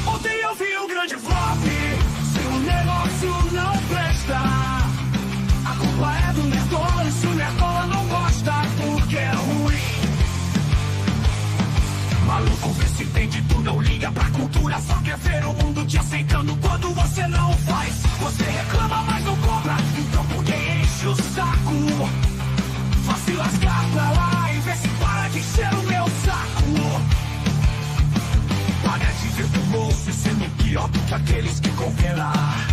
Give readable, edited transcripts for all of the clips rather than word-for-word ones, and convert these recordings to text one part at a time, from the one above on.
Ontem eu vi um grande flop. Se o negócio não presta, a culpa é do nerdola. E se o nerdola não gosta, porque é ruim. Maluco vê se tem de tudo, não liga pra cultura. Só quer ver o mundo te aceitando quando você não faz. Você reclama, mas não cobra, então por que enche o saco? Vá se lascar pra lá e vê se para de encher o meu saco. Paga de virtuoso e sendo pior do que aqueles que condenar.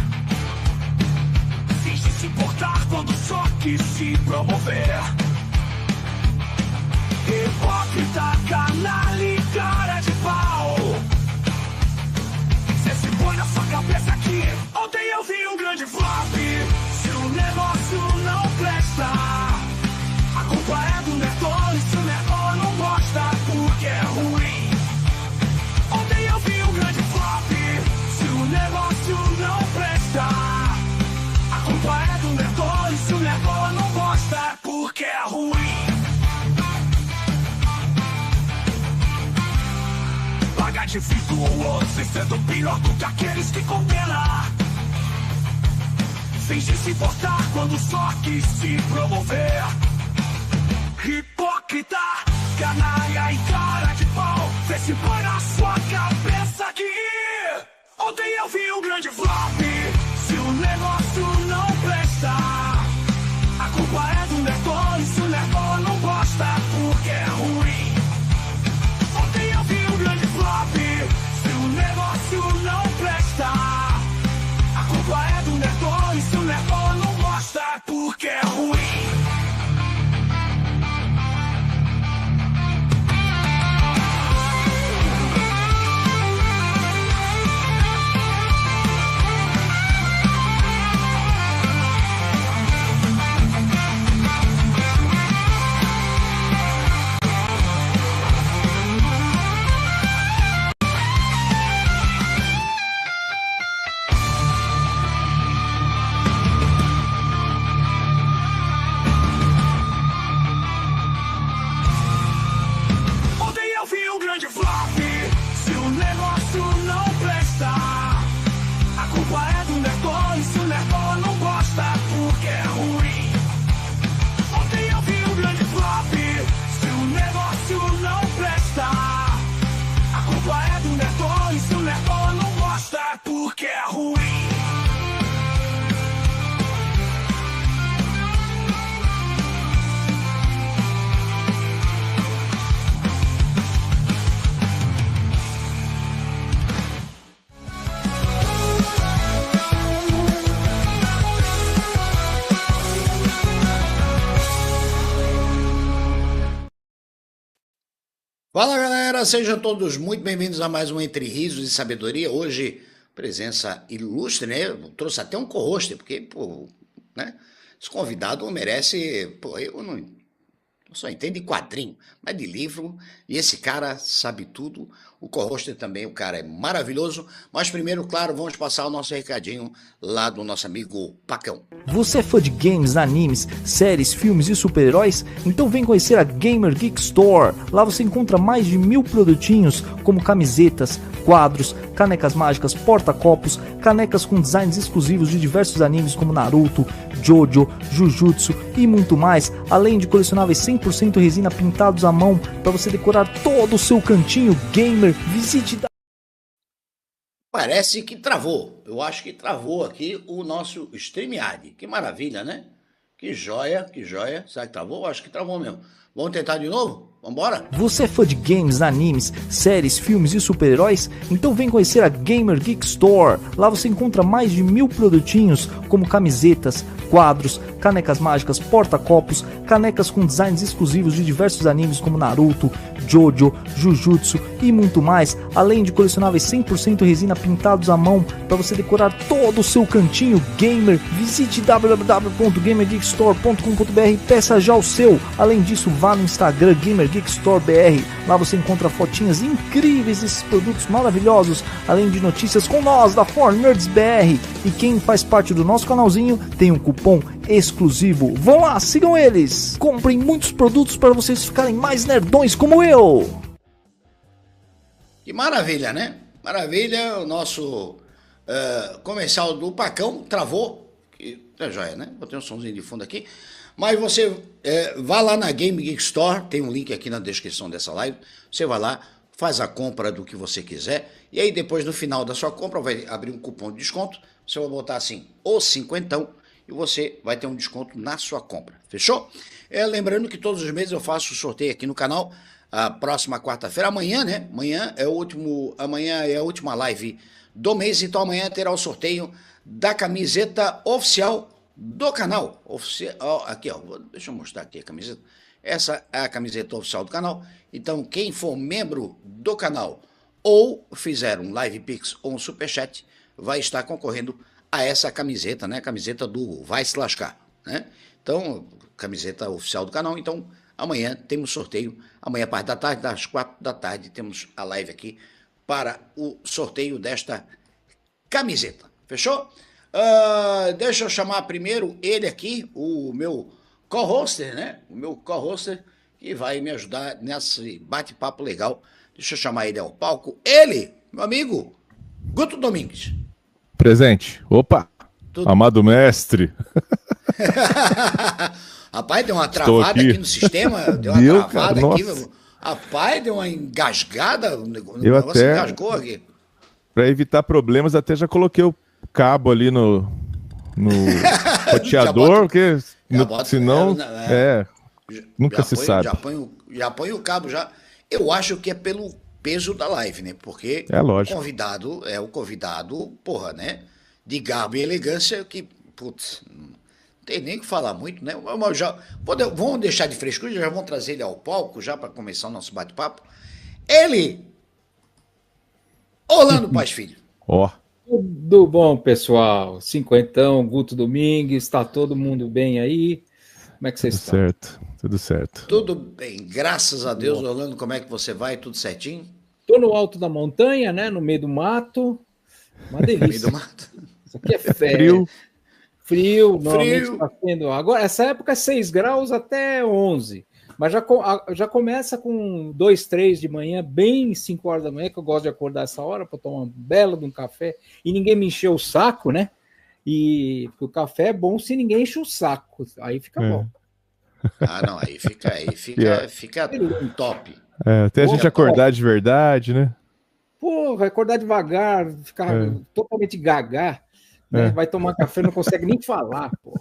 Finge se importar quando só quis se promover. Hipócrita, canalha e cara de pau. Cê se põe na sua cabeça que ontem eu vi um grande flop. Se o negócio não presta, a culpa é do nerdola. E se o nerdola não gosta, porque é ruim. Ontem eu vi um grande flop. Se o negócio não presta, a culpa é do nerdola. E se o nerdola não gosta, porque é ruim. Paga de virtuoso e sendo pior do que aqueles que condenam. Finge se importar quando só quis se promover. Hipócrita, canalha e cara de pau. Vê se põe na sua cabeça que ontem eu vi um grande flop. Se o negócio não presta, a culpa é do nerdola. E se o nerdola não gosta, porque é ruim. Ontem eu vi um grande flop. Se o negócio não presta, a culpa é do nerdola. E se o nerdola não gosta, porque é ruim. Fala galera, sejam todos muito bem-vindos a mais um Entre Risos e Sabedoria. Hoje, presença ilustre, né? Eu trouxe até um co-host, porque, pô, né? Esse convidado merece, pô, eu só entendo de quadrinho, mas de livro, e esse cara sabe tudo. O co-host também, o cara é maravilhoso. Mas primeiro, claro, vamos passar o nosso recadinho lá do nosso amigo Pacão. Você é fã de games, animes, séries, filmes e super-heróis? Então vem conhecer a Gamer Geek Store. Lá você encontra mais de 1000 produtinhos, como camisetas, quadros, canecas mágicas, porta-copos, canecas com designs exclusivos de diversos animes como Naruto, Jojo, Jujutsu e muito mais, além de colecionáveis 100% resina pintados à mão para você decorar todo o seu cantinho gamer. Visite. Parece que travou. Eu acho que travou aqui o nosso StreamYard. Que maravilha, né? Que joia, que joia. Será que travou? Eu acho que travou mesmo. Vamos tentar de novo? Vambora? Você é fã de games, animes, séries, filmes e super-heróis? Então vem conhecer a Gamer Geek Store. Lá você encontra mais de 1000 produtinhos, como camisetas, quadros, canecas mágicas, porta-copos, canecas com designs exclusivos de diversos animes como Naruto, Jojo, Jujutsu e muito mais, além de colecionáveis 100% resina pintados à mão para você decorar todo o seu cantinho gamer. Visite www.gamergeekstore.com.br e peça já o seu. Além disso, vá no Instagram Gamer Geek Store BR. Lá você encontra fotinhas incríveis desses produtos maravilhosos, além de notícias com nós da 4Nerds BR. E quem faz parte do nosso canalzinho tem um cupom exclusivo. Vão lá, sigam eles! Comprem muitos produtos para vocês ficarem mais nerdões como eu! Que maravilha, né? Maravilha, o nosso comercial do Pacão travou. Que é joia, né? Botei um somzinho de fundo aqui. Mas você vá lá na Game Geek Store, tem um link aqui na descrição dessa live. Você vai lá, faz a compra do que você quiser. E aí depois, no final da sua compra, vai abrir um cupom de desconto. Você vai botar assim, o cinquentão, e você vai ter um desconto na sua compra. Fechou? Lembrando que todos os meses eu faço sorteio aqui no canal. A próxima quarta-feira, amanhã, né? Amanhã é a última live do mês, então amanhã terá o sorteio da camiseta oficial do canal. Aqui, ó, deixa eu mostrar aqui a camiseta. Essa é a camiseta oficial do canal. Então, quem for membro do canal ou fizer um live pix ou um superchat, vai estar concorrendo a essa camiseta, né? Camiseta do Vai Se Lascar, né? Então, camiseta oficial do canal. Então, amanhã temos sorteio. Amanhã, a parte da tarde, das 4 da tarde, temos a live aqui para o sorteio desta camiseta. Fechou? Deixa eu chamar primeiro ele aqui, o meu co-hoster, né? O meu co-hoster que vai me ajudar nesse bate-papo legal. Deixa eu chamar ele ao palco. Ele, meu amigo, Guto Domingues. Presente. Opa! Tudo. Amado mestre. Rapaz, deu uma travada aqui no sistema. Deu uma travada aqui. Rapaz, deu uma engasgada. O negócio engasgou aqui. Para evitar problemas, até já coloquei o cabo ali no roteador, porque senão nunca se sabe. Já põe o cabo já. Eu acho que é pelo peso da live, né? Porque o convidado, porra, né? De garbo e elegância que, putz, não tem nem o que falar muito, né? Vamos deixar de frescura, já vamos trazer ele ao palco já para começar o nosso bate-papo. Ele, Orlando Paz Filho. Ó. Tudo bom, pessoal? Cinquentão, Guto Domingues, está todo mundo bem aí? Como é que vocês estão? Tudo certo. Tudo bem, graças a Deus. Orlando, como é que você vai? Tudo certinho? Estou no alto da montanha, né? No meio do mato. Uma delícia. No meio do mato. Isso aqui é frio. Frio, normalmente está sendo. Agora, essa época é 6 graus até 11. Mas já começa com 2, 3 de manhã, bem 5 horas da manhã, que eu gosto de acordar essa hora para tomar um belo de um café. E ninguém me encheu o saco, né? Porque o café é bom se ninguém enche o saco. Aí fica bom. Ah, não, aí fica top. Até a gente acordar de verdade, né? Porra, acordar devagar, ficar totalmente gagá, né? Vai tomar café, não consegue nem falar, pô.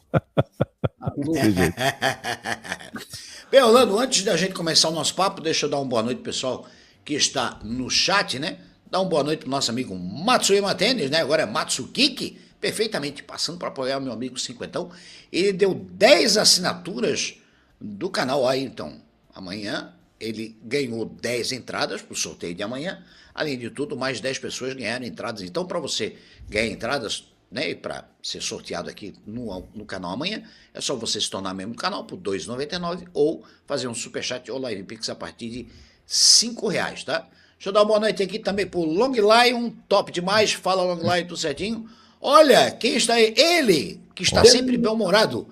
Bem, Orlando, antes da gente começar o nosso papo, deixa eu dar uma boa noite, pessoal, que está no chat, né? Dá uma boa noite pro nosso amigo Matsuyama Tênis, né? Agora é Matsukiki, perfeitamente passando para apoiar o meu amigo Cinquentão. Ele deu 10 assinaturas do canal aí, então. Amanhã ele ganhou 10 entradas para o sorteio de amanhã. Além de tudo, mais 10 pessoas ganharam entradas. Então, para você ganhar entradas, né, e para ser sorteado aqui no canal amanhã, é só você se tornar membro do canal por R$ 2,99 ou fazer um superchat ou live pix a partir de R$ 5,00, tá? Deixa eu dar uma boa noite aqui também pro Long Lion, top demais. Fala, Long Lion, tudo certinho? Olha, quem está aí? Ele, que está sempre bem-humorado.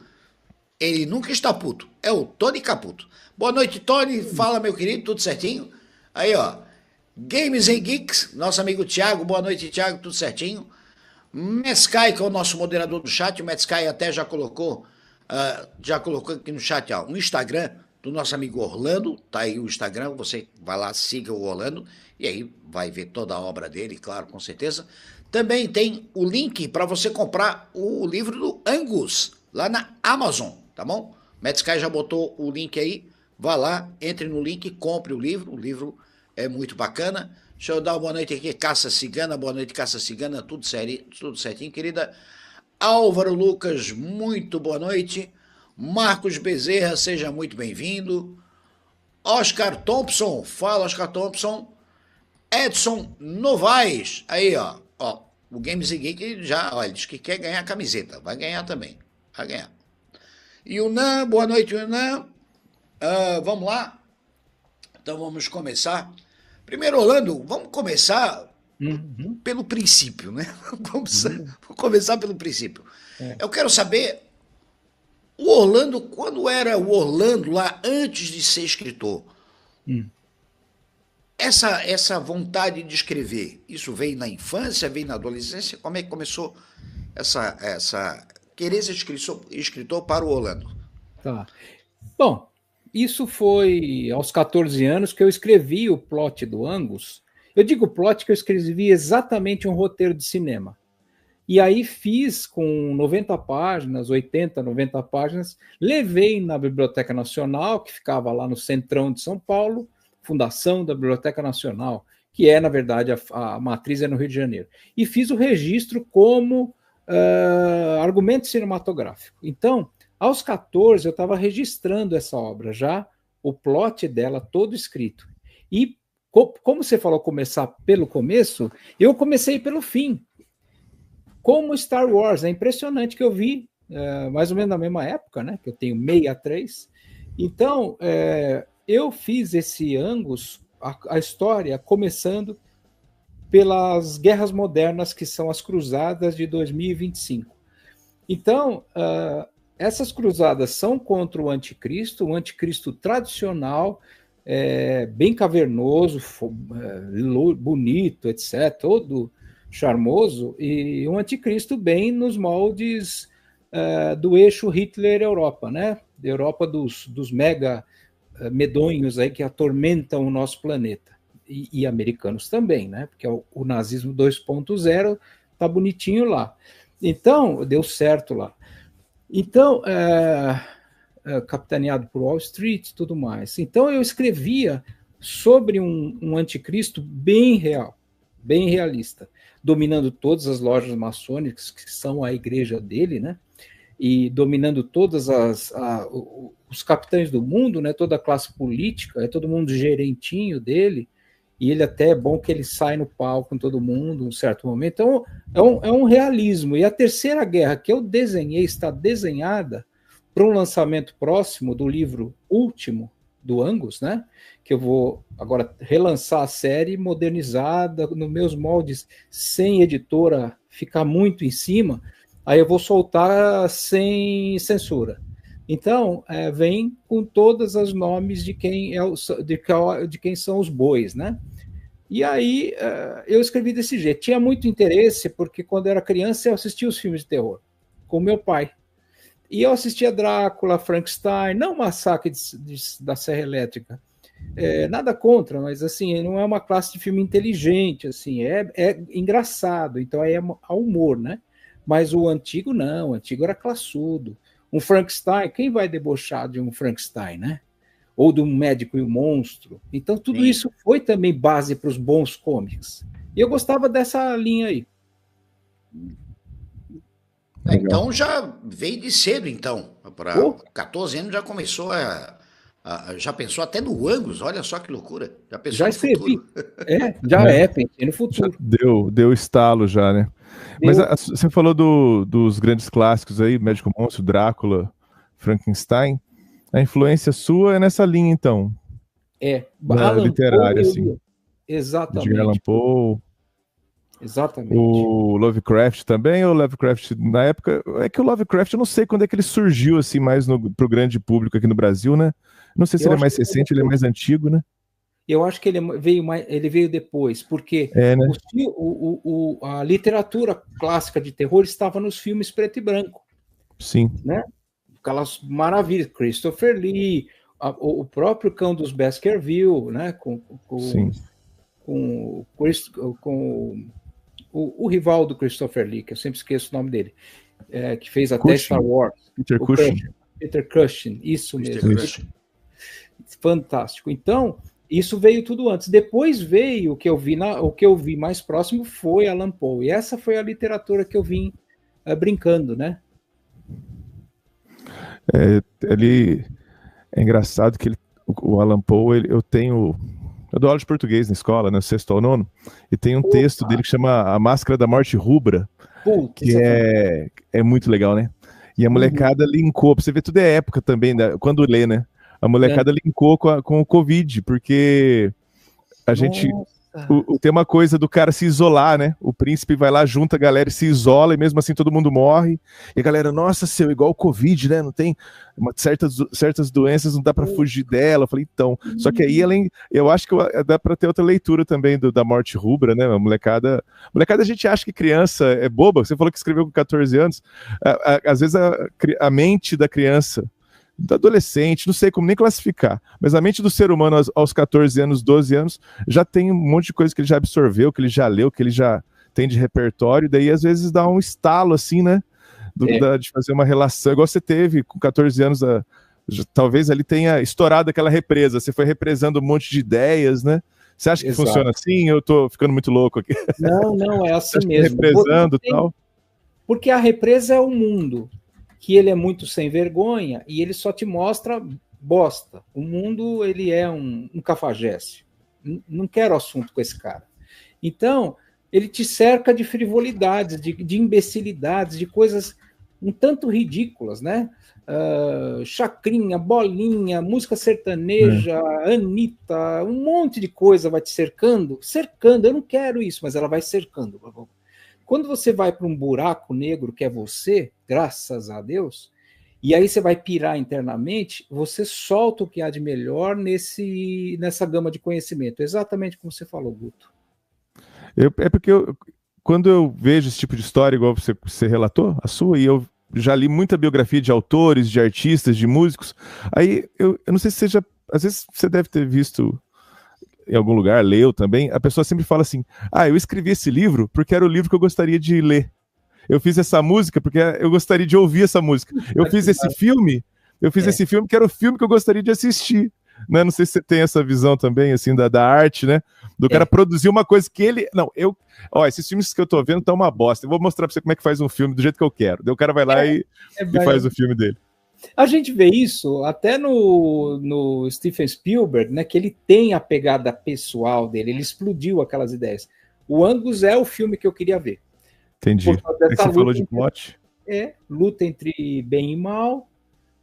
Ele nunca está puto. É o Tony Caputo. Boa noite, Tony. Fala, meu querido, tudo certinho? Aí, ó. Games and Geeks, nosso amigo Thiago. Boa noite, Thiago, tudo certinho? Metsky, que é o nosso moderador do chat. O Metsky até já colocou aqui no chat, ó, um Instagram do nosso amigo Orlando. Tá aí o Instagram, você vai lá, siga o Orlando. E aí vai ver toda a obra dele, claro, com certeza. Também tem o link para você comprar o livro do Angus, lá na Amazon, tá bom? Metsky já botou o link aí, vá lá, entre no link, compre o livro é muito bacana. Deixa eu dar uma boa noite aqui, Caça Cigana, boa noite, Caça Cigana, tudo certinho, querida. Álvaro Lucas, muito boa noite. Marcos Bezerra, seja muito bem-vindo. Oscar Thompson, fala Oscar Thompson. Edson Novaes, aí ó, o Games Geek já, olha, diz que quer ganhar a camiseta, vai ganhar também, vai ganhar. Yunan, boa noite, Yunan. Vamos lá. Então vamos começar. Primeiro, Orlando, vamos começar pelo princípio, né? Vamos começar pelo princípio. Eu quero saber, o Orlando, quando era o Orlando lá antes de ser escritor, essa vontade de escrever, isso veio na infância, veio na adolescência? Como é que começou essa querer ser escritor para o Orlando? Tá. Bom, isso foi aos 14 anos que eu escrevi o plot do Angus. Eu digo plot que eu escrevi exatamente um roteiro de cinema. E aí fiz com 90 páginas, 80, 90 páginas, levei na Biblioteca Nacional, que ficava lá no centrão de São Paulo, fundação da Biblioteca Nacional, que é, na verdade, a matriz é no Rio de Janeiro. E fiz o registro como argumento cinematográfico. Então, aos 14, eu estava registrando essa obra já, o plot dela todo escrito. E, como você falou começar pelo começo, eu comecei pelo fim. Como Star Wars, é impressionante que eu vi, mais ou menos na mesma época, né, que eu tenho 63. Então, eu fiz esse Angus, a história, começando pelas guerras modernas, que são as cruzadas de 2025. Então, essas cruzadas são contra o anticristo tradicional, bem cavernoso, bonito, etc., todo charmoso, e um anticristo bem nos moldes do eixo Hitler-Europa, né? Da Europa dos mega medonhos aí que atormentam o nosso planeta, e americanos também, né? Porque o nazismo 2.0 tá bonitinho lá. Então, deu certo lá. Então, capitaneado por Wall Street e tudo mais. Então, eu escrevia sobre um anticristo bem real, bem realista, dominando todas as lojas maçônicas, que são a igreja dele, né? E dominando todas os capitães do mundo, né? Toda a classe política, todo mundo gerentinho dele, e ele até é bom que ele sai no palco com todo mundo em um certo momento. Então, é um realismo. E a Terceira Guerra que eu desenhei está desenhada para um lançamento próximo do livro último do Angus, né? Que eu vou agora relançar a série modernizada, nos meus moldes, sem editora ficar muito em cima. Aí eu vou soltar sem censura. Então, vem com todos os nomes de quem são os bois, né? E aí eu escrevi desse jeito. Tinha muito interesse, porque quando eu era criança eu assistia os filmes de terror com meu pai. E eu assistia Drácula, Frankenstein, não Massacre da Serra Elétrica. Nada contra, mas assim, não é uma classe de filme inteligente, assim, é engraçado, então aí é humor, né? Mas o antigo não, o antigo era classudo. Um Frankenstein, quem vai debochar de um Frankenstein, né? Ou de um Médico e um Monstro. Então, tudo isso foi também base para os bons cómics. E eu gostava dessa linha aí. Então, já veio de cedo, então. Para 14 anos já começou já pensou até no Angus, olha só que loucura. Já pensou no futuro. Pensei no futuro. Deu estalo já, né? Mas você falou dos grandes clássicos aí, Médico Monstro, Drácula, Frankenstein. A influência sua é nessa linha, então? Literária, assim. Exatamente. De Alan Poe. Exatamente. O Lovecraft também, ou Lovecraft, na época, é que o Lovecraft, eu não sei quando é que ele surgiu, assim, mais pro grande público aqui no Brasil, né? Não sei se ele é mais recente, ele é mais antigo, né? Eu acho que ele veio depois, porque né? A literatura clássica de terror estava nos filmes preto e branco. Sim. Né? Aquelas maravilhas, Christopher Lee, o próprio Cão dos Baskerville, né? com o rival do Christopher Lee, que eu sempre esqueço o nome dele, que fez até Cushing. Star Wars. Peter Cushing, isso mesmo. Fantástico. Então, isso veio tudo antes. Depois veio o que eu vi mais próximo foi Alan Poe. E essa foi a literatura que eu vim brincando, né? É engraçado que o Alan Poe, eu dou aula de português na escola, né, 6º ao 9º, e tem um texto dele que chama A Máscara da Morte Rubra, que é muito legal, né? E a molecada linkou, pra você ver, tudo é época também, quando lê, né? A molecada linkou com o Covid, porque a gente... Tem uma coisa do cara se isolar, né? O príncipe vai lá, junta a galera e se isola, e mesmo assim todo mundo morre. E a galera, nossa, igual o Covid, né? Não tem certas doenças, não dá pra fugir dela. Eu falei, então. Só que aí, eu acho que dá pra ter outra leitura também da morte rubra, né? A molecada, a gente acha que criança é boba. Você falou que escreveu com 14 anos. Às vezes a mente da criança, do adolescente, não sei como nem classificar, mas a mente do ser humano aos 14 anos, 12 anos, já tem um monte de coisa que ele já absorveu, que ele já leu, que ele já tem de repertório, e daí às vezes dá um estalo assim, né, de fazer uma relação, igual você teve com 14 anos, talvez ali tenha estourado aquela represa, você foi represando um monte de ideias, né? Você acha que funciona assim? Eu tô ficando muito louco aqui. Não, é assim mesmo. Represando e tal. Porque a represa é o mundo, que ele é muito sem vergonha e ele só te mostra bosta. O mundo, ele é um cafajeste. Não quero assunto com esse cara. Então, ele te cerca de frivolidades, de imbecilidades, de coisas um tanto ridículas, né? Chacrinha, bolinha, música sertaneja, Anitta, um monte de coisa vai te cercando. Eu não quero isso, mas ela vai cercando. Quando você vai para um buraco negro que é você, graças a Deus, e aí você vai pirar internamente, você solta o que há de melhor nessa gama de conhecimento. Exatamente como você falou, Guto. Porque quando eu vejo esse tipo de história, igual você relatou, a sua, e eu já li muita biografia de autores, de artistas, de músicos, aí eu não sei se você às vezes você deve ter visto em algum lugar, leu também, a pessoa sempre fala assim, eu escrevi esse livro porque era o livro que eu gostaria de ler. Eu fiz essa música porque eu gostaria de ouvir essa música. Eu fiz esse filme que era o filme que eu gostaria de assistir. Né? Não sei se você tem essa visão também, assim, da arte, né? Do cara produzir uma coisa que ele... Não, esses filmes que eu tô vendo estão uma bosta. Eu vou mostrar pra você como é que faz um filme do jeito que eu quero. Daí o cara vai lá e faz o filme dele. A gente vê isso até no Steven Spielberg, né, que ele tem a pegada pessoal dele, ele explodiu aquelas ideias. O Angus é o filme que eu queria ver. Entendi. Você falou de plot? Luta entre bem e mal,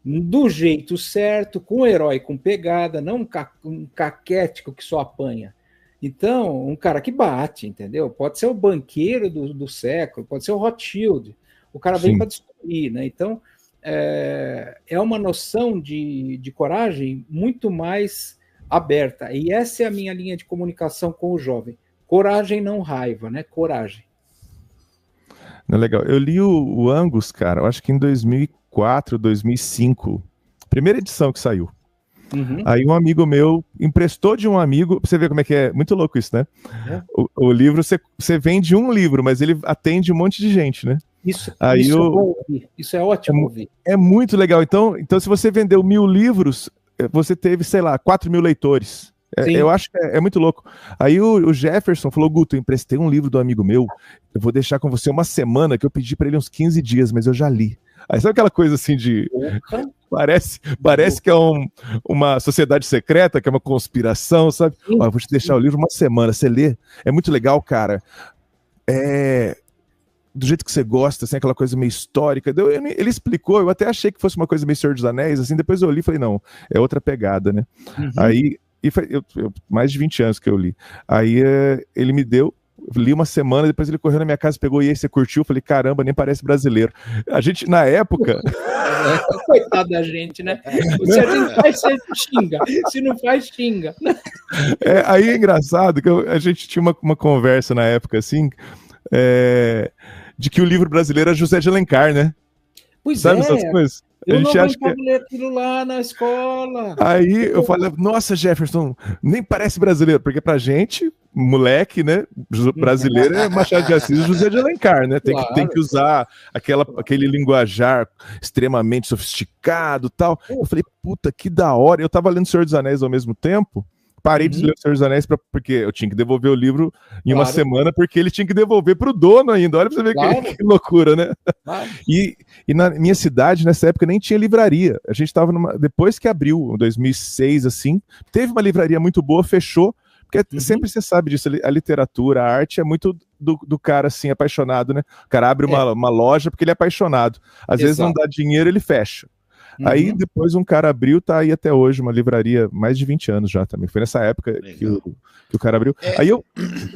do jeito certo, com o herói com pegada, não um caquético que só apanha. Então, um cara que bate, entendeu? Pode ser o banqueiro do século, pode ser o Rothschild. O cara vem para destruir, né? Então, é uma noção de coragem muito mais aberta. E essa é a minha linha de comunicação com o jovem. Coragem, não raiva, né? Coragem. Não, legal. Eu li o Angus, cara, eu acho que em 2004, 2005. Primeira edição que saiu. Aí um amigo meu emprestou de um amigo, pra você ver como é que é, muito louco isso, né? O livro, você vende um livro, mas ele atende um monte de gente, né? Isso é bom ouvir. Isso é ótimo ouvir. É muito legal. Então, se você vendeu 1000 livros, você teve, sei lá, 4.000 leitores. Eu acho que é muito louco. Aí o Jefferson falou, Guto, eu emprestei um livro do amigo meu, eu vou deixar com você uma semana, que eu pedi para ele uns 15 dias, mas eu já li. Aí sabe aquela coisa assim de... Parece que é uma sociedade secreta, que é uma conspiração, sabe? Eu vou te deixar o livro uma semana, você lê. É muito legal, cara. Do jeito que você gosta, assim, aquela coisa meio histórica. Ele explicou, eu até achei que fosse uma coisa meio Senhor dos Anéis, assim, depois eu li e falei, não, é outra pegada, né? Aí, mais de 20 anos que eu li. Aí ele me deu, li uma semana, depois ele correu na minha casa, pegou, e aí, você curtiu? Eu falei, caramba, nem parece brasileiro. A gente, na época... Coitado da gente, né? Se a gente faz, você xinga. Se não faz, xinga. Aí é engraçado que a gente tinha uma conversa na época, assim, de que o livro brasileiro é José de Alencar, né? Pois sabe essas coisas? Eu não brincava de ler aquilo lá na escola. Aí eu falei, nossa, Jefferson, nem parece brasileiro, porque pra gente, moleque, né, brasileiro é Machado de Assis e José de Alencar, né? Tem que usar aquele linguajar extremamente sofisticado e tal. Eu falei, puta, que da hora. Eu tava lendo Senhor dos Anéis ao mesmo tempo, parei de ler o Senhor dos Anéis porque eu tinha que devolver o livro em uma semana, porque ele tinha que devolver pro dono ainda. Olha pra você ver que loucura, né? E na minha cidade, nessa época, nem tinha livraria. A gente tava depois que abriu, em 2006, assim, teve uma livraria muito boa, fechou, porque sempre você sabe disso, a literatura, a arte é muito do cara, assim, apaixonado, né? O cara abre uma loja porque ele é apaixonado. Às vezes não dá dinheiro, ele fecha. Aí depois um cara abriu, tá aí até hoje, uma livraria, mais de 20 anos já também. Foi nessa época que o cara abriu. Aí eu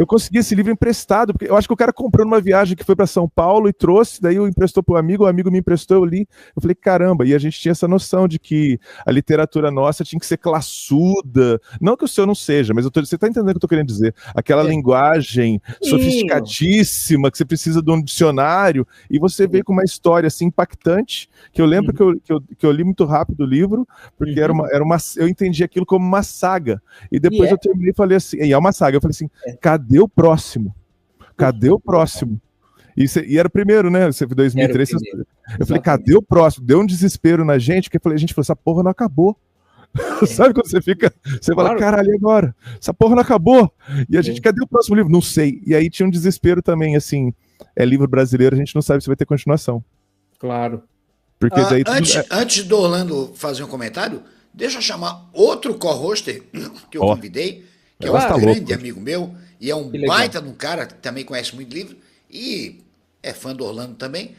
consegui esse livro emprestado, porque eu acho que o cara comprou numa viagem que foi para São Paulo e trouxe, daí eu emprestou pro amigo, o amigo me emprestou, eu li. Eu falei, caramba, e a gente tinha essa noção de que a literatura nossa tinha que ser classuda. Não que o seu não seja, mas você tá entendendo o que eu tô querendo dizer. Aquela linguagem sofisticadíssima, que você precisa de um dicionário, e você veio com uma história assim impactante, que eu lembro que eu li muito rápido o livro, porque eu entendi aquilo como uma saga. E depois eu terminei e falei assim, e é uma saga, eu falei assim, cadê o próximo? Cadê o próximo? E era o primeiro, né? Você foi 2003. Eu falei, cadê o próximo? Deu um desespero na gente, porque a gente falou, essa porra não acabou. Sabe quando você fala, caralho, e agora? Essa porra não acabou. E a gente, cadê o próximo livro? Não sei. E aí tinha um desespero também, assim, livro brasileiro, a gente não sabe se vai ter continuação. Claro. Porque daí antes do Orlando fazer um comentário, deixa eu chamar outro co-hoster que eu convidei, que é um grande amigo meu, e é um baita de um cara que também conhece muito livro, e é fã do Orlando também.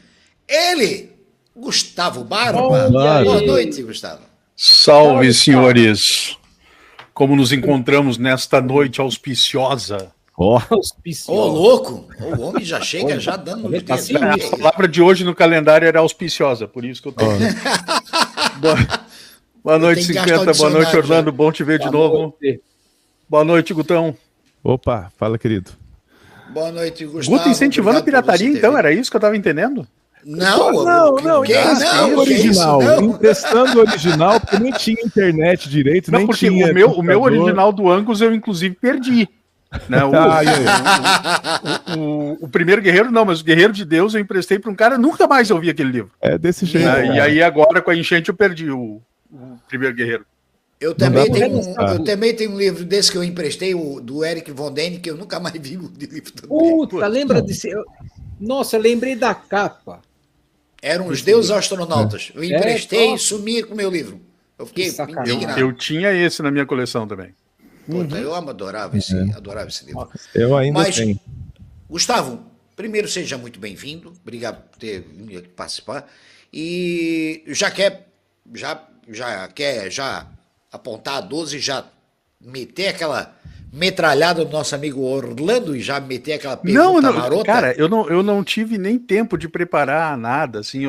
Ele, Gustavo Barba. Boa noite, Gustavo. Salve, senhores. Como nos encontramos nesta noite auspiciosa. Louco! O homem já chega já dando nos dedos. A palavra de hoje no calendário era auspiciosa, por isso que eu tô... Boa noite, 50. Boa noite, Orlando. Bom te ver de novo. Boa noite, Gutão. Opa, fala, querido. Boa noite, Gustavo. Guto incentivando a pirataria, então? Era isso que eu tava entendendo? Não, original. Emprestando o original, porque nem tinha internet direito, nem porque tinha. O meu original do Angus eu, inclusive, perdi. Né? O primeiro guerreiro, não, mas o Guerreiro de Deus eu emprestei para um cara, nunca mais eu vi aquele livro. É desse jeito. E aí, agora, com a enchente, eu perdi o primeiro guerreiro. Eu também tenho um livro desse que eu emprestei, do Eric Von Däniken, que eu nunca mais vi o livro também. Puta, lembra desse... Nossa, eu lembrei da capa. Eram os deuses astronautas. Eu emprestei e sumi com o meu livro. Eu fiquei indignado. Eu tinha esse na minha coleção também. Puta, eu adorava esse livro. Eu ainda tenho. Gustavo, primeiro seja muito bem-vindo. Obrigado por ter vindo aqui participar. E já quer apontar a 12 e já meter aquela metralhada do nosso amigo Orlando e já meter aquela pergunta marota? Cara, eu não tive nem tempo de preparar nada, assim,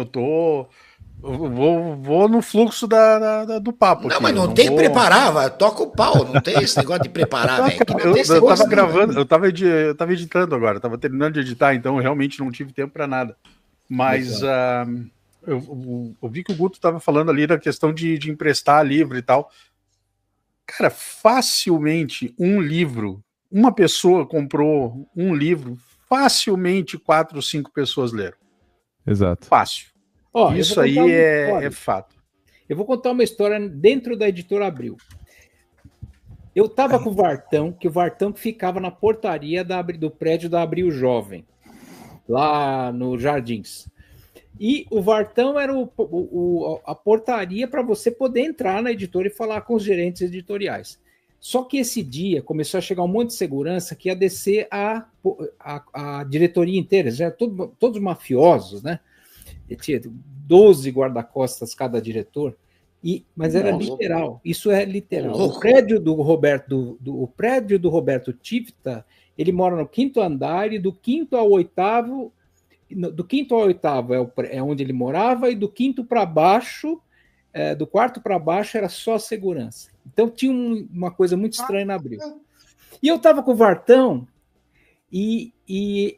vou no fluxo do papo. Não, aqui, mas não tem que preparar, toca o pau, não tem esse negócio de preparar, velho. Eu tava gravando, eu tava editando agora, tava terminando de editar, então eu realmente não tive tempo para nada. Mas eu vi que o Guto tava falando ali da questão de emprestar livro e tal. Cara, facilmente uma pessoa comprou um livro, facilmente 4 ou 5 pessoas leram. Exato. Fácil. Isso aí é fato. Eu vou contar uma história dentro da Editora Abril. Eu estava com o Vartão, que ficava na portaria do prédio da Abril Jovem, lá no Jardins. E o Vartão era a portaria para você poder entrar na editora e falar com os gerentes editoriais. Só que esse dia começou a chegar um monte de segurança que ia descer a diretoria inteira, já todos mafiosos, né? E tinha 12 guarda-costas cada diretor, mas era literal, isso é literal. O prédio do Roberto Tifta, ele mora no 5º andar e do 5º ao 8º, do 5º ao 8º é onde ele morava, e do 5º para baixo, do 4º para baixo era só segurança. Então tinha uma coisa muito estranha na Abril. E eu estava com o Vartão e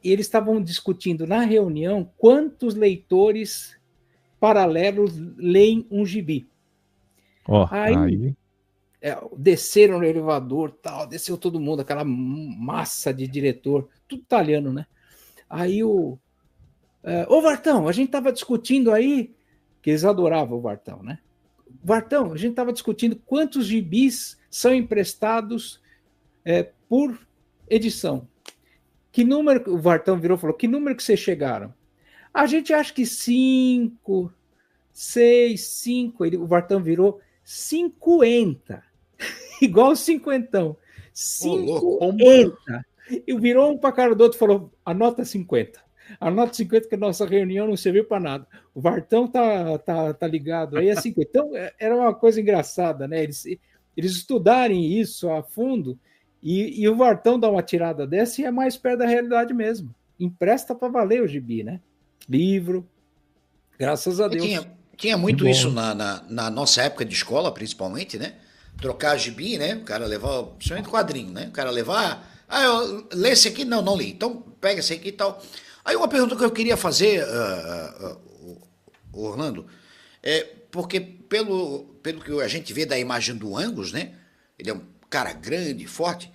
eles estavam discutindo na reunião quantos leitores paralelos leem um gibi. Aí desceram no elevador, tal, desceu todo mundo, aquela massa de diretor, tudo italiano, né? Aí ô Vartão, a gente estava discutindo aí, que eles adoravam o Vartão, né? Vartão, a gente estava discutindo quantos gibis são emprestados por edição. Que número, o Vartão virou e falou, que número que vocês chegaram? A gente acha que 5, 6, 5, o Vartão virou 50, igual o cinquentão. 50. E virou um para cara do outro e falou, anota 50. Anota 50 que a nossa reunião não serviu para nada. O Vartão tá ligado. Aí é 50. Então, era uma coisa engraçada, né? Eles estudarem isso a fundo e o Vartão dá uma tirada dessa e é mais perto da realidade mesmo. Empresta para valer o gibi, né? Livro, graças a Deus. Tinha muito isso na nossa época de escola, principalmente, né? Trocar gibi, né? O cara levar, principalmente quadrinho, né? O cara levar, eu lê esse aqui? Não li. Então pega esse aqui e tal. Aí uma pergunta que eu queria fazer, Orlando, porque pelo que a gente vê da imagem do Angus, né? Ele é um cara grande, forte.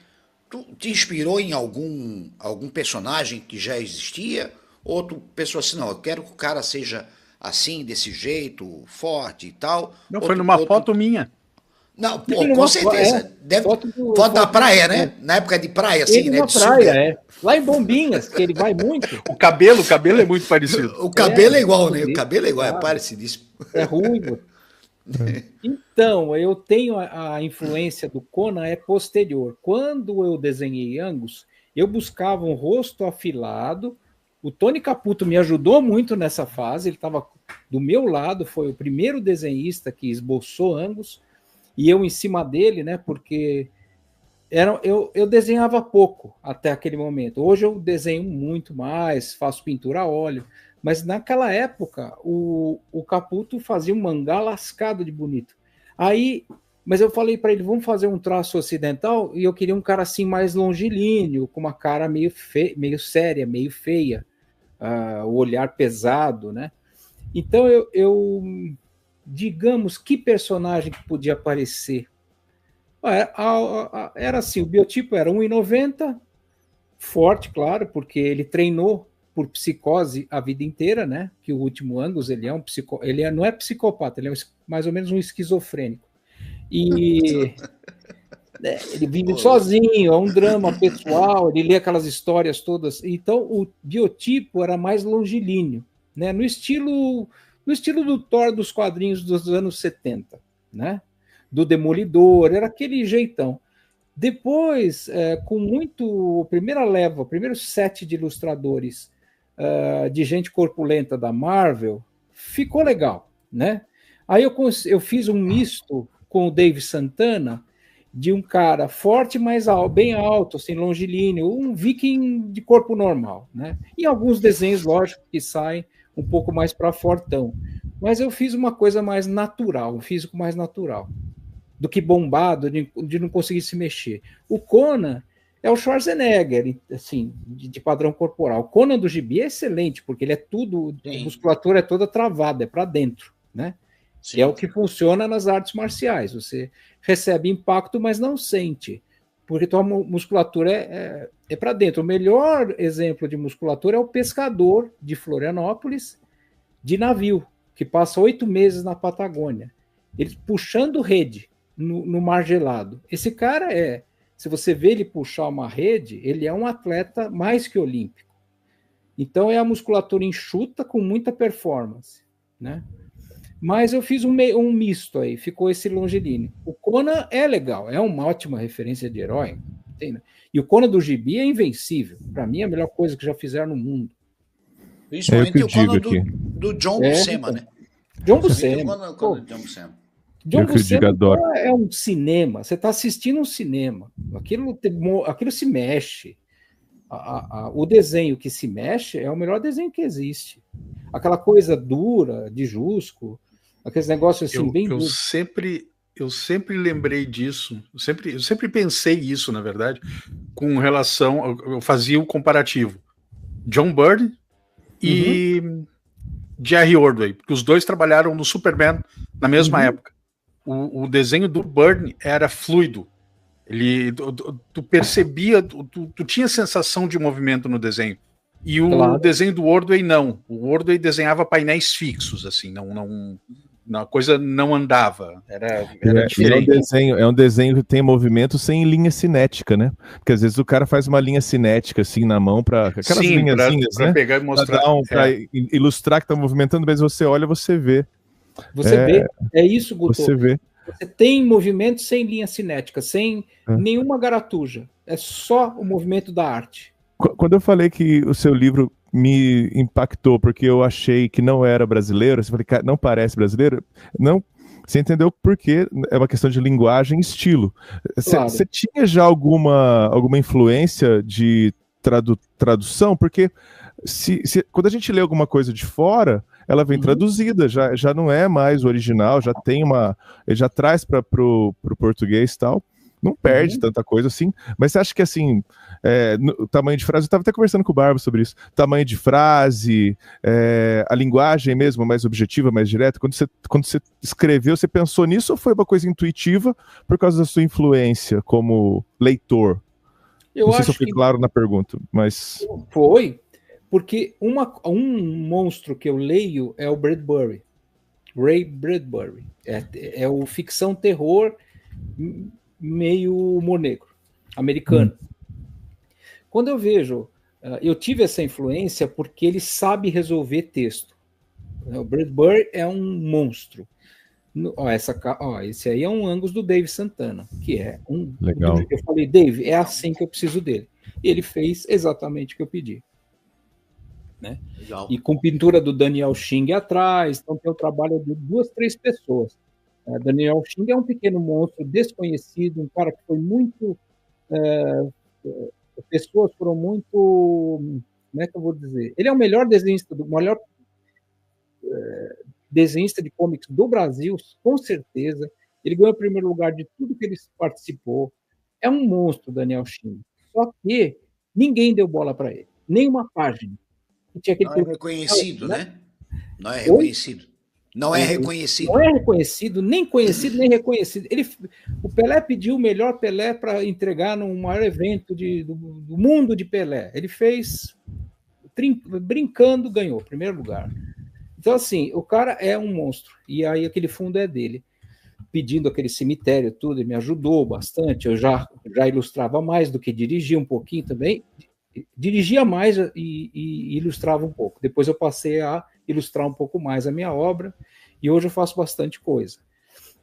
Tu te inspirou em algum personagem que já existia? Ou tu pensou assim, não, eu quero que o cara seja assim, desse jeito, forte e tal? Não, foi numa foto minha. Não, pô, com certeza. Foto da praia, né? Na época de praia, assim, ele né? Na praia, Lá em Bombinhas, que ele vai muito. O cabelo é muito parecido. O cabelo é igual, né? O cabelo é igual, é parecidíssimo. É ruivo. Então, eu tenho a influência do Conan é posterior. Quando eu desenhei Angus, eu buscava um rosto afilado. O Tony Caputo me ajudou muito nessa fase, ele estava do meu lado, foi o primeiro desenhista que esboçou Angus, e eu em cima dele, né, porque eu desenhava pouco até aquele momento. Hoje eu desenho muito mais, faço pintura a óleo, mas naquela época o Caputo fazia um mangá lascado de bonito. Mas eu falei para ele, vamos fazer um traço ocidental, e eu queria um cara assim mais longilíneo, com uma cara meio séria, meio feia, o olhar pesado, né? Então eu digamos, que personagem que podia aparecer? Era assim, o biotipo era 1,90, forte, claro, porque ele treinou por psicose a vida inteira, né? Que o último Angus, ele não é psicopata, ele é mais ou menos um esquizofrênico. E ele vive sozinho, é um drama pessoal, ele lê aquelas histórias todas. Então, o biotipo era mais longilíneo, né? No estilo do Thor dos quadrinhos dos anos 70, né? Do Demolidor, era aquele jeitão. Depois, primeiro set de ilustradores de gente corpulenta da Marvel, ficou legal, né? Aí eu fiz um misto com o Dave Santana, de um cara forte, mas bem alto, assim, longilíneo, um viking de corpo normal, né? E alguns desenhos, lógico, que saem um pouco mais para fortão. Mas eu fiz uma coisa mais natural, um físico mais natural, do que bombado, de não conseguir se mexer. O Conan é o Schwarzenegger, assim, de padrão corporal. O Conan do gibi é excelente, porque ele é tudo, a musculatura é toda travada, é para dentro, né? Sim. É o que funciona nas artes marciais. Você recebe impacto, mas não sente, porque tua musculatura é para dentro. O melhor exemplo de musculatura é o pescador de Florianópolis, de navio, que passa 8 meses na Patagônia, ele puxando rede no mar gelado. Esse cara se você vê ele puxar uma rede, ele é um atleta mais que olímpico. Então é a musculatura enxuta com muita performance, né? Mas eu fiz um misto aí, ficou esse longilíneo. O Conan é legal, é uma ótima referência de herói. Entende? E o Conan do gibi é invencível. Para mim, é a melhor coisa que já fizeram no mundo. Principalmente o Conan do John Buscema, né? John Buscema. John Buscema é um cinema. Você está assistindo um cinema. Aquilo se mexe. O desenho que se mexe é o melhor desenho que existe. Aquela coisa dura, de Jusco, aqueles negócios assim bem duros. Eu sempre lembrei disso, eu sempre pensei isso, na verdade, com relação, eu fazia o comparativo, John Byrne e Jerry Ordway, porque os dois trabalharam no Superman na mesma época. O desenho do Byrne era fluido, tu percebia, tu tinha sensação de movimento no desenho. E o desenho do Ordway não. O Ordway desenhava painéis fixos, assim, a coisa não andava. Era diferente. É um desenho que tem movimento sem linha cinética, né? Porque às vezes o cara faz uma linha cinética assim na mão para aquelas linhazinhas, pra né? Pegar e mostrar. Pra ilustrar que tá movimentando, mas você olha, você vê. Você vê. É isso, Guto. Você vê. Você tem movimento sem linha cinética, sem nenhuma garatuja. É só o movimento da arte. Quando eu falei que o seu livro me impactou, porque eu achei que não era brasileiro. Você falei, cara, não parece brasileiro? Não. Você entendeu por quê? É uma questão de linguagem e estilo. Claro. Você tinha já alguma influência de tradução? Porque quando a gente lê alguma coisa de fora, ela vem traduzida, já não é mais o original, já traz para o português e tal. Não perde tanta coisa assim, mas você acha que assim, o tamanho de frase, eu estava até conversando com o Barba sobre isso, tamanho de frase, a linguagem mesmo, mais objetiva, mais direta, quando você escreveu, você pensou nisso ou foi uma coisa intuitiva por causa da sua influência como leitor? Não sei se eu fui claro na pergunta, mas... Foi, porque um monstro que eu leio é o Bradbury, Ray Bradbury, é o ficção terror meio humor negro, americano. Quando eu vejo, eu tive essa influência porque ele sabe resolver texto. O Bradbury é um monstro. Esse aí é um Angus do Dave Santana, que é um... Legal. Eu falei, Dave, é assim que eu preciso dele. E ele fez exatamente o que eu pedi. Né? E com pintura do Daniel Xing atrás, então tem o trabalho de 2, 3 pessoas. Daniel Xing é um pequeno monstro desconhecido, um cara que foi muito... pessoas foram muito... Como é que eu vou dizer? Ele é o melhor desenhista, desenhista de comics do Brasil, com certeza. Ele ganhou o primeiro lugar de tudo que ele participou. É um monstro, Daniel Xing. Só que ninguém deu bola para ele. Nenhuma página. Não é reconhecido, né? Não é reconhecido. Não é reconhecido. Não é reconhecido, nem conhecido, nem reconhecido. O Pelé pediu o melhor Pelé para entregar no maior evento do mundo de Pelé. Ele fez, brincando, ganhou, primeiro lugar. Então, assim, o cara é um monstro. E aí aquele fundo é dele. Pedindo aquele cemitério, tudo, ele me ajudou bastante. Eu já ilustrava mais do que dirigia um pouquinho também. Dirigia mais e ilustrava um pouco. Depois eu passei a ilustrar um pouco mais a minha obra, e hoje eu faço bastante coisa.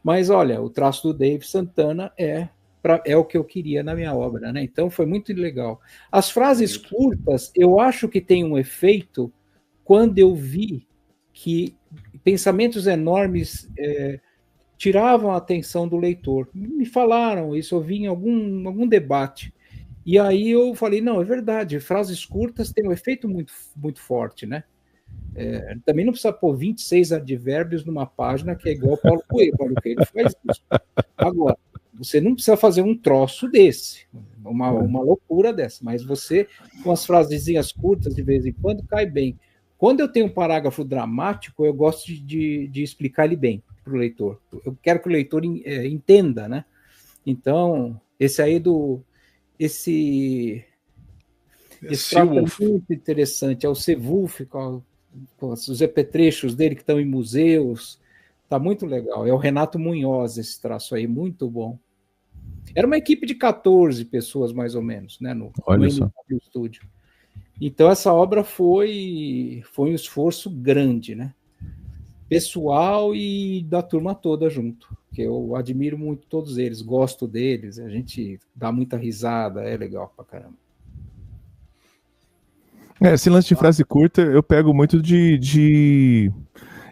Mas, olha, o traço do Dave Santana é o que eu queria na minha obra, né? Então, foi muito legal. As frases curtas, eu acho que tem um efeito quando eu vi que pensamentos enormes tiravam a atenção do leitor. Me falaram isso, eu vi em algum debate. E aí eu falei, não, é verdade, frases curtas têm um efeito muito, muito forte, né? Também não precisa pôr 26 advérbios numa página que é igual ao Paulo Coelho. Paulo Coelho faz isso. Agora, você não precisa fazer um troço desse, uma loucura dessa, mas você, com as frasezinhas curtas, de vez em quando, cai bem. Quando eu tenho um parágrafo dramático, eu gosto de explicar ele bem para o leitor. Eu quero que o leitor entenda, né? Então, esse aí esse trato é muito interessante, é o Seewulf, com os apetrechos dele que estão em museus, tá muito legal. É o Renato Munhoz, esse traço aí, muito bom. Era uma equipe de 14 pessoas, mais ou menos, né, no estúdio. Então, essa obra foi um esforço grande, né? Pessoal e da turma toda junto, que eu admiro muito todos eles, gosto deles, a gente dá muita risada, é legal pra caramba. Esse lance de frase curta eu pego muito de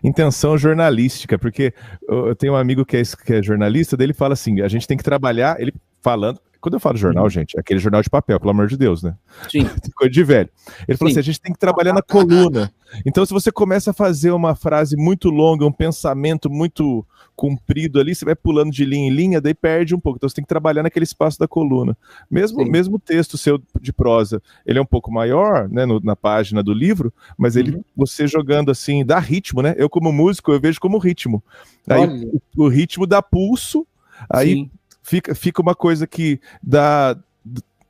intenção jornalística, porque eu tenho um amigo que é jornalista, daí ele fala assim, a gente tem que trabalhar, ele falando, quando eu falo jornal, gente, é aquele jornal de papel, pelo amor de Deus, né? Sim. Coisa de velho. Ele falou assim, a gente tem que trabalhar na coluna. Então, se você começa a fazer uma frase muito longa, um pensamento muito comprido ali, você vai pulando de linha em linha, daí perde um pouco. Então, você tem que trabalhar naquele espaço da coluna. Mesmo o texto seu de prosa, ele é um pouco maior, né, na página do livro, mas você jogando assim, dá ritmo, né? Eu, como músico, eu vejo como ritmo. Aí o ritmo dá pulso, aí fica uma coisa que dá...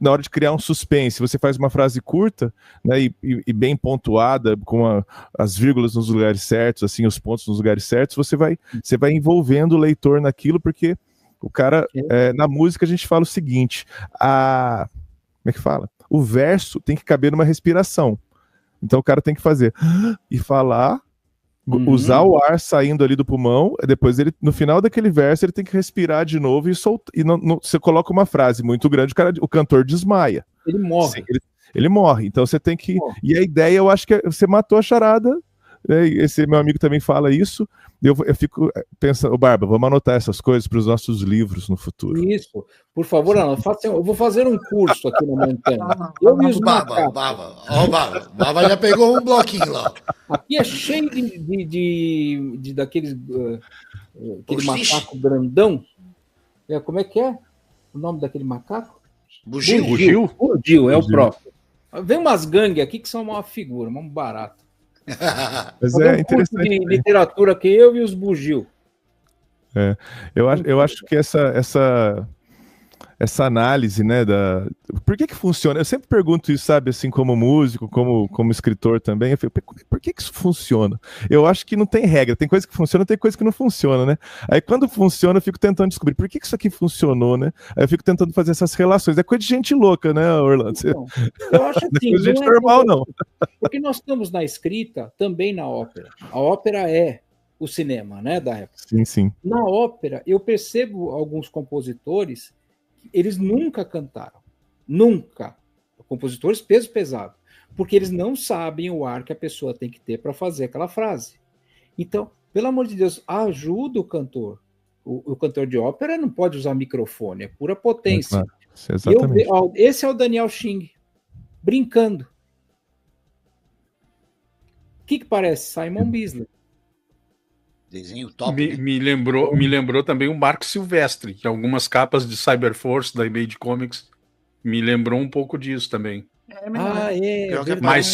Na hora de criar um suspense, você faz uma frase curta, né, e bem pontuada, com as vírgulas nos lugares certos, assim, os pontos nos lugares certos, você vai envolvendo o leitor naquilo, porque o cara, na música a gente fala o seguinte, como é que fala? O verso tem que caber numa respiração. Então o cara tem que fazer e falar, usar o ar saindo ali do pulmão, depois no final daquele verso ele tem que respirar de novo e soltar. E você coloca uma frase muito grande, o cantor desmaia. Ele morre. ele morre. Então você tem que... E a ideia, eu acho que você matou a charada, né? Esse meu amigo também fala isso. Eu fico pensando, Barba, vamos anotar essas coisas para os nossos livros no futuro. Isso, por favor, Alan, eu vou fazer um curso aqui na montanha. Eu e os macacos. Baba já pegou um bloquinho lá. Aqui é cheio daqueles aquele macaco grandão. Como é que é o nome daquele macaco? Bugio? Bugio, é o próprio. Vem umas gangues aqui que são uma figura, um barato. Mas é interessante. De literatura que eu e os bugio. Eu acho que essa análise, né, por que funciona? Eu sempre pergunto isso, sabe, assim, como músico, como escritor também, eu fico, por que isso funciona? Eu acho que não tem regra, tem coisa que funciona, tem coisa que não funciona, né? Aí quando funciona, eu fico tentando descobrir por que isso aqui funcionou, né? Aí eu fico tentando fazer essas relações. É coisa de gente louca, né, Orlando? Não, eu acho assim, não é coisa de gente normal, não. Porque nós estamos na escrita, também na ópera. A ópera é o cinema, né, da época. Sim. Na ópera, eu percebo alguns compositores, eles nunca cantaram. Nunca. Compositores peso pesado. Porque eles não sabem o ar que a pessoa tem que ter para fazer aquela frase. Então, pelo amor de Deus, ajuda o cantor. O cantor de ópera não pode usar microfone, é pura potência. Exatamente. Esse é o Daniel Shing, brincando. O que parece? Simon Bisley. Desenho top. Me lembrou também o Marco Silvestre, que algumas capas de Cyberforce da Image Comics me lembrou um pouco disso também. Mas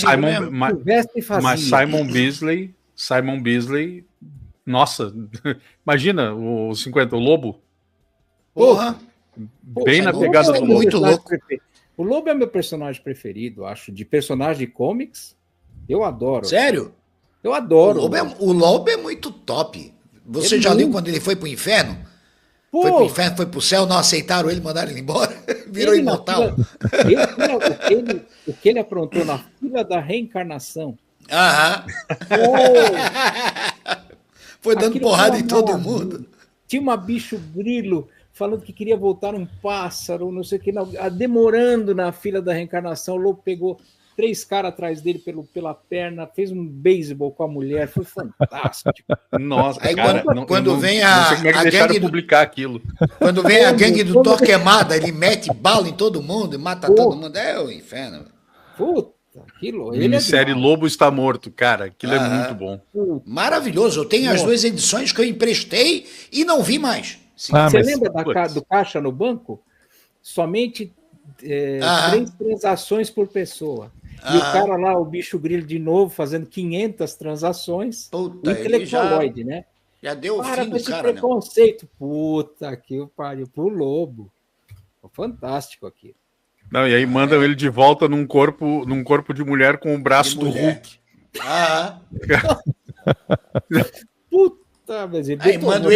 Simon Bisley, nossa, imagina o 50, o Lobo. Porra! Bem na pegada do Lobo. Muito louco. O Lobo é meu personagem preferido, acho, de personagem de comics. Eu adoro. Sério? Eu adoro. O Lobo é muito top. Você já leu quando ele foi pro inferno? Pô. Foi pro inferno, foi pro céu, não aceitaram ele, mandaram ele embora. Virou imortal. O que ele aprontou na fila da reencarnação. Aham. Foi dando Aquilo porrada em todo mundo. Tinha uma bicho grilo falando que queria voltar um pássaro, não sei o que, demorando na fila da reencarnação. O Lobo pegou 3 caras atrás dele pela perna, fez um beisebol com a mulher, foi fantástico. Nossa, aí cara, quando vem não sei como é que deixaram publicar aquilo. Quando vem a gangue do Torquemada, ele mete bala em todo mundo e mata todo mundo. É o inferno. Puta, aquilo. Minissérie Lobo Está Morto, cara, aquilo é muito bom. Maravilhoso. Eu tenho as 2 edições que eu emprestei e não vi mais. Você lembra do caixa no banco? Somente 3 transações por pessoa. E o cara lá, o bicho grilo de novo, fazendo 500 transações. Puta, o intelectualoide, né? Já deu o fim do esse cara, preconceito. Né? Puta que pariu, pro Lobo. Fantástico aqui. Não, e aí mandam ele de volta num corpo de mulher com o braço do Hulk. Puta, mas ele mandou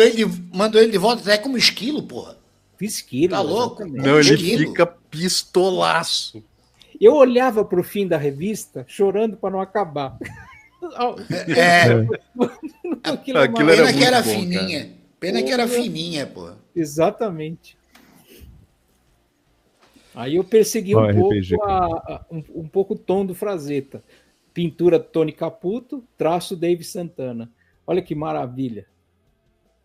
ele de volta até como esquilo, porra. Esquilo. Tá louco? Não, ele fica pistolaço. Eu olhava pro fim da revista, chorando para não acabar. Aquilo era que era bom, fininha. Cara. Pena que era fininha, pô. Exatamente. Aí eu persegui um pouco o tom do Frazetta. Pintura Tony Caputo, traço Dave Santana. Olha que maravilha.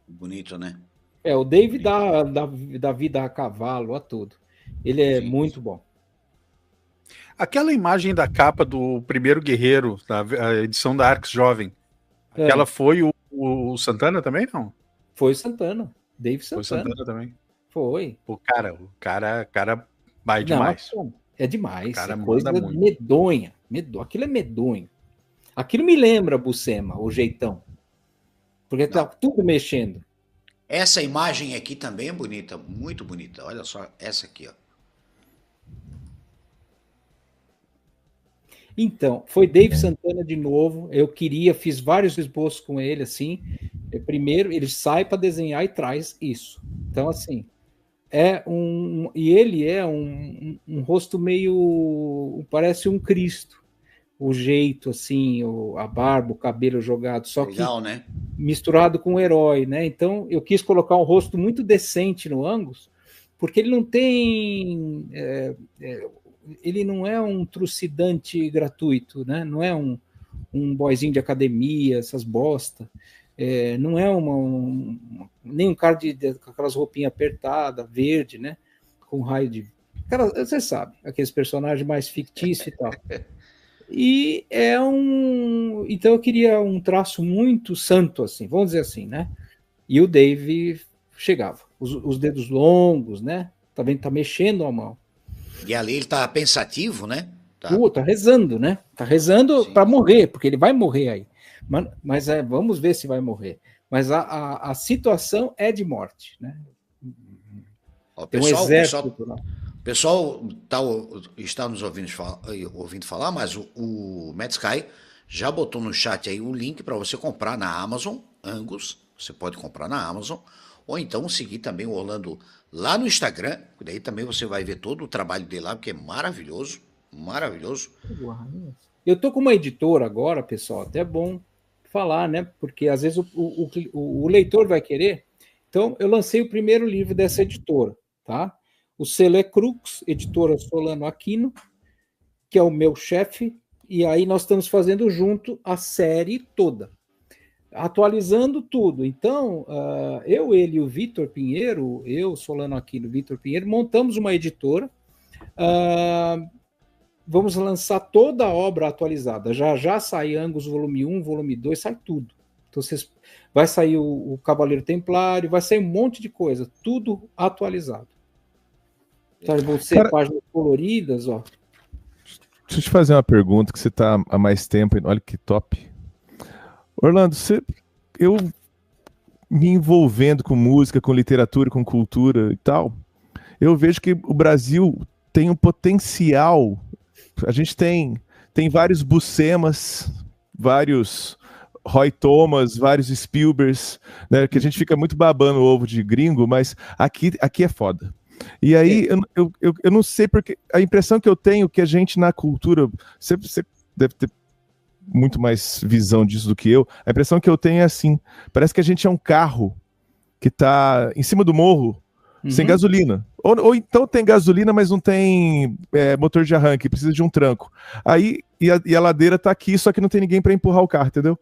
Bonito, né? O Dave dá vida a cavalo, a tudo. Ele é muito bom. Aquela imagem da capa do Primeiro Guerreiro, a edição da Arx Jovem, aquela foi o Santana também, não? Foi o Santana. Dave Santana. Foi Santana também. Foi. O cara vai demais. É demais. O cara coisa manda muito. Medonha. Aquilo é medonho. Aquilo me lembra Buscema, o jeitão. Porque tá tudo mexendo. Essa imagem aqui também é bonita, muito bonita. Olha só essa aqui, ó. Então, foi Dave Santana de novo. Eu fiz vários esboços com ele, assim. Primeiro, ele sai para desenhar e traz isso. Então, assim, e ele é um rosto meio, parece um Cristo. O jeito, assim, a barba, o cabelo jogado, só legal, que né? Misturado com o herói, né? Então, eu quis colocar um rosto muito decente no Angus, porque ele não tem ele não é um trucidante gratuito, né? Não é um boyzinho de academia, essas bosta. Não é nem um cara com aquelas roupinhas apertadas, verde, né? Com raio de... você sabe, aqueles personagens mais fictícios e tal. E então eu queria um traço muito santo, assim, vamos dizer assim, né? E o Dave chegava, os dedos longos, né? Tá vendo? Tá mexendo a mão. E ali ele tá pensativo, né? Tá rezando, né? Tá rezando para morrer, porque ele vai morrer aí. Mas vamos ver se vai morrer. Mas a situação é de morte, né? O pessoal está nos ouvindo falar, mas o Matt Sky já botou no chat aí o link para você comprar na Amazon, Angus. Você pode comprar na Amazon, ou então seguir também o Orlando lá no Instagram, daí também você vai ver todo o trabalho dele lá, porque é maravilhoso, maravilhoso. Eu tô com uma editora agora, pessoal, até é bom falar, né? Porque às vezes o leitor vai querer. Então, eu lancei o primeiro livro dessa editora, tá? O selo é Crux, editora Solano Aquino, que é o meu chefe, e aí nós estamos fazendo junto a série toda, atualizando tudo. Então, ele e o Vitor Pinheiro, Solano Aquino, Vitor Pinheiro, montamos uma editora, vamos lançar toda a obra atualizada. Já sai Angus volume 1, volume 2, sai tudo. Então, vai sair o Cavaleiro Templário, vai sair um monte de coisa, tudo atualizado. Então, vão ser páginas coloridas, ó. Deixa eu te fazer uma pergunta, que você está há mais tempo, olha que top. Orlando, eu me envolvendo com música, com literatura, com cultura e tal, eu vejo que o Brasil tem um potencial. A gente tem vários Buscemas, vários Roy Thomas, vários Spielbergs, né, que a gente fica muito babando o ovo de gringo, mas aqui é foda. E aí, eu não sei, porque a impressão que eu tenho que a gente na cultura, você deve ter muito mais visão disso do que eu, a impressão que eu tenho é assim, parece que a gente é um carro que tá em cima do morro, sem gasolina. Ou então tem gasolina, mas não tem motor de arranque, precisa de um tranco. Aí, e a ladeira tá aqui, só que não tem ninguém para empurrar o carro, entendeu?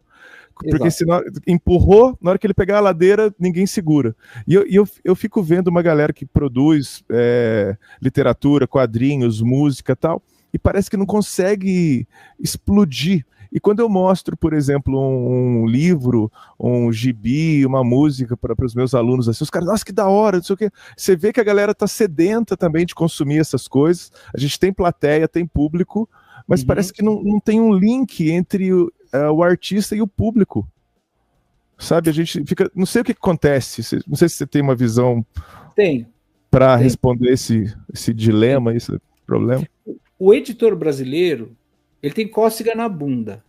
Porque se empurrou, na hora que ele pegar a ladeira, ninguém segura. E eu fico vendo uma galera que produz literatura, quadrinhos, música e tal, e parece que não consegue explodir. E quando eu mostro, por exemplo, um livro, um gibi, uma música para os meus alunos, assim, os caras, nossa, que da hora, não sei o quê. Você vê que a galera tá sedenta também de consumir essas coisas. A gente tem plateia, tem público, mas parece que não tem um link entre o artista e o público. Sabe, a gente fica... Não sei o que acontece, não sei se você tem uma visão para responder esse dilema, esse problema. O editor brasileiro, ele tem cócega na bunda,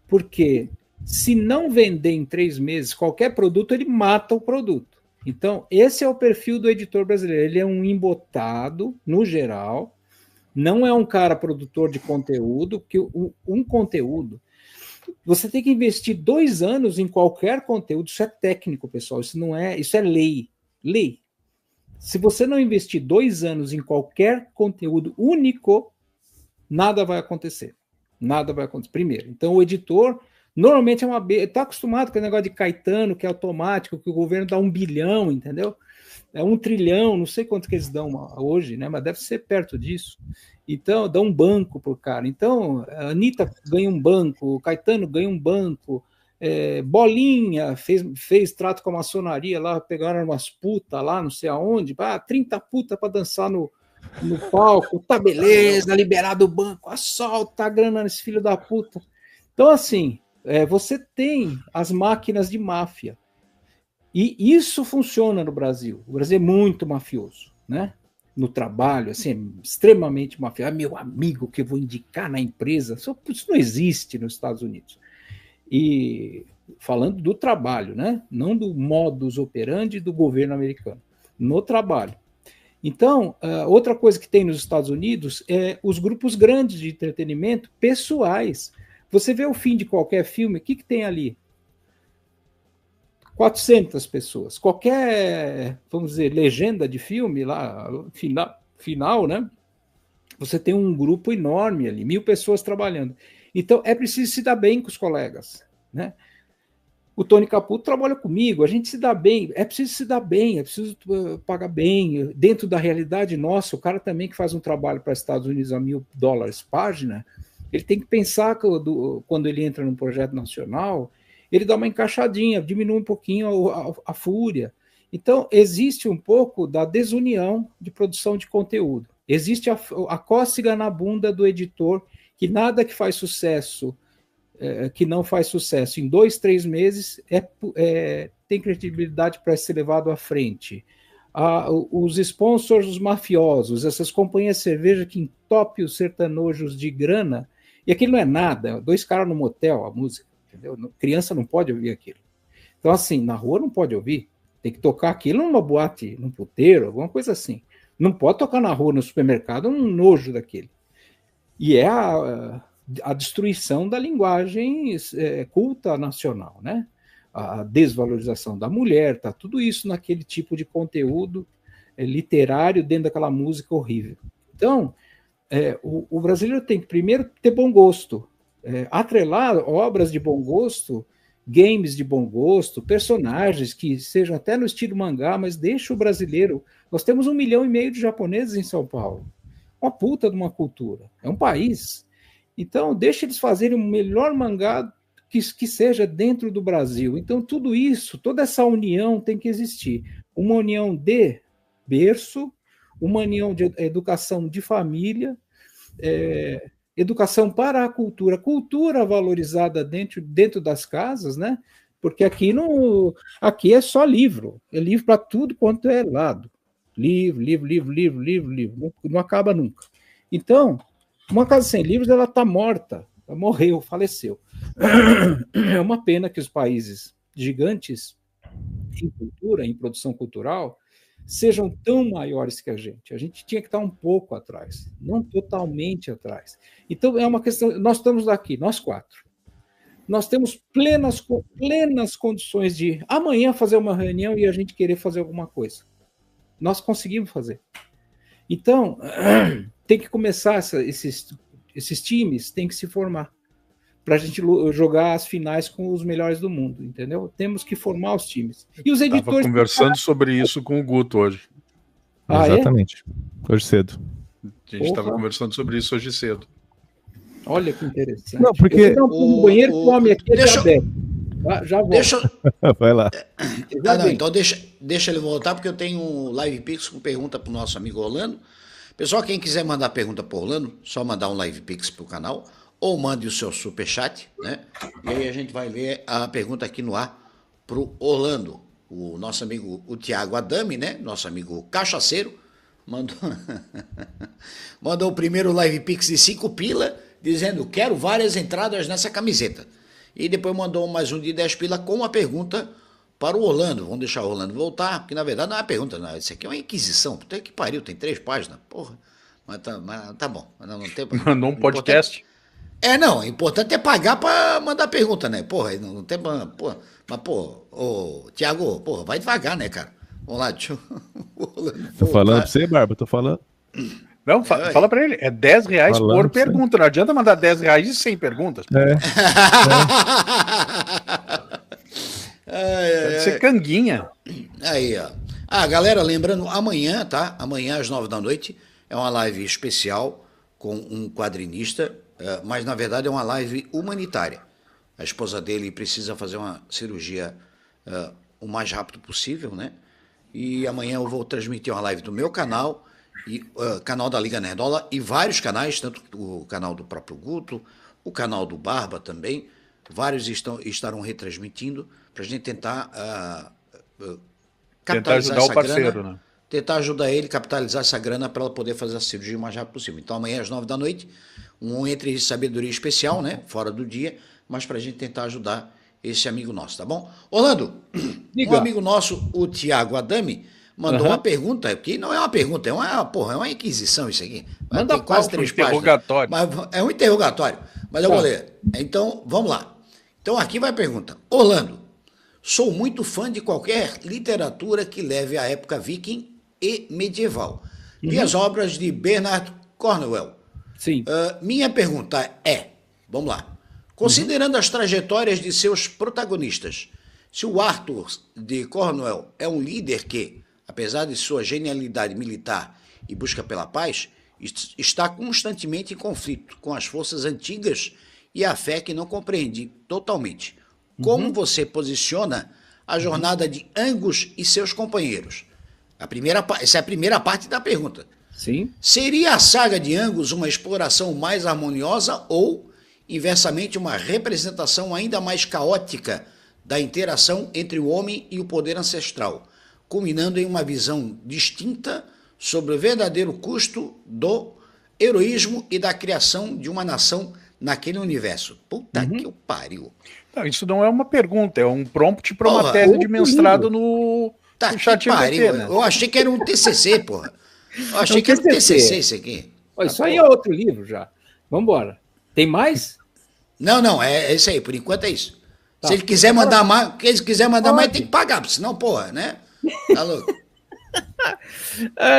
porque se não vender em 3 meses qualquer produto, ele mata o produto. Então, esse é o perfil do editor brasileiro. Ele é um embotado, no geral, não é um cara produtor de conteúdo, porque um conteúdo, você tem que investir 2 anos em qualquer conteúdo. Isso é técnico, pessoal, isso é lei. Lei. Se você não investir 2 anos em qualquer conteúdo único, nada vai acontecer. Nada vai acontecer. Primeiro, então o editor normalmente está acostumado com o negócio de Caetano, que é automático, que o governo dá 1 bilhão, entendeu? 1 trilhão, não sei quanto que eles dão hoje, né? Mas deve ser perto disso. Então, dá um banco pro cara. Então, a Anitta ganha um banco, o Caetano ganha um banco, Bolinha fez trato com a maçonaria lá, pegaram umas putas lá, não sei aonde, 30 putas para dançar no palco, tá beleza, liberado o banco, assalta a grana nesse filho da puta. Então, assim, você tem as máquinas de máfia. E isso funciona no Brasil. O Brasil é muito mafioso, né? No trabalho, assim, extremamente mafioso. Meu amigo que eu vou indicar na empresa. Isso não existe nos Estados Unidos. E falando do trabalho, né? Não do modus operandi do governo americano. No trabalho. Então, outra coisa que tem nos Estados Unidos é os grupos grandes de entretenimento pessoais. Você vê o fim de qualquer filme, o que tem ali? 400 pessoas. Qualquer, vamos dizer, legenda de filme lá, final, né? você tem um grupo enorme ali, 1.000 pessoas trabalhando. Então, é preciso se dar bem com os colegas, né? O Tony Caputo trabalha comigo, a gente se dá bem, é preciso se dar bem, é preciso pagar bem, dentro da realidade nossa. O cara também que faz um trabalho para os Estados Unidos a $1.000 página, ele tem que pensar que quando ele entra num projeto nacional, ele dá uma encaixadinha, diminui um pouquinho a fúria. Então, existe um pouco da desunião de produção de conteúdo. Existe a cócega na bunda do editor, que nada que faz sucesso, que não faz sucesso em 2, 3 meses, tem credibilidade para ser levado à frente. Os sponsors, os mafiosos, essas companhias de cerveja que entopem os sertanojos de grana, e aquilo não é nada, 2 caras no motel, a música, entendeu? Criança não pode ouvir aquilo. Então, assim, na rua não pode ouvir, tem que tocar aquilo numa boate, num puteiro, alguma coisa assim. Não pode tocar na rua, no supermercado, um nojo daquele. E é a destruição da linguagem culta nacional, né? A desvalorização da mulher, tá tudo isso naquele tipo de conteúdo literário dentro daquela música horrível. Então, o brasileiro tem que primeiro ter bom gosto, atrelar obras de bom gosto, games de bom gosto, personagens que sejam até no estilo mangá, mas deixa o brasileiro... Nós temos 1,5 milhão de japoneses em São Paulo. Uma puta de uma cultura. É um país. Então, deixa eles fazerem o melhor mangá que seja dentro do Brasil. Então, tudo isso, toda essa união tem que existir. Uma união de berço, uma união de educação de família, educação para a cultura, cultura valorizada dentro das casas, né? Porque aqui é só livro, é livro para tudo quanto é lado. Livro, não acaba nunca. Então, uma casa sem livros, ela está morta, ela morreu, faleceu. É uma pena que os países gigantes em cultura, em produção cultural, sejam tão maiores que a gente. A gente tinha que estar um pouco atrás, não totalmente atrás. Então, é uma questão... Nós estamos aqui, nós 4. Nós temos plenas condições de amanhã fazer uma reunião e a gente querer fazer alguma coisa. Nós conseguimos fazer. Então, tem que começar esses times, tem que se formar para a gente jogar as finais com os melhores do mundo, entendeu? Temos que formar os times. E os editores... Estava conversando sobre isso com o Guto hoje. Exatamente. Hoje cedo. A gente estava conversando sobre isso hoje cedo. Olha que interessante. Não, porque... O banheiro que o homem aqui já volta. Vai lá. Não, então deixa ele voltar, porque eu tenho um Live Pix com pergunta para o nosso amigo Orlando. Pessoal, quem quiser mandar pergunta para o Orlando, só mandar um Live Pix para o canal, ou mande o seu superchat, né? E aí a gente vai ler a pergunta aqui no ar para o Orlando. O nosso amigo, o Tiago Adami, né? Nosso amigo cachaceiro, mandou o primeiro Live Pix de 5 pila, dizendo, quero várias entradas nessa camiseta. E depois mandou mais um de 10 pila com uma pergunta para o Orlando. Vamos deixar o Orlando voltar, porque na verdade não é uma pergunta, não. Isso aqui é uma inquisição. Puta que pariu, tem 3 páginas. Porra. Mas tá bom. Não tem, mandou um podcast. Não, o importante é pagar para mandar pergunta, né? Porra, não tem... Porra, mas, ô, Tiago, porra, vai devagar, né, cara? Vamos lá, deixa eu... Tô falando pra você, Barba, tô falando. Não, fala pra ele, é R$10 por pergunta, não adianta mandar R$10 e 100 perguntas. Pode ser canguinha. Aí, ó. Galera, lembrando, amanhã, tá? Amanhã às 9 da noite é uma live especial com um quadrinista, mas na verdade é uma live humanitária. A esposa dele precisa fazer uma cirurgia o mais rápido possível, né? E amanhã eu vou transmitir uma live do meu canal, e canal da Liga Nerdola, e vários canais, tanto o canal do próprio Guto, o canal do Barba também, vários estarão retransmitindo para a gente tentar capitalizar ajudar essa o parceiro, grana, né? Tentar ajudar ele a capitalizar essa grana para ela poder fazer a cirurgia o mais rápido possível. Então amanhã às 9 da noite, um Entre Sabedoria especial, né? Fora do dia, mas para a gente tentar ajudar esse amigo nosso, tá bom? Orlando, um amigo nosso, o Tiago Adami, mandou uma pergunta, que não é uma pergunta, é uma inquisição isso aqui. Manda tem quase 3 páginas. Interrogatório. Mas é um interrogatório, mas eu vou ler. Então, vamos lá. Então aqui vai a pergunta. Orlando, sou muito fã de qualquer literatura que leve à época viking e medieval. Li as obras de Bernard Cornwell. Sim. Minha pergunta é, vamos lá, considerando as trajetórias de seus protagonistas, se o Arthur de Cornwell é um líder que, apesar de sua genialidade militar e busca pela paz, está constantemente em conflito com as forças antigas e a fé que não compreende totalmente. Como você posiciona a jornada de Angus e seus companheiros? Essa é a primeira parte da pergunta. Sim. Seria a saga de Angus uma exploração mais harmoniosa ou, inversamente, uma representação ainda mais caótica da interação entre o homem e o poder ancestral, culminando em uma visão distinta sobre o verdadeiro custo do heroísmo e da criação de uma nação naquele universo? Puta que o pariu. Não, isso não é uma pergunta, é um prompt para uma tese de mestrado no chat GPT, né? Eu achei que era um TCC, porra. Eu achei que era um TCC isso aqui. Isso aí é outro livro já. Vamos embora. Tem mais? Não, é isso aí. Por enquanto é isso. Tá. Se ele quiser mandar mais, tem que pagar, senão, porra, né? Tá louco.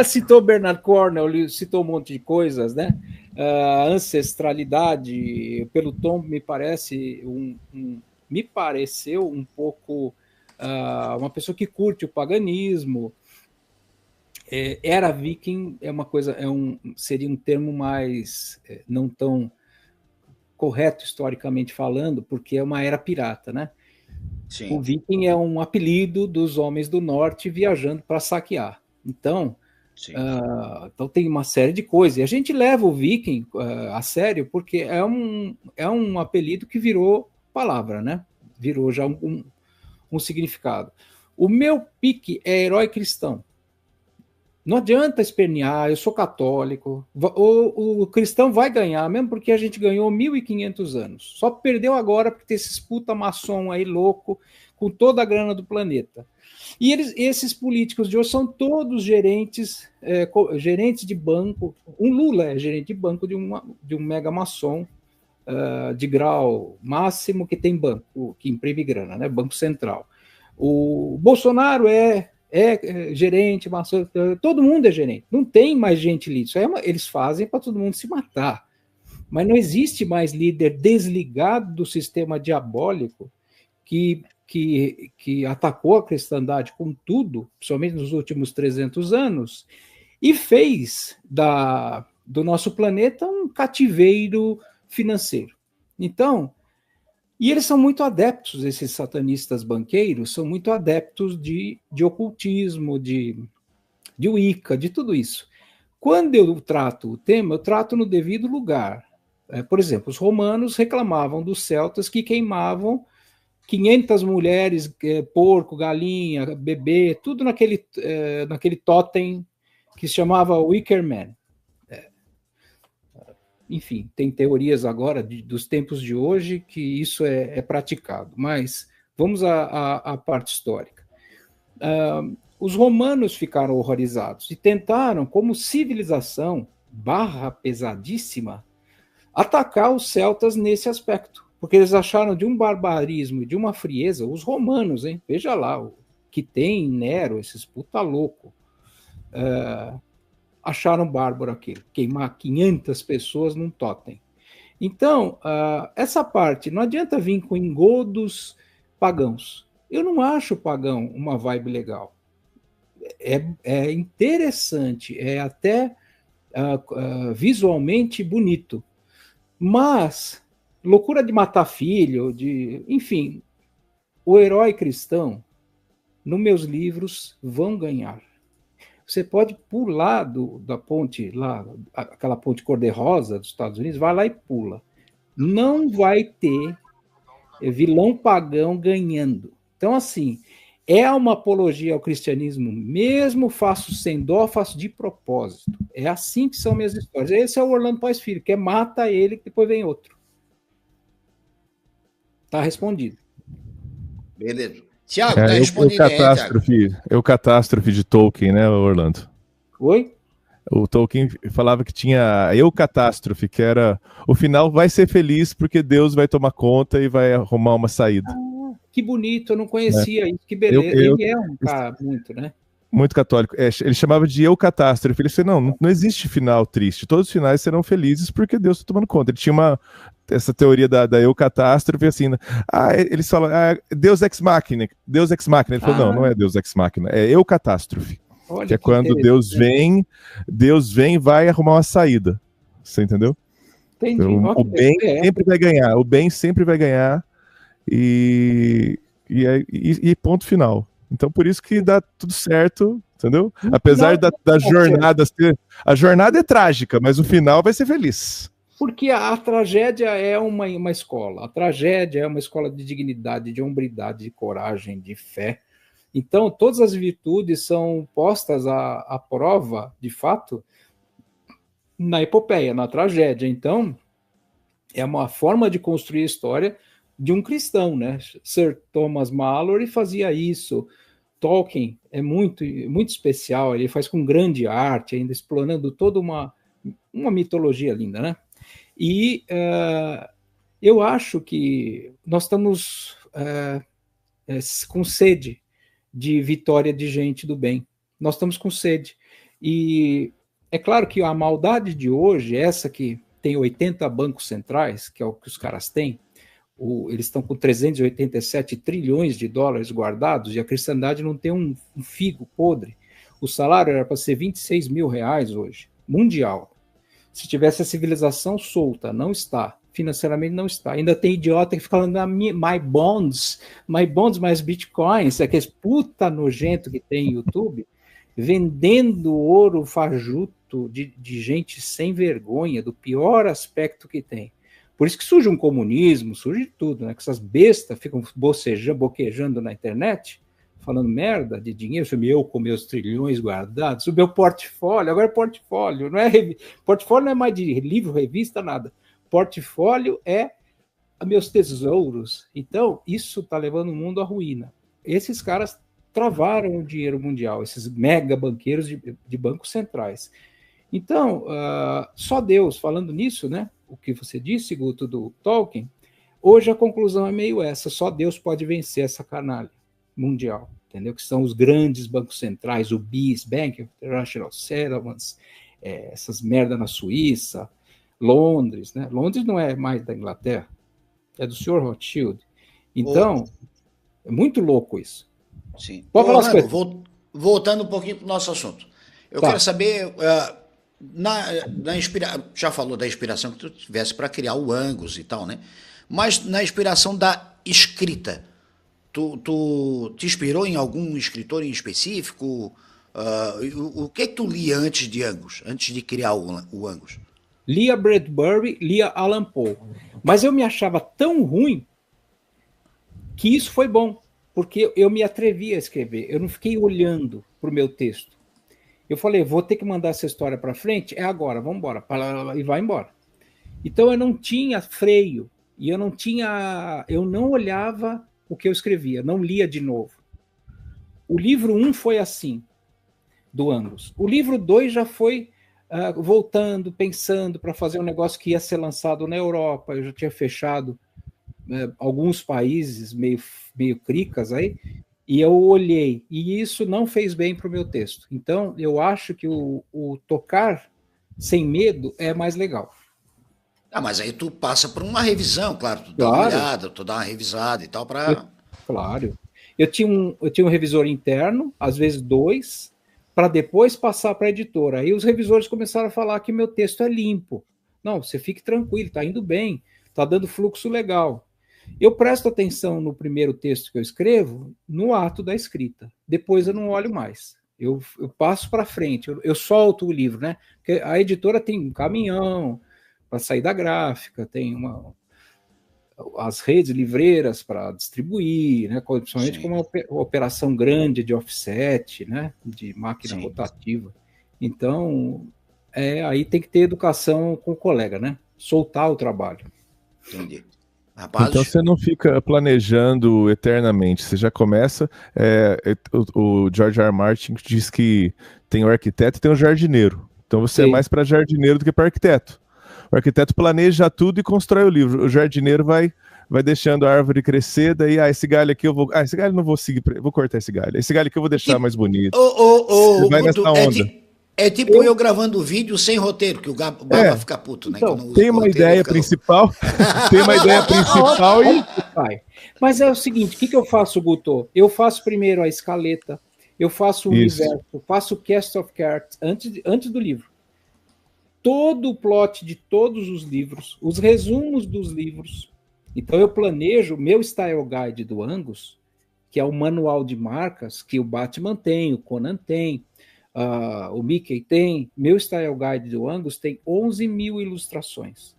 Citou Bernard Cornwell, citou um monte de coisas, né? Ancestralidade, pelo tom, me pareceu um pouco uma pessoa que curte o paganismo. Era viking é uma coisa, seria um termo mais não tão correto historicamente falando, porque é uma era pirata, né? Sim. O viking é um apelido dos homens do norte viajando para saquear. Então, então tem uma série de coisas. E a gente leva o viking a sério porque é um apelido que virou palavra, né? Virou já um significado. O meu pique é herói cristão. Não adianta espernear, eu sou católico. O cristão vai ganhar, mesmo porque a gente ganhou 1.500 anos. Só perdeu agora porque tem esses puta maçom aí louco com toda a grana do planeta. E esses políticos de hoje são todos gerentes de banco. Um Lula é gerente de banco de um mega maçom de grau máximo que tem banco, que imprime grana, né? Banco Central. O Bolsonaro é gerente, maçom, todo mundo é gerente. Não tem mais gente líder. Eles fazem para todo mundo se matar. Mas não existe mais líder desligado do sistema diabólico que atacou a cristandade com tudo, principalmente nos últimos 300 anos, e fez do nosso planeta um cativeiro financeiro. Então, e eles são muito adeptos, esses satanistas banqueiros, são muito adeptos de ocultismo, de Wicca, de tudo isso. Quando eu trato o tema, eu trato no devido lugar. Por exemplo, os romanos reclamavam dos celtas que queimavam 500 mulheres, porco, galinha, bebê, tudo naquele totem que se chamava Wicker Man. Enfim, tem teorias agora dos tempos de hoje que isso é praticado, mas vamos à parte histórica. Os romanos ficaram horrorizados e tentaram, como civilização pesadíssima, atacar os celtas nesse aspecto, porque eles acharam de um barbarismo e de uma frieza, os romanos, hein? Veja lá, que tem Nero, esses puta louco, acharam bárbaro aquilo, queimar 500 pessoas num totem. Então, essa parte, não adianta vir com engodos pagãos. Eu não acho pagão uma vibe legal. É interessante, é até visualmente bonito, mas loucura de matar filho, enfim, o herói cristão, nos meus livros, vão ganhar. Você pode pular da ponte, lá, aquela ponte cor-de-rosa dos Estados Unidos, vai lá e pula. Não vai ter vilão pagão ganhando. Então, assim, é uma apologia ao cristianismo mesmo, faço sem dó, faço de propósito. É assim que são minhas histórias. Esse é o Orlando Paes Filho, que mata ele, que depois vem outro. Tá respondido. Beleza. Tiago, tá respondido o catástrofe de Tolkien, né, Orlando? Oi? O Tolkien falava que tinha a eucatástrofe, que era o final vai ser feliz porque Deus vai tomar conta e vai arrumar uma saída. Que bonito, eu não conhecia isso, que beleza. Ele é um cara muito, né? Muito católico. Ele chamava de eu catástrofe. Ele disse, não existe final triste. Todos os finais serão felizes porque Deus está tomando conta. Ele tinha essa teoria da eu catástrofe, assim, né? Eles falam, Deus ex machina. Deus ex machina. Ele falou, não é Deus ex machina, é eu catástrofe. Olha, que é quando Deus vem e vai arrumar uma saída. Você entendeu? Entendi. Então, o bem sempre vai ganhar. O bem sempre vai ganhar. E ponto final. Então, por isso que dá tudo certo, entendeu? Apesar da jornada ser... A jornada é trágica, mas o final vai ser feliz. Porque a tragédia é uma escola. A tragédia é uma escola de dignidade, de hombridade, de coragem, de fé. Então, todas as virtudes são postas à prova, de fato, na epopeia, na tragédia. Então, é uma forma de construir a história de um cristão, né? Sir Thomas Malory fazia isso. Tolkien é muito especial, ele faz com grande arte, ainda explorando toda uma mitologia linda, né? E eu acho que nós estamos com sede de vitória de gente do bem. Nós estamos com sede. E é claro que a maldade de hoje, essa que tem 80 bancos centrais, que é o que os caras têm, eles estão com 387 trilhões de dólares guardados e a cristandade não tem um figo podre. O salário era para ser 26 mil reais hoje, mundial. Se tivesse a civilização solta, não está. Financeiramente não está. Ainda tem idiota que fica falando my bonds, mais bitcoins, aqueles puta nojento que tem no YouTube, vendendo ouro fajuto de gente sem vergonha, do pior aspecto que tem. Por isso que surge um comunismo, surge tudo, né? Que essas bestas ficam boquejando na internet, falando merda de dinheiro, eu com meus trilhões guardados, o meu portfólio, agora é portfólio, portfólio não é mais de livro, revista, nada. Portfólio é meus tesouros. Então, isso está levando o mundo à ruína. Esses caras travaram o dinheiro mundial, esses mega banqueiros de bancos centrais. Então, só Deus, falando nisso, né? O que você disse, Guto, do Tolkien, hoje a conclusão é meio essa, só Deus pode vencer essa canalha mundial, entendeu? Que são os grandes bancos centrais, o BIS, Bank of International Settlements, essas merda na Suíça, Londres, né? Londres não é mais da Inglaterra, é do Sr. Rothschild. Então, é muito louco isso. Sim. Pode falar as coisas. Voltando um pouquinho para o nosso assunto. Eu quero saber... já falou da inspiração que tu tivesse para criar o Angus e tal, né? Mas na inspiração da escrita, tu te inspirou em algum escritor em específico? O que tu lia antes de Angus, antes de criar o Angus? Lia Bradbury, lia Allan Poe. Mas eu me achava tão ruim que isso foi bom, porque eu me atrevi a escrever, eu não fiquei olhando para o meu texto. Eu falei, vou ter que mandar essa história para frente, é agora, vamos embora, e vai embora. Então eu não tinha freio, e eu não olhava o que eu escrevia, não lia de novo. O livro 1 foi assim, do Angus. O livro 2 já foi voltando, pensando para fazer um negócio que ia ser lançado na Europa, eu já tinha fechado alguns países meio cricas aí, e eu olhei, e isso não fez bem para o meu texto. Então, eu acho que o tocar sem medo é mais legal. Mas aí tu passa por uma revisão, claro, tu dá uma olhada, tu dá uma revisada e tal para... Claro. Eu tinha um revisor interno, às vezes 2, para depois passar para a editora. Aí os revisores começaram a falar que meu texto é limpo. Não, você fique tranquilo, está indo bem, está dando fluxo legal. Eu presto atenção no primeiro texto que eu escrevo, no ato da escrita. Depois eu não olho mais. Eu passo para frente, eu solto o livro, né? Porque a editora tem um caminhão para sair da gráfica, tem as redes livreiras para distribuir, né? Principalmente com uma operação grande de offset, né? De máquina rotativa. Então, aí tem que ter educação com o colega, né? Soltar o trabalho. Entendi. Rapaz, então você não fica planejando eternamente, você já começa. O George R. R. Martin diz que tem o arquiteto e tem o jardineiro. Então você é mais para jardineiro do que para arquiteto. O arquiteto planeja tudo e constrói o livro. O jardineiro vai vai deixando a árvore crescer, daí, esse galho aqui eu vou... esse galho não vou seguir, vou cortar esse galho. Esse galho aqui eu vou deixar mais bonito. Vai nessa onda. É tipo eu gravando vídeo sem roteiro, que o Barba fica puto, né? Então, tem uma ideia principal, tem uma ideia principal e... Mas é o seguinte, o que eu faço, Guto? Eu faço primeiro a escaleta, eu faço o universo, faço o cast of cards antes do livro. Todo o plot de todos os livros, os resumos dos livros. Então eu planejo o meu Style Guide do Angus, que é o manual de marcas que o Batman tem, o Conan tem, o Mickey tem. Meu Style Guide do Angus tem 11 mil ilustrações.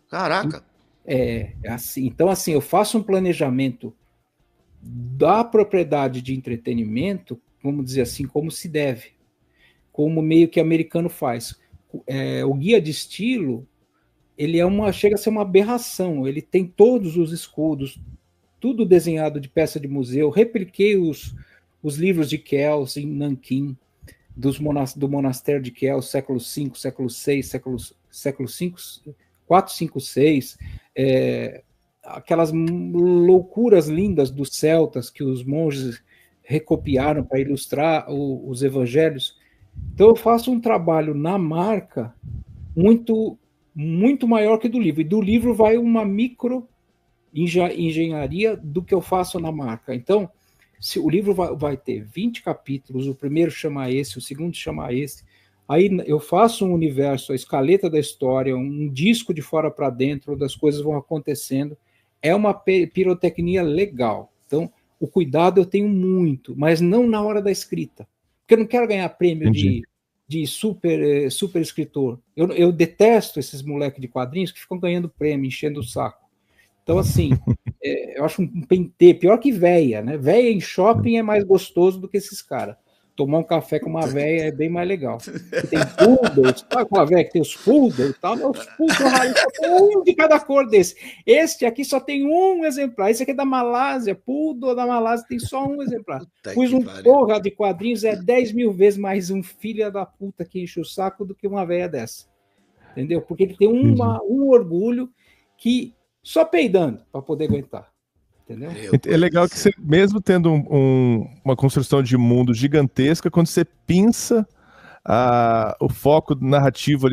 Caraca! Assim. Então, assim, eu faço um planejamento da propriedade de entretenimento, vamos dizer assim, como se deve, como meio que americano faz. O guia de estilo, ele chega a ser uma aberração. Ele tem todos os escudos, tudo desenhado de peça de museu. Repliquei os livros de Kells em Nanquim, do monastério de Kells, século V, século VI, século V, 4, 5, 6, aquelas loucuras lindas dos celtas que os monges recopiaram para ilustrar os evangelhos. Então eu faço um trabalho na marca muito, muito maior que do livro. E do livro vai uma micro engenharia do que eu faço na marca. Então, se o livro vai ter 20 capítulos, o primeiro chama esse, o segundo chama esse. Aí eu faço um universo, a escaleta da história, um disco de fora para dentro, onde as coisas vão acontecendo. É uma pirotecnia legal. Então, o cuidado eu tenho muito, mas não na hora da escrita. Porque eu não quero ganhar prêmio de super escritor. Eu detesto esses moleques de quadrinhos que ficam ganhando prêmio, enchendo o saco. Então, assim, eu acho um pentê, pior que véia, né? Véia em shopping é mais gostoso do que esses caras. Tomar um café com uma véia é bem mais legal. Tem poodles, sabe aquela véia que tem os poodles e tal? Os poodles só tem um de cada cor desse. Este aqui só tem um exemplar. Esse aqui é da Malásia, poodle da Malásia tem só um exemplar. Pois porra de quadrinhos 10 mil vezes mais um filho da puta que enche o saco do que uma véia dessa. Entendeu? Porque ele tem um orgulho que só peidando para poder aguentar. Entendeu? É legal que você, mesmo tendo uma construção de mundo gigantesca, quando você pinça o foco narrativo,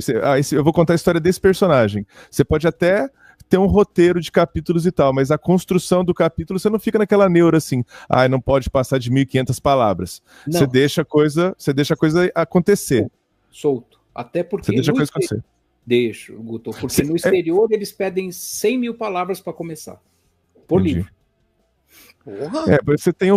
eu vou contar a história desse personagem. Você pode até ter um roteiro de capítulos e tal, mas a construção do capítulo, você não fica naquela neura assim, não pode passar de 1.500 palavras. Não. Você deixa a coisa acontecer. Solto. Até porque você deixa a coisa acontecer. Deixo, Guto, porque no exterior eles pedem 100 mil palavras para começar. Por livro.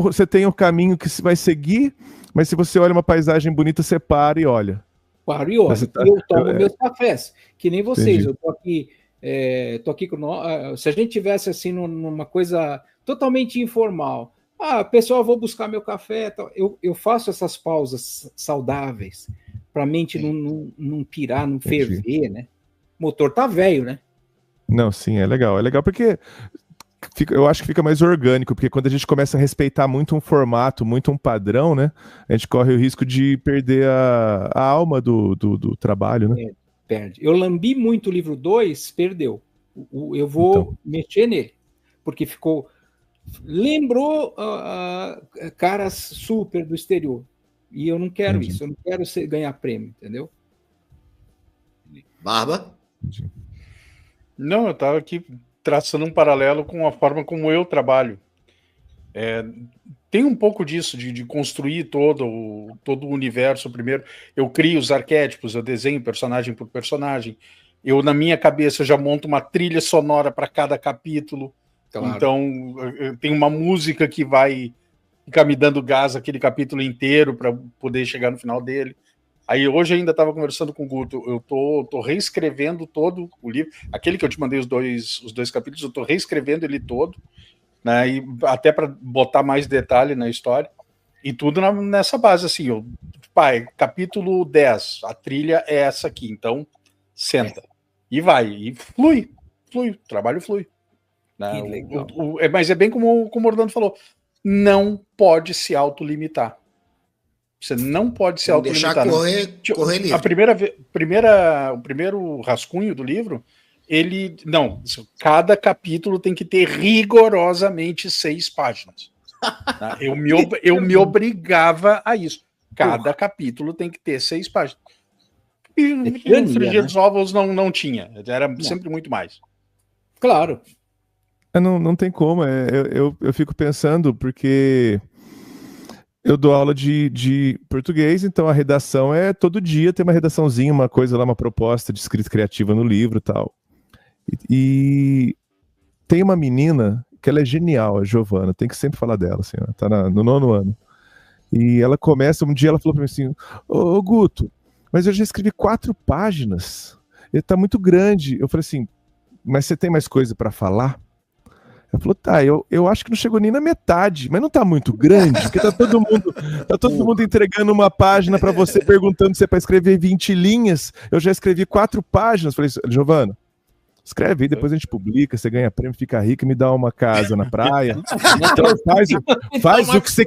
Você tem o caminho que você vai seguir, mas se você olha uma paisagem bonita, você para e olha. Para e olha. Eu tomo meus cafés, que nem vocês. Entendi. Eu tô aqui com... Se a gente tivesse assim numa coisa totalmente informal, pessoal, vou buscar meu café. Eu faço essas pausas saudáveis para a mente não pirar, não ferver, né? O motor tá velho, né? Não, sim, é legal. É legal porque eu acho que fica mais orgânico, porque quando a gente começa a respeitar muito um formato, muito um padrão, né? A gente corre o risco de perder a alma do trabalho, né? Perde. Eu lambi muito o livro 2, perdeu. Eu vou mexer nele, porque lembrou caras super do exterior. E eu não quero isso, eu não quero ganhar prêmio, entendeu? Barba? Não, eu estava aqui traçando um paralelo com a forma como eu trabalho. Tem um pouco disso, de construir todo o universo primeiro. Eu crio os arquétipos, eu desenho personagem por personagem. Eu, na minha cabeça, já monto uma trilha sonora para cada capítulo. Claro. Então, eu tenho uma música que vai ficar me dando gás aquele capítulo inteiro para poder chegar no final dele. Aí hoje ainda estava conversando com o Guto, eu tô reescrevendo todo o livro, aquele que eu te mandei os dois capítulos, eu tô reescrevendo ele todo, né, e até para botar mais detalhe na história, e tudo nessa base, assim, capítulo 10, a trilha é essa aqui, então senta, e vai, e flui, o trabalho flui. Né? Mas é bem como o Orlando falou, não pode se autolimitar. Você não pode se autolimitar. Deixar correr livre. O primeiro rascunho do livro, Não, cada capítulo tem que ter rigorosamente 6 páginas. Tá? Eu me obrigava a isso. Cada capítulo tem que ter 6 páginas. E no Frigir dos Ovos não tinha. Era sempre muito mais. Claro. Não tem como. Eu fico pensando, porque eu dou aula de português, então a redação é todo dia, tem uma redaçãozinha, uma coisa lá, uma proposta de escrita criativa no livro e tal. E tem uma menina que ela é genial, a Giovana, tem que sempre falar dela, assim, ó, tá no 9º ano. E ela começa, um dia ela falou pra mim assim, ô Guto, mas eu já escrevi 4 páginas, ele tá muito grande. Eu falei assim, mas você tem mais coisa pra falar? Ela falou, tá, eu acho que não chegou nem na metade, mas não tá muito grande, porque tá todo mundo entregando uma página pra você, perguntando se é pra escrever 20 linhas, eu já escrevi 4 páginas. Falei, Giovana, escreve aí, depois a gente publica, você ganha prêmio, fica rico e me dá uma casa na praia. Então faz o que você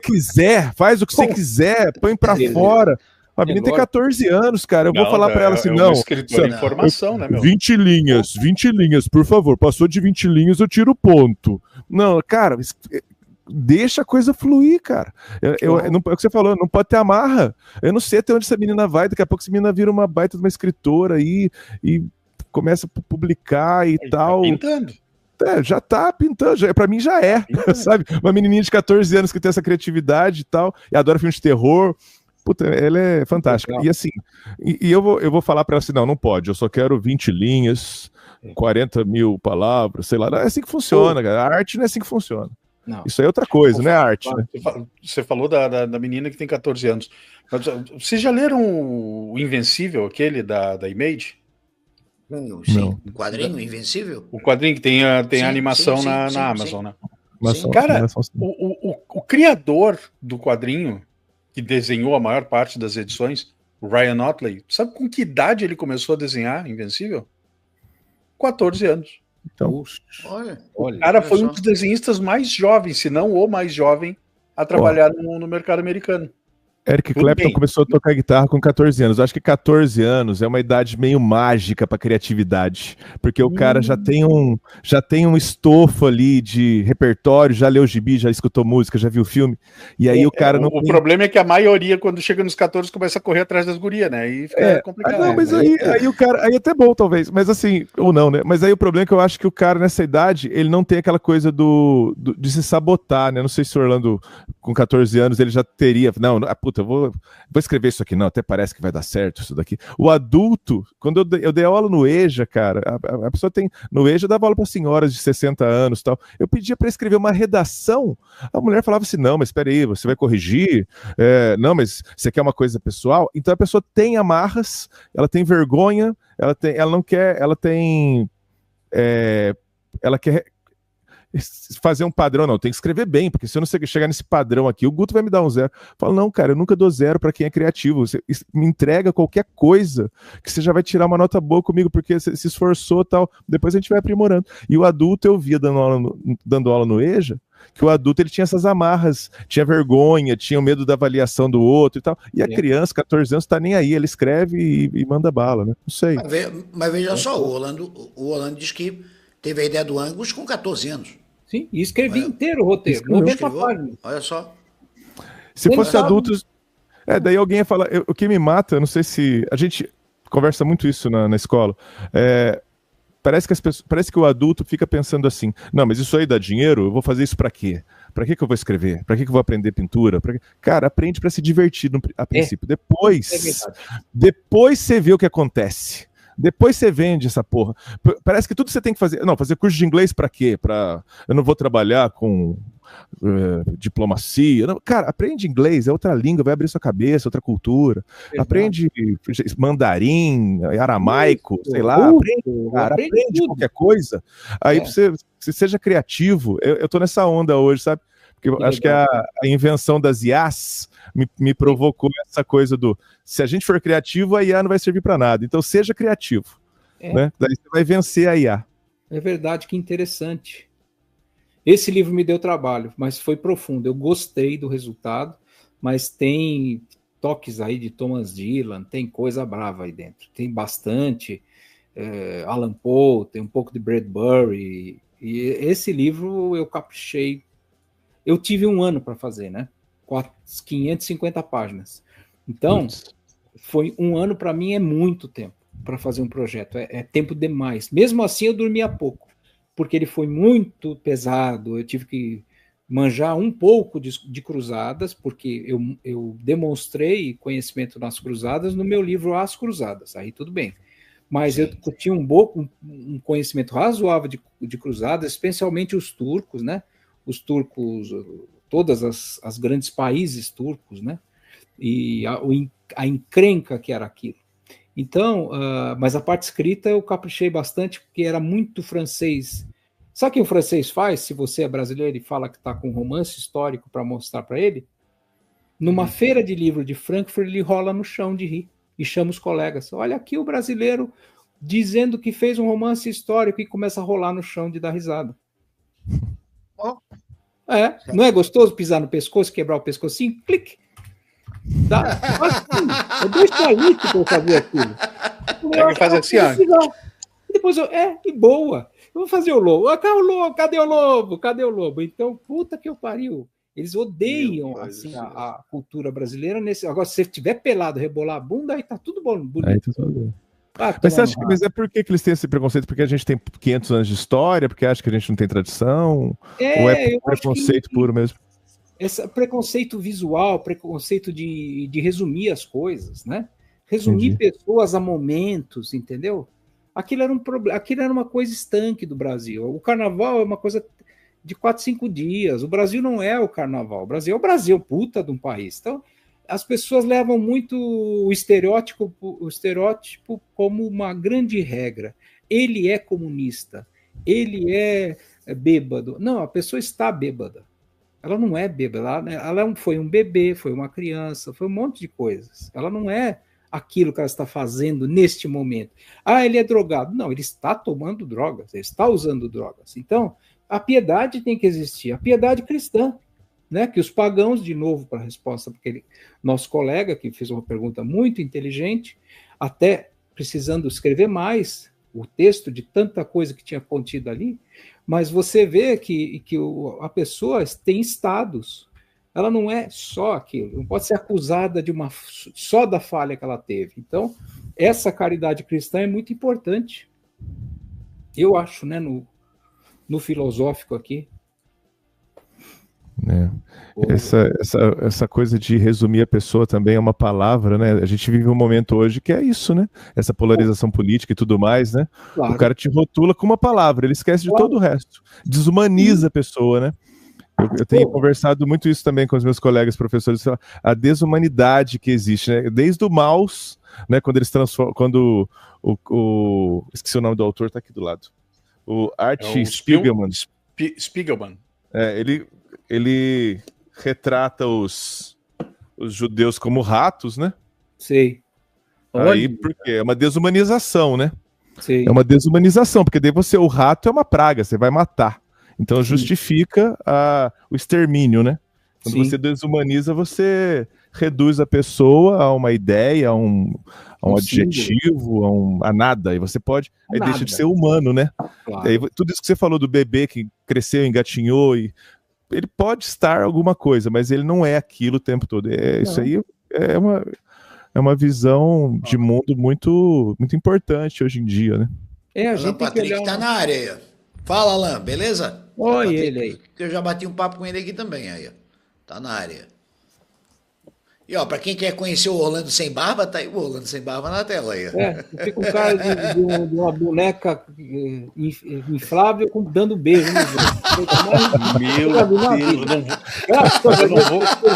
quiser, põe pra fora. A menina tem 14 anos, cara. Eu vou falar pra ela assim, não. Escritor de informação, né, meu? 20 linhas, por favor. Passou de 20 linhas, eu tiro o ponto. Não, cara, deixa a coisa fluir, cara. É o que você falou, não pode ter amarra. Eu não sei até onde essa menina vai. Daqui a pouco essa menina vira uma baita de uma escritora aí e começa a publicar e tal. Tá pintando. Já tá pintando, pra mim já é, sabe? Uma menininha de 14 anos que tem essa criatividade e tal, e adora filme de terror. Puta, ela é fantástica. E assim, eu vou falar pra ela assim, não pode, eu só quero 20 linhas, 40 mil palavras, sei lá. Não é assim que funciona, cara. A arte não é assim que funciona. Não. Isso aí é outra coisa, não é arte, né? Você falou da menina que tem 14 anos. Mas, vocês já leram o Invencível, aquele da Image? Sim, o quadrinho Invencível? O quadrinho que tem a animação na Amazon, né? Cara, o criador do quadrinho, que desenhou a maior parte das edições, o Ryan Otley, sabe com que idade ele começou a desenhar Invencível? 14 anos. Então, o cara foi um dos desenhistas mais jovens, se não o mais jovem, a trabalhar no mercado americano. Eric Clapton começou a tocar guitarra com 14 anos. Acho que 14 anos é uma idade meio mágica para criatividade, porque o cara já tem um estofo ali de repertório, já leu gibi, já escutou música, já viu filme. E aí o cara não. O problema é que a maioria, quando chega nos 14, começa a correr atrás das gurias, né? Aí fica complicado. Não, mas aí o cara, aí é até bom talvez, mas assim, ou não, né? Mas aí o problema é que eu acho que o cara nessa idade, ele não tem aquela coisa de se sabotar, né? Não sei se o Orlando com 14 anos ele já teria, eu vou escrever isso aqui, não, até parece que vai dar certo isso daqui. O adulto, quando eu dei aula no EJA, cara, a pessoa tem, no EJA eu dava aula para senhoras de 60 anos e tal, eu pedia para escrever uma redação, a mulher falava assim, não, mas espera aí, você vai corrigir? Não, mas você quer uma coisa pessoal? Então a pessoa tem amarras, ela tem vergonha, ela não quer, ela quer fazer um padrão, não, tem que escrever bem, porque se eu não chegar nesse padrão aqui, o Guto vai me dar um 0. Eu falo, não, cara, eu nunca dou 0 para quem é criativo, você me entrega qualquer coisa que você já vai tirar uma nota boa comigo, porque você se esforçou e tal, depois a gente vai aprimorando. E o adulto, eu via dando aula no EJA, que o adulto ele tinha essas amarras, tinha vergonha, tinha o medo da avaliação do outro e tal, e a criança, 14 anos, tá nem aí, ele escreve e manda bala, né? Não sei. Mas veja só, o Orlando diz que teve a ideia do Angus com 14 anos. Sim, e escrevi inteiro o roteiro, 90 páginas. Olha só. Se fosse adultos... daí alguém ia falar... O que me mata, eu não sei se... A gente conversa muito isso na escola. Parece que o adulto fica pensando assim, não, mas isso aí dá dinheiro? Eu vou fazer isso pra quê? Pra que eu vou escrever? Pra que eu vou aprender pintura? Cara, aprende pra se divertir a princípio. Depois você vê o que acontece. Depois você vende essa porra. Parece que tudo você tem que fazer. Não, fazer curso de inglês pra quê? Eu não vou trabalhar com diplomacia. Não, cara, aprende inglês, é outra língua, vai abrir sua cabeça, outra cultura. Exato. Aprende mandarim, aramaico, sei lá. Aprende qualquer coisa. Aí você seja criativo. Eu tô nessa onda hoje, sabe? Porque eu acho que a invenção das IAs me provocou essa coisa do se a gente for criativo, a IA não vai servir para nada. Então seja criativo. Né? Daí você vai vencer a IA. É verdade, que interessante. Esse livro me deu trabalho, mas foi profundo. Eu gostei do resultado, mas tem toques aí de Thomas Dylan, tem coisa brava aí dentro. Tem bastante. Alan Poe, tem um pouco de Bradbury, e esse livro eu caprichei. Eu tive 1 ano para fazer, né? 550 páginas. Então, foi 1 ano para mim é muito tempo para fazer um projeto, é tempo demais. Mesmo assim, eu dormia pouco, porque ele foi muito pesado, eu tive que manjar um pouco de cruzadas, porque eu demonstrei conhecimento nas cruzadas no meu livro As Cruzadas, aí tudo bem. Mas eu tinha um conhecimento razoável de cruzadas, especialmente os turcos, né? Os turcos, todas as grandes países turcos, né? E a encrenca que era aquilo. Então, mas a parte escrita eu caprichei bastante, porque era muito francês. Sabe o que o francês faz, se você é brasileiro e fala que está com um romance histórico para mostrar para ele? Numa feira de livro de Frankfurt, ele rola no chão de rir e chama os colegas. Olha aqui o brasileiro dizendo que fez um romance histórico e começa a rolar no chão de dar risada. Não é gostoso pisar no pescoço, quebrar o pescocinho? Clique. Eu dou palito para eu fazer aquilo. Que faz assim, depois e boa. Eu vou fazer o lobo. Cadê o lobo? Cadê o lobo? Então, puta que eu pariu. Eles odeiam assim, a cultura brasileira. Agora, se você estiver pelado, rebolar a bunda, aí tá tudo bom. Bonito. Aí tá tudo bem. Mas você acha que é por que eles têm esse preconceito? Porque a gente tem 500 anos de história? Porque acha que a gente não tem tradição? Ou é preconceito puro mesmo? Esse preconceito visual, preconceito de resumir as coisas, né? Resumir pessoas a momentos, entendeu? Aquilo era um problema, aquilo era uma coisa estanque do Brasil. O carnaval é uma coisa de 4, 5 dias. O Brasil não é o carnaval. O Brasil é o Brasil, puta de um país. Então, as pessoas levam muito o estereótipo como uma grande regra. Ele é comunista, ele é bêbado. Não, a pessoa está bêbada. Ela não é bêbada, ela foi um bebê, foi uma criança, foi um monte de coisas. Ela não é aquilo que ela está fazendo neste momento. Ele é drogado. Não, ele está tomando drogas, ele está usando drogas. Então, a piedade tem que existir, a piedade cristã, né? Que os pagãos, de novo, para a resposta, porque nosso colega, que fez uma pergunta muito inteligente, até precisando escrever mais o texto de tanta coisa que tinha contido ali, mas você vê que a pessoa tem estados. Ela não é só aquilo, não pode ser acusada só da falha que ela teve. Então, essa caridade cristã é muito importante. Eu acho, né, no filosófico aqui. Essa coisa de resumir a pessoa também é uma palavra, né? A gente vive um momento hoje que é isso, né? Essa polarização política e tudo mais, né? Claro. O cara te rotula com uma palavra, ele esquece de todo o resto. Desumaniza a pessoa, né? Eu tenho conversado muito isso também com os meus colegas professores, a desumanidade que existe, né? Desde o mouse, né? Quando eles transformam, quando esqueci o nome do autor, tá aqui do lado. O Art Spiegelman. Spiegelman. Ele retrata os judeus como ratos, né? Sei. Aí, porque é uma desumanização, né? Sei. É uma desumanização, porque daí o rato é uma praga, você vai matar. Então justifica o extermínio, né? Quando você desumaniza, você reduz a pessoa a uma ideia, a um adjetivo, a nada. E você pode. Aí deixa de ser humano, né? Claro. Aí, tudo isso que você falou do bebê que cresceu, engatinhou, ele pode estar alguma coisa, mas ele não é aquilo o tempo todo. Isso aí é uma visão de mundo muito, muito importante hoje em dia, né? A gente Patrick tá na área aí. Fala, Alan, beleza? Oi, ele aí. Eu já bati um papo com ele aqui também, aí, ó. Tá na área. E, ó, pra quem quer conhecer o Orlando Sem Barba, tá aí o Orlando Sem Barba na tela aí. Fica um cara de uma boneca inflável dando beijo. Meu Deus,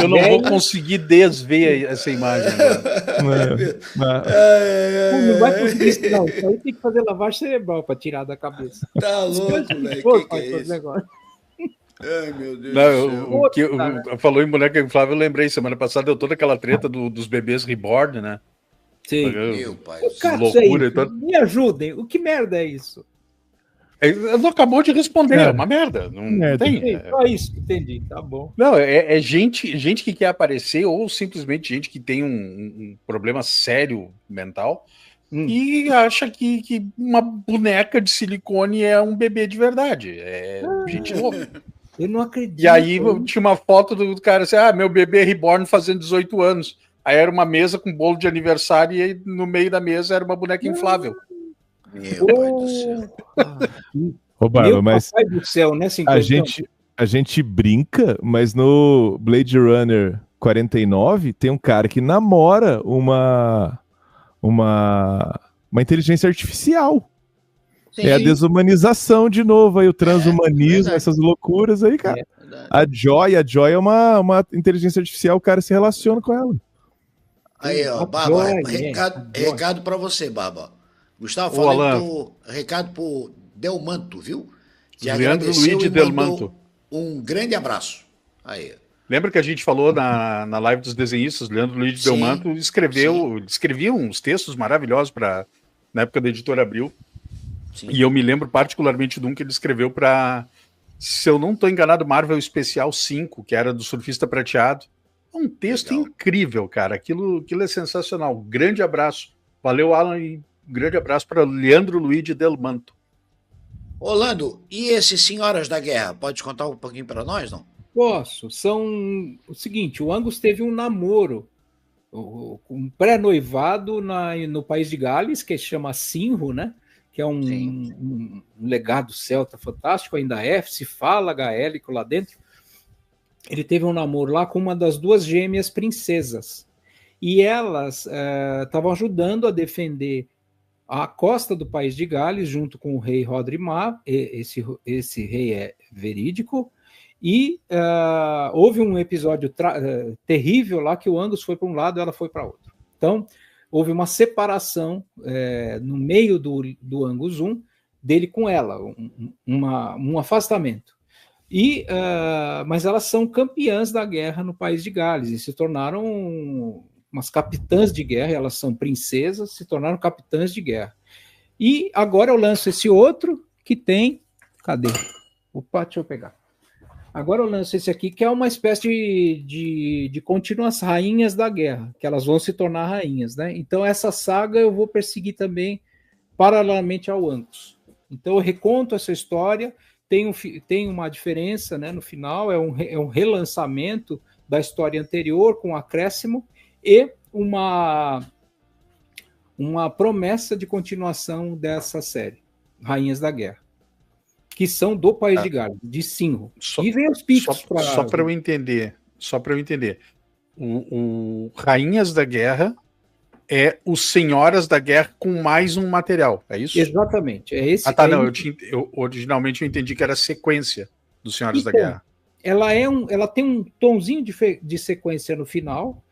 eu não vou conseguir desver essa imagem. Não vai conseguir isso, não. Isso aí tem que fazer lavagem cerebral pra tirar da cabeça. Tá louco, velho. Que é isso? Ai, meu Deus do céu. Falou em boneca inflável, eu lembrei, semana passada deu toda aquela treta dos bebês reborn, né? Sim. Meu pai. Loucura. Me ajudem, o que merda é isso? Ele não acabou de responder, é uma merda. Não tem. Só isso, entendi, tá bom. Não, é gente que quer aparecer ou simplesmente gente que tem um problema sério mental e acha que uma boneca de silicone é um bebê de verdade. É gente louca. Eu não acredito. E aí tinha uma foto do cara assim, meu bebê reborn fazendo 18 anos. Aí era uma mesa com bolo de aniversário e no meio da mesa era uma boneca inflável. Meu pai do céu. Ô, Barba, mas papai do céu, né, a gente brinca, mas no Blade Runner 49 tem um cara que namora uma inteligência artificial. Sim. É a desumanização de novo, aí o transhumanismo, essas loucuras aí, cara. A Joy é uma inteligência artificial, o cara se relaciona com ela. Aí, ó, Baba, recado para você, Baba. Gustavo falando recado pro Delmanto, viu? Te Leandro Luigi Delmanto. Um grande abraço. Aí. Lembra que a gente falou na live dos desenhistas, Leandro Luigi Delmanto escrevia uns textos maravilhosos na época da Editora Abril. Sim. E eu me lembro particularmente de um que ele escreveu para, se eu não estou enganado, Marvel Especial 5, que era do Surfista Prateado. Um texto incrível, cara. Aquilo é sensacional. Grande abraço. Valeu, Alan, e grande abraço para Leandro Luigi Delmanto. Orlando, e esses Senhoras da Guerra? Pode contar um pouquinho para nós, não? Posso. São o seguinte, o Angus teve um namoro, um pré-noivado no país de Gales, que se chama Sinro, né? Que é um legado celta fantástico, ainda se fala gaélico lá dentro. Ele teve um namoro lá com uma das duas gêmeas princesas. E elas estavam ajudando a defender a costa do país de Gales, junto com o rei Rodrimar, esse rei é verídico, e houve um episódio terrível lá que o Angus foi para um lado e ela foi para outro. Então, houve uma separação no meio do Angus 1, dele com ela, um afastamento. Mas elas são campeãs da guerra no país de Gales e se tornaram umas capitãs de guerra, elas são princesas, se tornaram capitãs de guerra. E agora eu lanço esse outro que tem... Cadê? Opa, deixa eu pegar. Agora eu lanço esse aqui, que é uma espécie de continuação, rainhas da guerra, que elas vão se tornar rainhas, né? Então essa saga eu vou perseguir também paralelamente ao Angus. Então eu reconto essa história, tem uma diferença, né, no final, é um relançamento da história anterior com acréscimo e uma promessa de continuação dessa série, Rainhas da Guerra, que são do país de Gales, de Sinro. E vem os picos só para eu entender. O Rainhas da Guerra é o Senhoras da Guerra com mais um material, é isso? Exatamente. É esse. Originalmente eu entendi que era a sequência dos Senhoras da Guerra. Ela tem um tonzinho de sequência no final.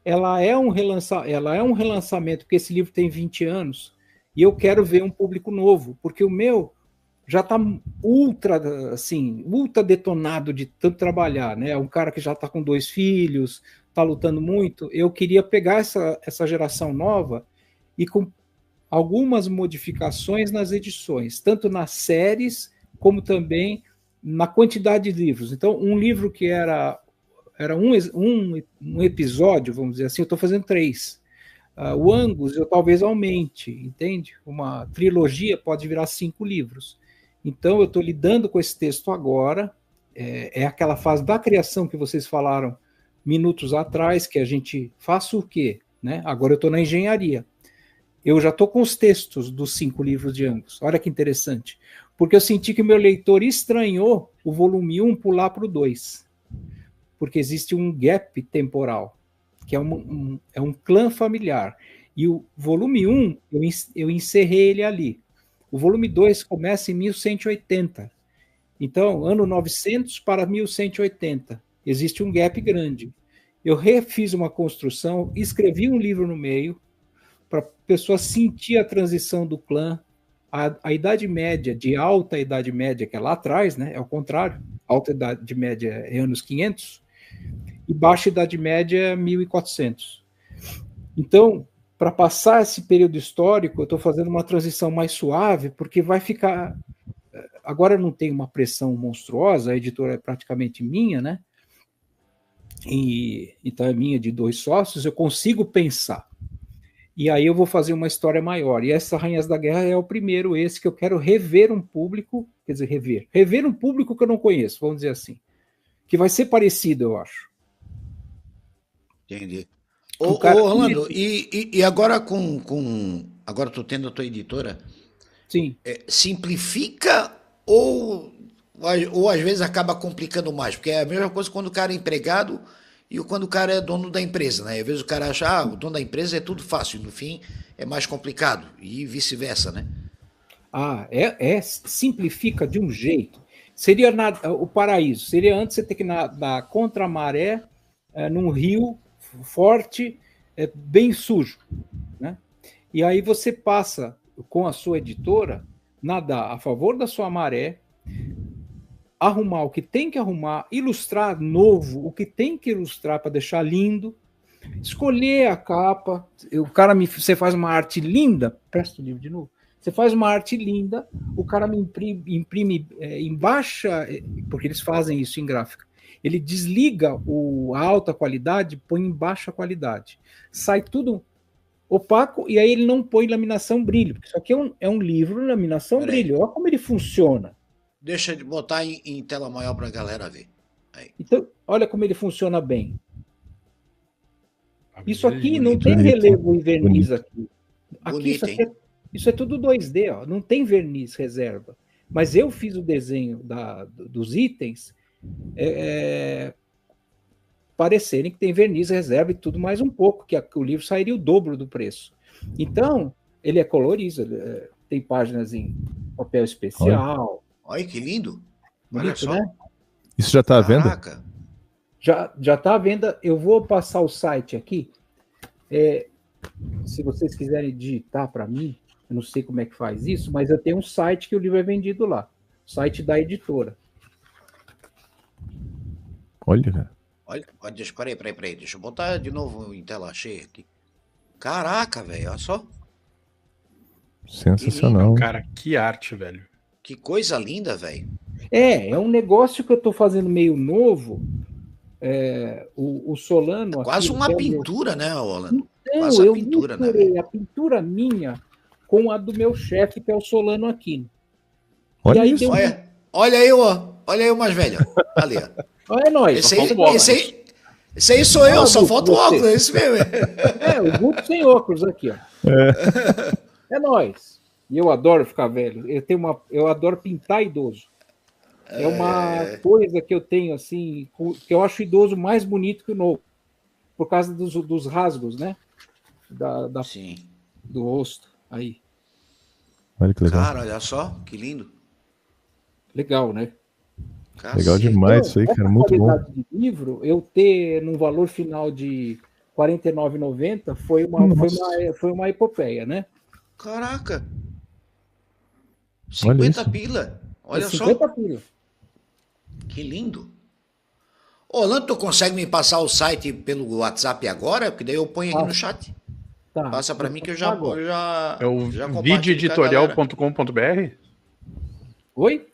Ela é um relançamento, porque esse livro tem 20 anos, e eu quero ver um público novo, porque o meu já está ultra detonado de tanto trabalhar, né? É um cara que já está com 2 filhos, está lutando muito. Eu queria pegar essa geração nova e com algumas modificações nas edições, tanto nas séries como também na quantidade de livros. Então, um livro que era um episódio, vamos dizer assim, eu estou fazendo 3. O Angus eu talvez aumente, entende? Uma trilogia pode virar 5 livros. Então, eu estou lidando com esse texto agora. É aquela fase da criação que vocês falaram minutos atrás, que a gente faça o quê? Né? Agora eu estou na engenharia. Eu já estou com os textos dos 5 livros de Angus. Olha que interessante. Porque eu senti que meu leitor estranhou o volume 1 pular para o 2. Porque existe um gap temporal, que é um clã familiar. E o volume 1, eu encerrei ele ali. O volume 2 começa em 1180. Então, ano 900 para 1180. Existe um gap grande. Eu refiz uma construção, escrevi um livro no meio, para a pessoa sentir a transição do clã. A Idade Média, de alta Idade Média, que é lá atrás, né? É o contrário. Alta Idade Média é anos 500, e baixa Idade Média 1400. Então, para passar esse período histórico, eu estou fazendo uma transição mais suave, porque vai ficar... Agora eu não tenho uma pressão monstruosa, a editora é praticamente minha, né? Então é minha de 2 sócios, eu consigo pensar. E aí eu vou fazer uma história maior. E essa Rainhas da Guerra é o primeiro, esse que eu quero rever um público, quer dizer, rever um público que eu não conheço, vamos dizer assim. Que vai ser parecido, eu acho. Entendi. Ô, Orlando, e agora agora tu tendo a tua editora, sim. Simplifica ou às vezes acaba complicando mais? Porque é a mesma coisa quando o cara é empregado e quando o cara é dono da empresa, né? Às vezes o cara acha, o dono da empresa é tudo fácil, no fim é mais complicado, e vice-versa, né? Simplifica de um jeito. Seria o paraíso, seria antes você ter que nadar contra a maré, num rio forte, bem sujo, né? E aí você passa, com a sua editora, nadar a favor da sua maré, arrumar o que tem que arrumar, ilustrar novo o que tem que ilustrar para deixar lindo, escolher a capa. Você faz uma arte linda, presta o livro de novo. Você faz uma arte linda, o cara me imprime em baixa, porque eles fazem isso em gráfica. Ele desliga a alta qualidade, põe em baixa qualidade. Sai tudo opaco e aí ele não põe laminação brilho, porque isso aqui é um livro laminação brilho. Olha como ele funciona. Deixa de botar em tela maior para a galera ver. Aí. Então, olha como ele funciona bem. Isso aqui não tem relevo e verniz aqui. Isso é tudo 2D, ó. Não tem verniz reserva. Mas eu fiz o desenho dos itens parecerem que tem verniz reserva e tudo mais um pouco, que o livro sairia o dobro do preço. Então, ele é colorido, tem páginas em papel especial. Olha que lindo. Bonito, olha só. Né? Isso já está à venda? Já está à venda. Eu vou passar o site aqui. Se vocês quiserem digitar para mim, eu não sei como é que faz isso, mas eu tenho um site que o livro é vendido lá. Site da editora. Olha, cara. Olha, peraí. Deixa eu botar de novo em tela cheia aqui. Caraca, velho, olha só. Sensacional. Cara, que arte, velho. Que coisa linda, velho. É um negócio que eu estou fazendo meio novo. O Solano... Quase uma pintura, né, Orlando? Então, quase eu pintura, misturei né, a pintura minha com a do meu chefe, que é o Solano Aquino. Olha aí isso. Olha aí, ó. Olha aí o mais velho. Ali, ó. É nóis. Esse aí sou eu, só falta o óculos, é esse mesmo. O Guto sem óculos aqui, ó. É nóis. E eu adoro ficar velho. Eu adoro pintar idoso. É uma coisa que eu tenho, assim, que eu acho o idoso mais bonito que o novo. Por causa dos rasgos, né? Sim. Do rosto. Aí. Olha que legal. Cara, olha só, que lindo. Legal, né? Cacete. Legal demais isso aí, cara. Muito bom. De livro, eu ter num valor final de R$ 49,90 foi uma epopeia, né? Caraca. 50 pila. Olha 50 só. pila. Que lindo. Orlando, tu consegue me passar o site pelo WhatsApp agora? Porque daí eu ponho aqui no chat. Tá. Passa para mim que eu já É o videeditorial.com.br? Oi?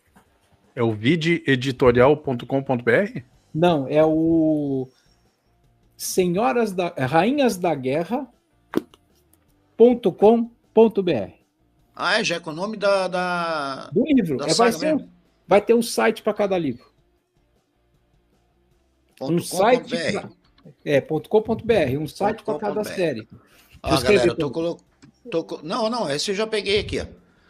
É o videeditorial.com.br? Não, é o rainhasdaguerra.com.br. Já é com o nome do livro. Vai ter um site para cada livro. .com.br. .com.br, um site para cada série. Galera, não, esse eu já peguei aqui, ó.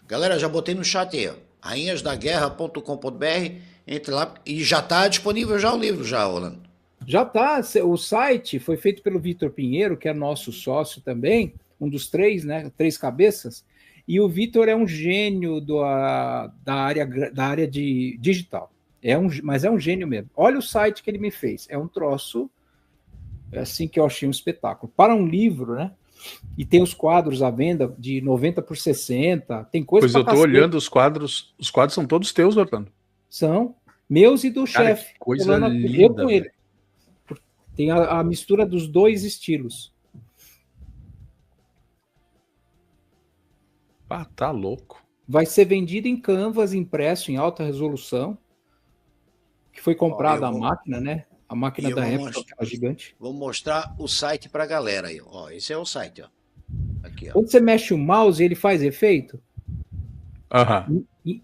Galera, já botei no chat aí, ó. rainhasdaguerra.com.br, entre lá e já está disponível já o livro, já, Orlando. Já está. O site foi feito pelo Vitor Pinheiro, que é nosso sócio também, um dos três, né? 3 cabeças. E o Vitor é um gênio da área de digital. Mas é um gênio mesmo. Olha o site que ele me fez. É um troço assim que eu achei um espetáculo. Para um livro, né? E tem os quadros à venda de 90 por 60. Tem coisa. Pois eu estou olhando os quadros. Os quadros são todos teus, Orlando. São meus e do chefe. Coisa linda. Eu com ele. Tem a mistura dos dois estilos. Tá louco. Vai ser vendido em Canvas, impresso em alta resolução, que foi comprada a máquina, né? A máquina da época, aquela gigante. Vou mostrar o site para a galera aí. Esse é o site, ó. Aqui, ó. Quando você mexe o mouse, ele faz efeito? Aham. E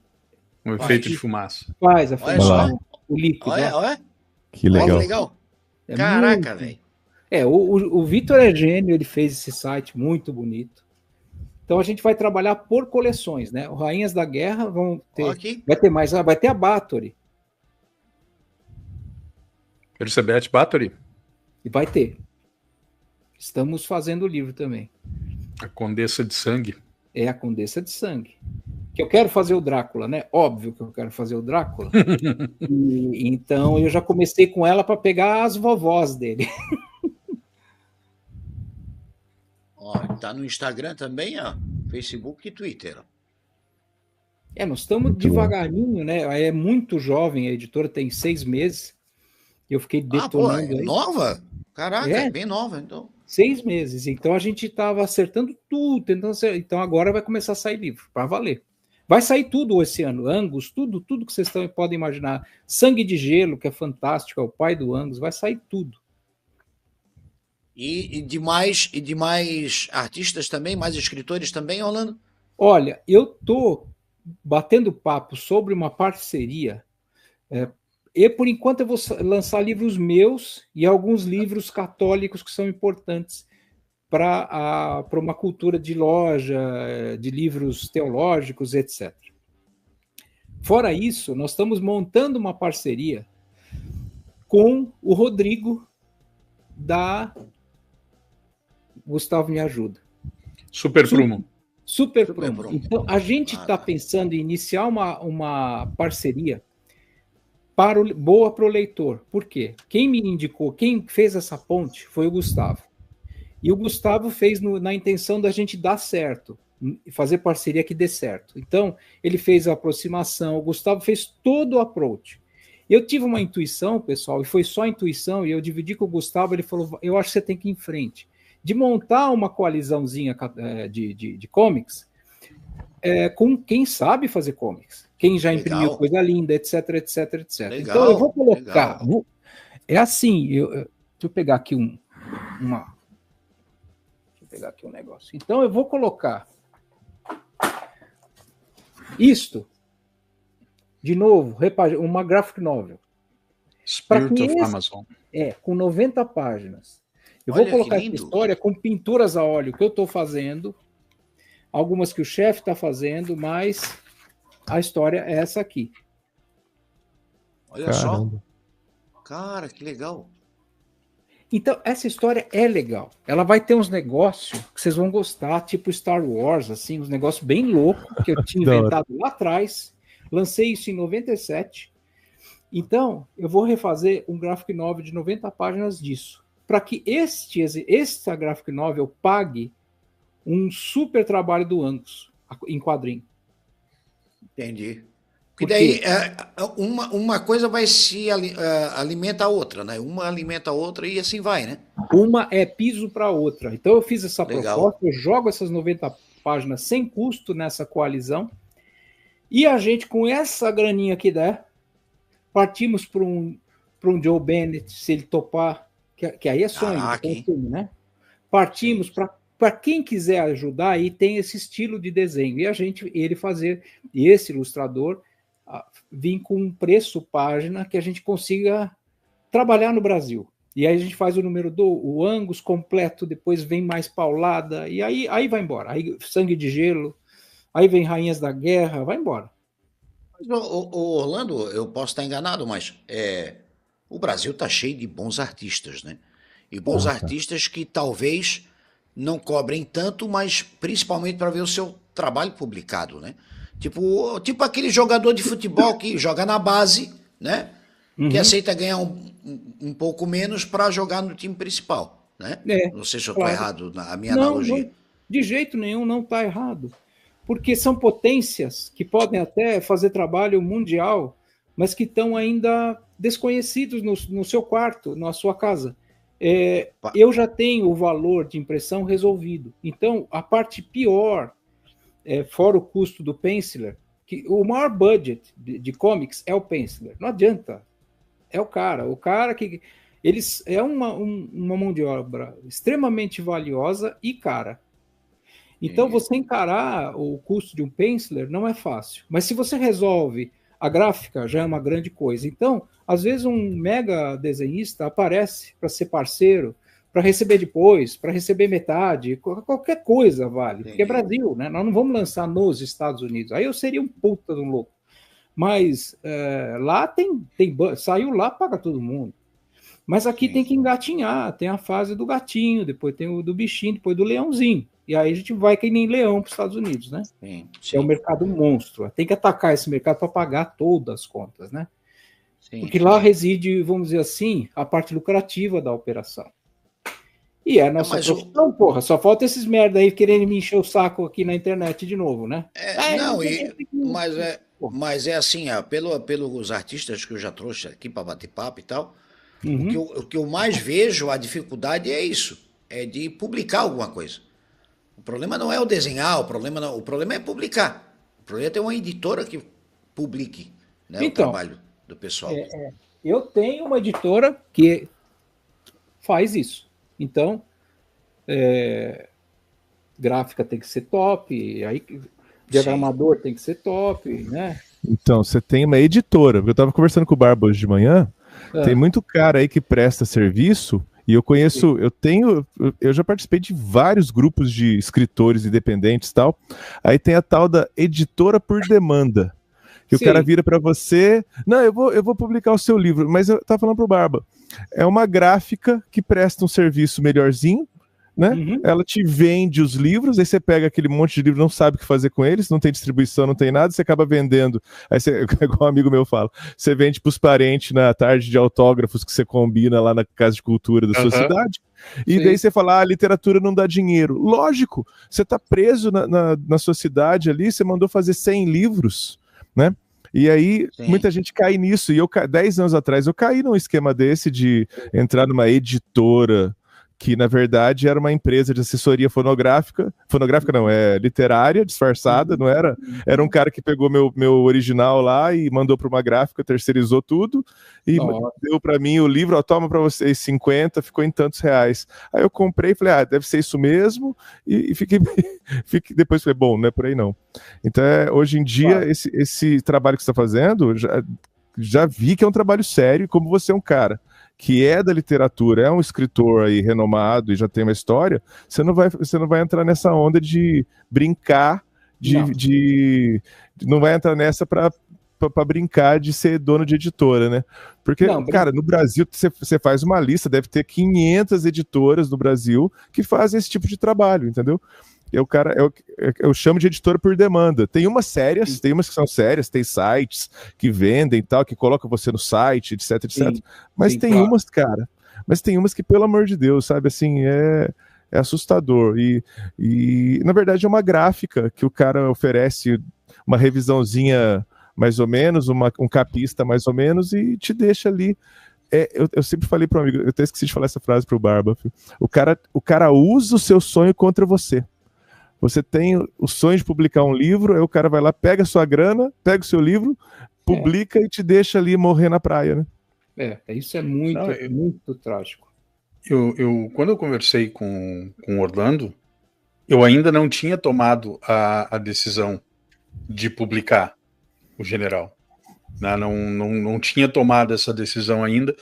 Um efeito de fumaça. faz a Olha fumaça, só. o líquido. Olha, ó. olha. Que Olha legal. que legal. É Caraca, muito- velho. o Vitor é gênio, ele fez esse site muito bonito. Então a gente vai trabalhar por coleções, né? O Rainhas da Guerra vão ter. Olha aqui. Vai ter mais, vai ter a Bathory. Elizabeth Bathory, E vai ter. Estamos fazendo o livro também. a Condessa de Sangue. É a Condessa de Sangue. Que eu quero fazer o Drácula, né? Óbvio que eu quero fazer o Drácula. Então eu já comecei com ela para pegar as vovós dele. Ó, tá no Instagram também, ó. Facebook e Twitter. Ó. Nós estamos devagarinho, né? É muito jovem, a editora tem 6 meses. Eu fiquei Ah, pô, detonando é aí. nova? Caraca, É. é bem nova, então. 6 meses. Então a gente estava acertando tudo, tentando acertar. Então agora vai começar a sair livro, para valer. Vai sair tudo esse ano. Angus, tudo que vocês podem imaginar. Sangue de Gelo, que é fantástico, é o pai do Angus, vai sair tudo. E de mais artistas também, mais escritores também, Orlando? Olha, eu tô batendo papo sobre uma parceria. E por enquanto eu vou lançar livros meus e alguns livros católicos que são importantes para uma cultura de loja, de livros teológicos, etc. Fora isso, nós estamos montando uma parceria com o Rodrigo da Gustavo me ajuda. Super Prumo. Super Prumo. Prumo. Então, a gente está pensando em iniciar uma parceria boa para o leitor. Por quê? Quem me indicou, quem fez essa ponte foi o Gustavo. E o Gustavo fez na intenção da gente dar certo, fazer parceria que dê certo. Então, ele fez a aproximação, o Gustavo fez todo o approach. Eu tive uma intuição, pessoal, e foi só intuição, e eu dividi com o Gustavo, ele falou, eu acho que você tem que ir em frente. De montar uma coalizãozinha de comics com quem sabe fazer comics. Quem já imprimiu coisa linda, etc, etc, etc. Legal, então eu vou colocar... É assim, deixa eu pegar aqui Deixa eu pegar aqui um negócio. Então eu vou colocar isto, de novo, uma graphic novel. Spirit of Amazon. Com 90 páginas. Eu vou colocar essa história com pinturas a óleo que eu estou fazendo, algumas que o chefe está fazendo, mas a história é essa aqui. Olha Caramba. Só. Cara, que legal. Então, essa história é legal. Ela vai ter uns negócios que vocês vão gostar, tipo Star Wars, assim, uns negócios bem loucos que eu tinha inventado lá atrás. Lancei isso em 97. Então, eu vou refazer um graphic novel de 90 páginas disso, para que esta graphic novel pague um super trabalho do Angus em quadrinho. Entendi. Porque daí uma coisa vai se alimenta a outra, né? Uma alimenta a outra e assim vai, né? Uma é piso para a outra. Então eu fiz essa proposta, eu jogo essas 90 páginas sem custo nessa coalizão e a gente, com essa graninha que der, partimos para um Joe Bennett, se ele topar, que aí é sonho, né? Partimos para quem quiser ajudar, aí tem esse estilo de desenho. E ele fazer, e esse ilustrador vir com um preço página que a gente consiga trabalhar no Brasil. E aí a gente faz o número o Angus completo, depois vem mais paulada, e aí vai embora. Aí Sangue de Gelo, aí vem Rainhas da Guerra, vai embora. O Orlando, eu posso estar enganado, mas o Brasil está cheio de bons artistas, né? E bons artistas que talvez não cobrem tanto, mas principalmente para ver o seu trabalho publicado, né? Tipo aquele jogador de futebol que joga na base, né? Que aceita ganhar um pouco menos para jogar no time principal, né? Não sei se eu estou errado na minha analogia. Não, de jeito nenhum não está errado. Porque são potências que podem até fazer trabalho mundial, mas que estão ainda desconhecidos no seu quarto, na sua casa. Eu já tenho o valor de impressão resolvido. Então, a parte pior, fora o custo do penciler, que o maior budget de comics é o penciler. Não adianta. É o cara que... Eles é uma mão de obra extremamente valiosa e cara. Então, você encarar o custo de um penciler não é fácil. Mas se você resolve a gráfica, já é uma grande coisa. Então, às vezes um mega desenhista aparece para ser parceiro, para receber depois, para receber metade, qualquer coisa vale. Porque é Brasil, né? Nós não vamos lançar nos Estados Unidos. Aí eu seria um puta de um louco. Mas lá saiu lá, paga todo mundo. Mas aqui tem que engatinhar, tem a fase do gatinho, depois tem o do bichinho, depois do leãozinho. E aí a gente vai que nem leão para os Estados Unidos, né? Sim. É um mercado monstro. Tem que atacar esse mercado para pagar todas as contas, né? Porque lá reside, vamos dizer assim, a parte lucrativa da operação. E é a nossa profissão, porra. Só falta esses merda aí querendo me encher o saco aqui na internet de novo, né? Mas é assim, pelos artistas que eu já trouxe aqui para bater papo e tal, o que eu mais vejo, a dificuldade é isso, é de publicar alguma coisa. O problema não é o desenhar, o problema é publicar. O problema é ter uma editora que publique, né, o trabalho do pessoal. Eu tenho uma editora que faz isso. Então, gráfica tem que ser top, aí diagramador tem que ser top, né? Então, você tem uma editora. Eu estava conversando com o Barba hoje de manhã, tem muito cara aí que presta serviço, e eu conheço, eu já participei de vários grupos de escritores independentes e tal, aí tem a tal da editora por demanda, que o cara vira para você, não, eu vou publicar o seu livro, mas eu tava falando pro Barba, é uma gráfica que presta um serviço melhorzinho, né? Ela te vende os livros, aí você pega aquele monte de livro, não sabe o que fazer com eles, não tem distribuição, não tem nada, você acaba vendendo. Aí você, igual um amigo meu fala, você vende pros parentes na tarde de autógrafos que você combina lá na Casa de Cultura da sua cidade, e daí você fala, a literatura não dá dinheiro. Lógico, você tá preso na sua cidade ali, você mandou fazer 100 livros, né? E aí, muita gente cai nisso, e 10 anos atrás eu caí num esquema desse de entrar numa editora, que na verdade era uma empresa de assessoria fonográfica não, literária, disfarçada, não era? Era um cara que pegou meu original lá e mandou para uma gráfica, terceirizou tudo e deu para mim o livro, ó, toma para vocês 50, ficou em tantos reais. Aí eu comprei e falei, deve ser isso mesmo, e fiquei depois falei, bom, não é por aí não. Então, hoje em dia, esse trabalho que você está fazendo, já vi que é um trabalho sério, como você é um cara que é da literatura, é um escritor aí renomado e já tem uma história, você não vai entrar nessa onda de brincar, não vai entrar nessa para brincar de ser dono de editora, né? Porque, cara, no Brasil, você faz uma lista, deve ter 500 editoras no Brasil que fazem esse tipo de trabalho, entendeu? Eu chamo de editora por demanda. Tem umas sérias, tem umas que são sérias, tem sites que vendem e tal, que colocam você no site, etc, etc. Mas tem umas, cara, que, pelo amor de Deus, sabe, assim, é assustador. E, na verdade, é uma gráfica que o cara oferece uma revisãozinha mais ou menos, um capista mais ou menos, e te deixa ali. Eu sempre falei para um amigo, eu até esqueci de falar essa frase pro Barba, o cara usa o seu sonho contra você. Você tem o sonho de publicar um livro, aí o cara vai lá, pega a sua grana, pega o seu livro, publica e te deixa ali morrer na praia, né? Isso é muito trágico. Quando eu conversei com o Orlando, eu ainda não tinha tomado a decisão de publicar o General. Não tinha tomado essa decisão ainda,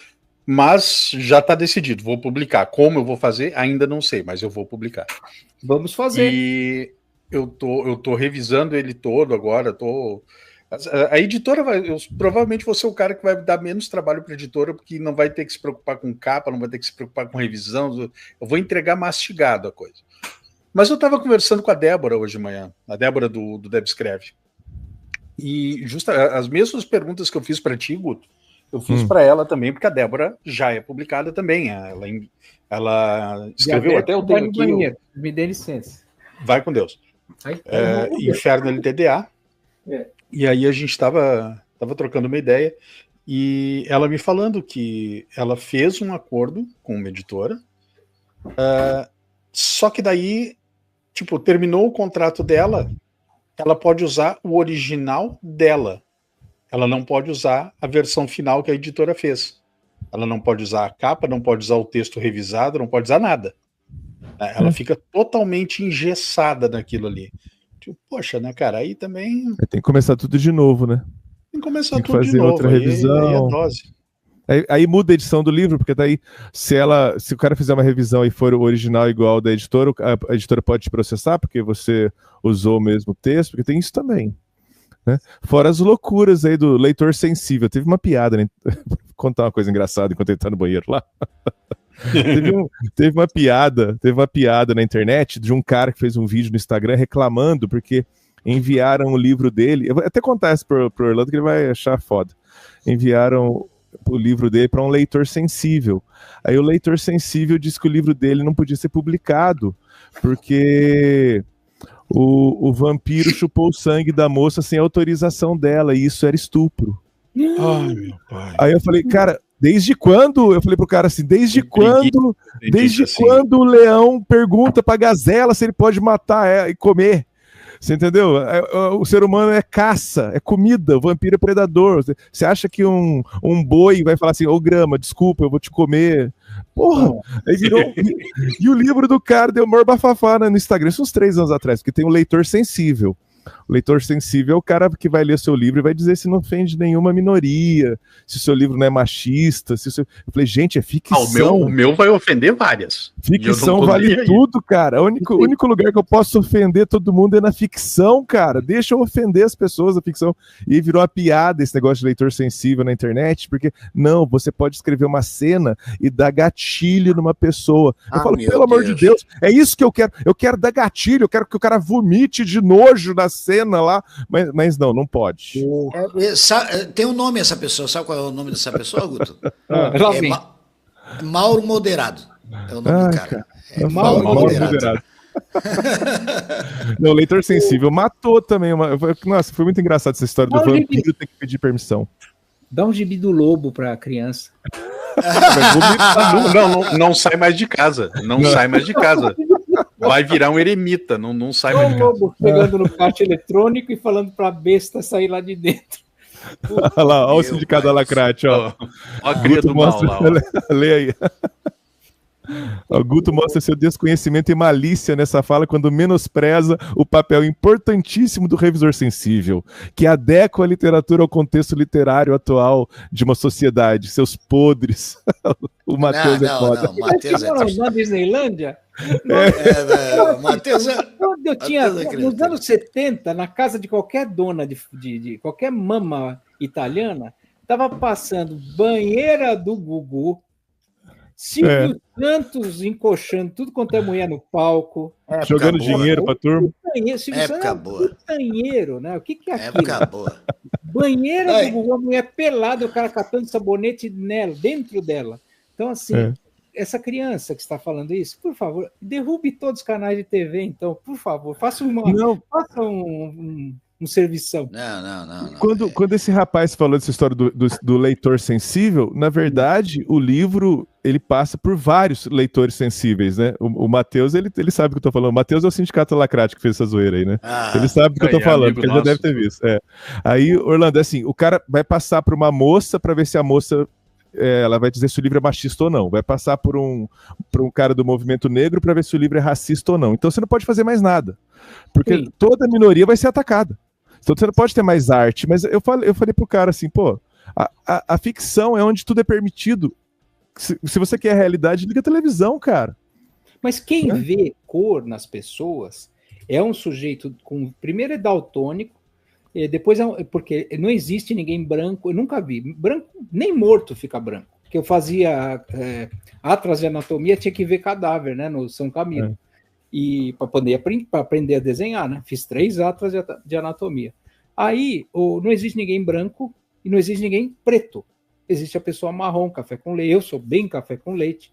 mas já está decidido, vou publicar. Como eu vou fazer, ainda não sei, mas eu vou publicar. Vamos fazer. E eu tô revisando ele todo agora, a editora eu provavelmente vou ser o cara que vai dar menos trabalho para a editora, porque não vai ter que se preocupar com capa, não vai ter que se preocupar com revisão, eu vou entregar mastigado a coisa. Mas eu estava conversando com a Débora hoje de manhã, a Débora do Deb Escreve, e as mesmas perguntas que eu fiz para ti, Guto, eu fiz para ela também, porque a Débora já é publicada também. Ela escreveu, até eu tenho aqui. Me dê licença. Vai com Deus. Inferno LTDA. E aí a gente estava trocando uma ideia, e ela me falando que ela fez um acordo com uma editora, só que daí, tipo, terminou o contrato dela, ela pode usar o original dela. Ela não pode usar a versão final que a editora fez. Ela não pode usar a capa, não pode usar o texto revisado, não pode usar nada. Ela fica totalmente engessada naquilo ali. Tipo, poxa, né, cara? Aí também Tem que começar tudo de novo, né? tem que começar Tem que tudo de fazer novo. outra Aí revisão. é dose. Aí muda a edição do livro, porque daí, se o cara fizer uma revisão e for o original igual ao da editora, a editora pode te processar, porque você usou o mesmo texto, porque tem isso também. Né? Fora as loucuras aí do leitor sensível. Teve uma piada, né? Vou contar uma coisa engraçada enquanto ele tá no banheiro lá. Teve uma piada na internet de um cara que fez um vídeo no Instagram reclamando porque enviaram o livro dele. Eu vou até contar isso pro Orlando que ele vai achar foda. Enviaram o livro dele para um leitor sensível. Aí o leitor sensível disse que o livro dele não podia ser publicado porque o vampiro chupou o sangue da moça sem autorização dela e isso era estupro. Ai, meu pai. Aí eu falei, cara, desde quando? Eu falei pro cara assim, desde quando o leão pergunta pra gazela se ele pode matar e comer? Você entendeu? O ser humano é caça, é comida, o vampiro é predador. Você acha que um boi vai falar assim, ô Grama, desculpa, eu vou te comer. Porra! Aí virou... E o livro do cara deu maior bafafá no Instagram, isso uns 3 anos atrás, porque tem um leitor sensível. O leitor sensível é o cara que vai ler seu livro e vai dizer se não ofende nenhuma minoria, se o seu livro não é machista. Eu falei, gente, é ficção. O meu vai ofender várias. Ficção vale tudo, cara. O único lugar que eu posso ofender todo mundo é na ficção, cara. Deixa eu ofender as pessoas da ficção. E aí virou uma piada esse negócio de leitor sensível na internet, porque não, você pode escrever uma cena e dar gatilho numa pessoa. Eu falo, pelo amor de Deus, é isso que eu quero. Eu quero dar gatilho, eu quero que o cara vomite de nojo na cena lá, mas não pode. Tem um nome essa pessoa, sabe qual é o nome dessa pessoa, Guto? Mauro Moderado. É o nome do cara. Mauro Moderado. Não, leitor sensível matou também. Nossa, foi muito engraçado essa história do vampiro ter que pedir permissão. Dá um gibi do lobo pra criança. Não sai mais de casa. Não sai mais de casa. Vai virar um eremita, não sai mais de casa. O lobo pegando no caixa eletrônico e falando pra besta sair lá de dentro. Olha lá, olha o sindicato da Lacrate, ó. Ó a cria do mal lá. Lê aí. O Guto mostra seu desconhecimento e malícia nessa fala quando menospreza o papel importantíssimo do revisor sensível, que adequa a literatura ao contexto literário atual de uma sociedade. Seus podres. O Matheus é foda. Não, Matheus é... Na Disneylândia? Matheus eu tinha, nos anos 70, na casa de qualquer dona de qualquer mama italiana, estava passando banheira do Gugu, Silvio Santos encoxando tudo quanto é mulher no palco. Jogando dinheiro pra turma. Silvio Santos é banheiro, né? O que é aquilo? Época boa. Banheira do Gugu, a mulher pelada, o cara catando sabonete nela, dentro dela. Então, assim, essa criança que está falando isso, por favor, derrube todos os canais de TV, então, por favor, faça um servição. Não. Quando esse rapaz falou dessa história do leitor sensível, na verdade, o livro ele passa por vários leitores sensíveis, né? O Matheus, ele sabe o que eu tô falando. O Matheus é o sindicato Lacrate que fez essa zoeira aí, né? Ele sabe do que eu tô falando, porque ele já deve ter visto. Aí, Orlando, assim, o cara vai passar por uma moça para ver se a moça ela vai dizer se o livro é machista ou não. Vai passar por um cara do movimento negro para ver se o livro é racista ou não. Então você não pode fazer mais nada, porque toda minoria vai ser atacada. Então você não pode ter mais arte. Mas eu falei pro cara assim, pô, a ficção é onde tudo é permitido. Se você quer a realidade, liga a televisão, cara. Mas quem vê cor nas pessoas é um sujeito com... Primeiro é daltônico, depois porque não existe ninguém branco, eu nunca vi. Branco, nem morto fica branco. Porque eu fazia atlas de anatomia, tinha que ver cadáver, né, no São Camilo. E para poder aprender a desenhar, né? Fiz 3 atlas de anatomia. Aí não existe ninguém branco e não existe ninguém preto. Existe a pessoa marrom, café com leite. Eu sou bem café com leite.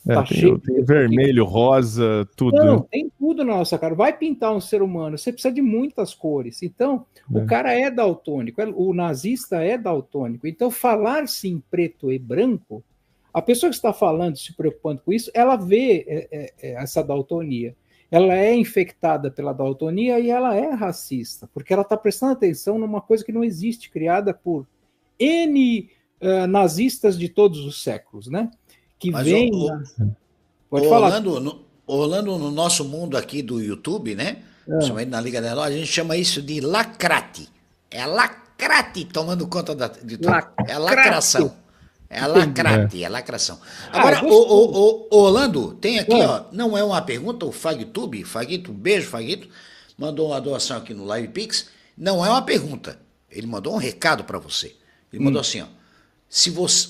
Tá cheio tem vermelho, rosa, tudo. Não, tem tudo na nossa cara. Vai pintar um ser humano, você precisa de muitas cores. Então, o cara é daltônico, o nazista é daltônico. Então, falar-se em preto e branco, a pessoa que está falando, se preocupando com isso, ela vê essa daltonia. Ela é infectada pela daltonia e ela é racista, porque ela está prestando atenção numa coisa que não existe, criada por nazistas de todos os séculos, né? Que mas vem... Pode falar. Orlando, Orlando, no nosso mundo aqui do YouTube, né? Principalmente na Liga da Loja, a gente chama isso de lacrate. É a lacrate tomando conta de tudo. É a lacração. É a lacrate, é a lacração. Agora, o Orlando, tem aqui, ó, não é uma pergunta, o Fagtube, Fagito, beijo, Fagito, mandou uma doação aqui no Live Pix. Não é uma pergunta. Ele mandou um recado para você. Ele mandou assim, ó.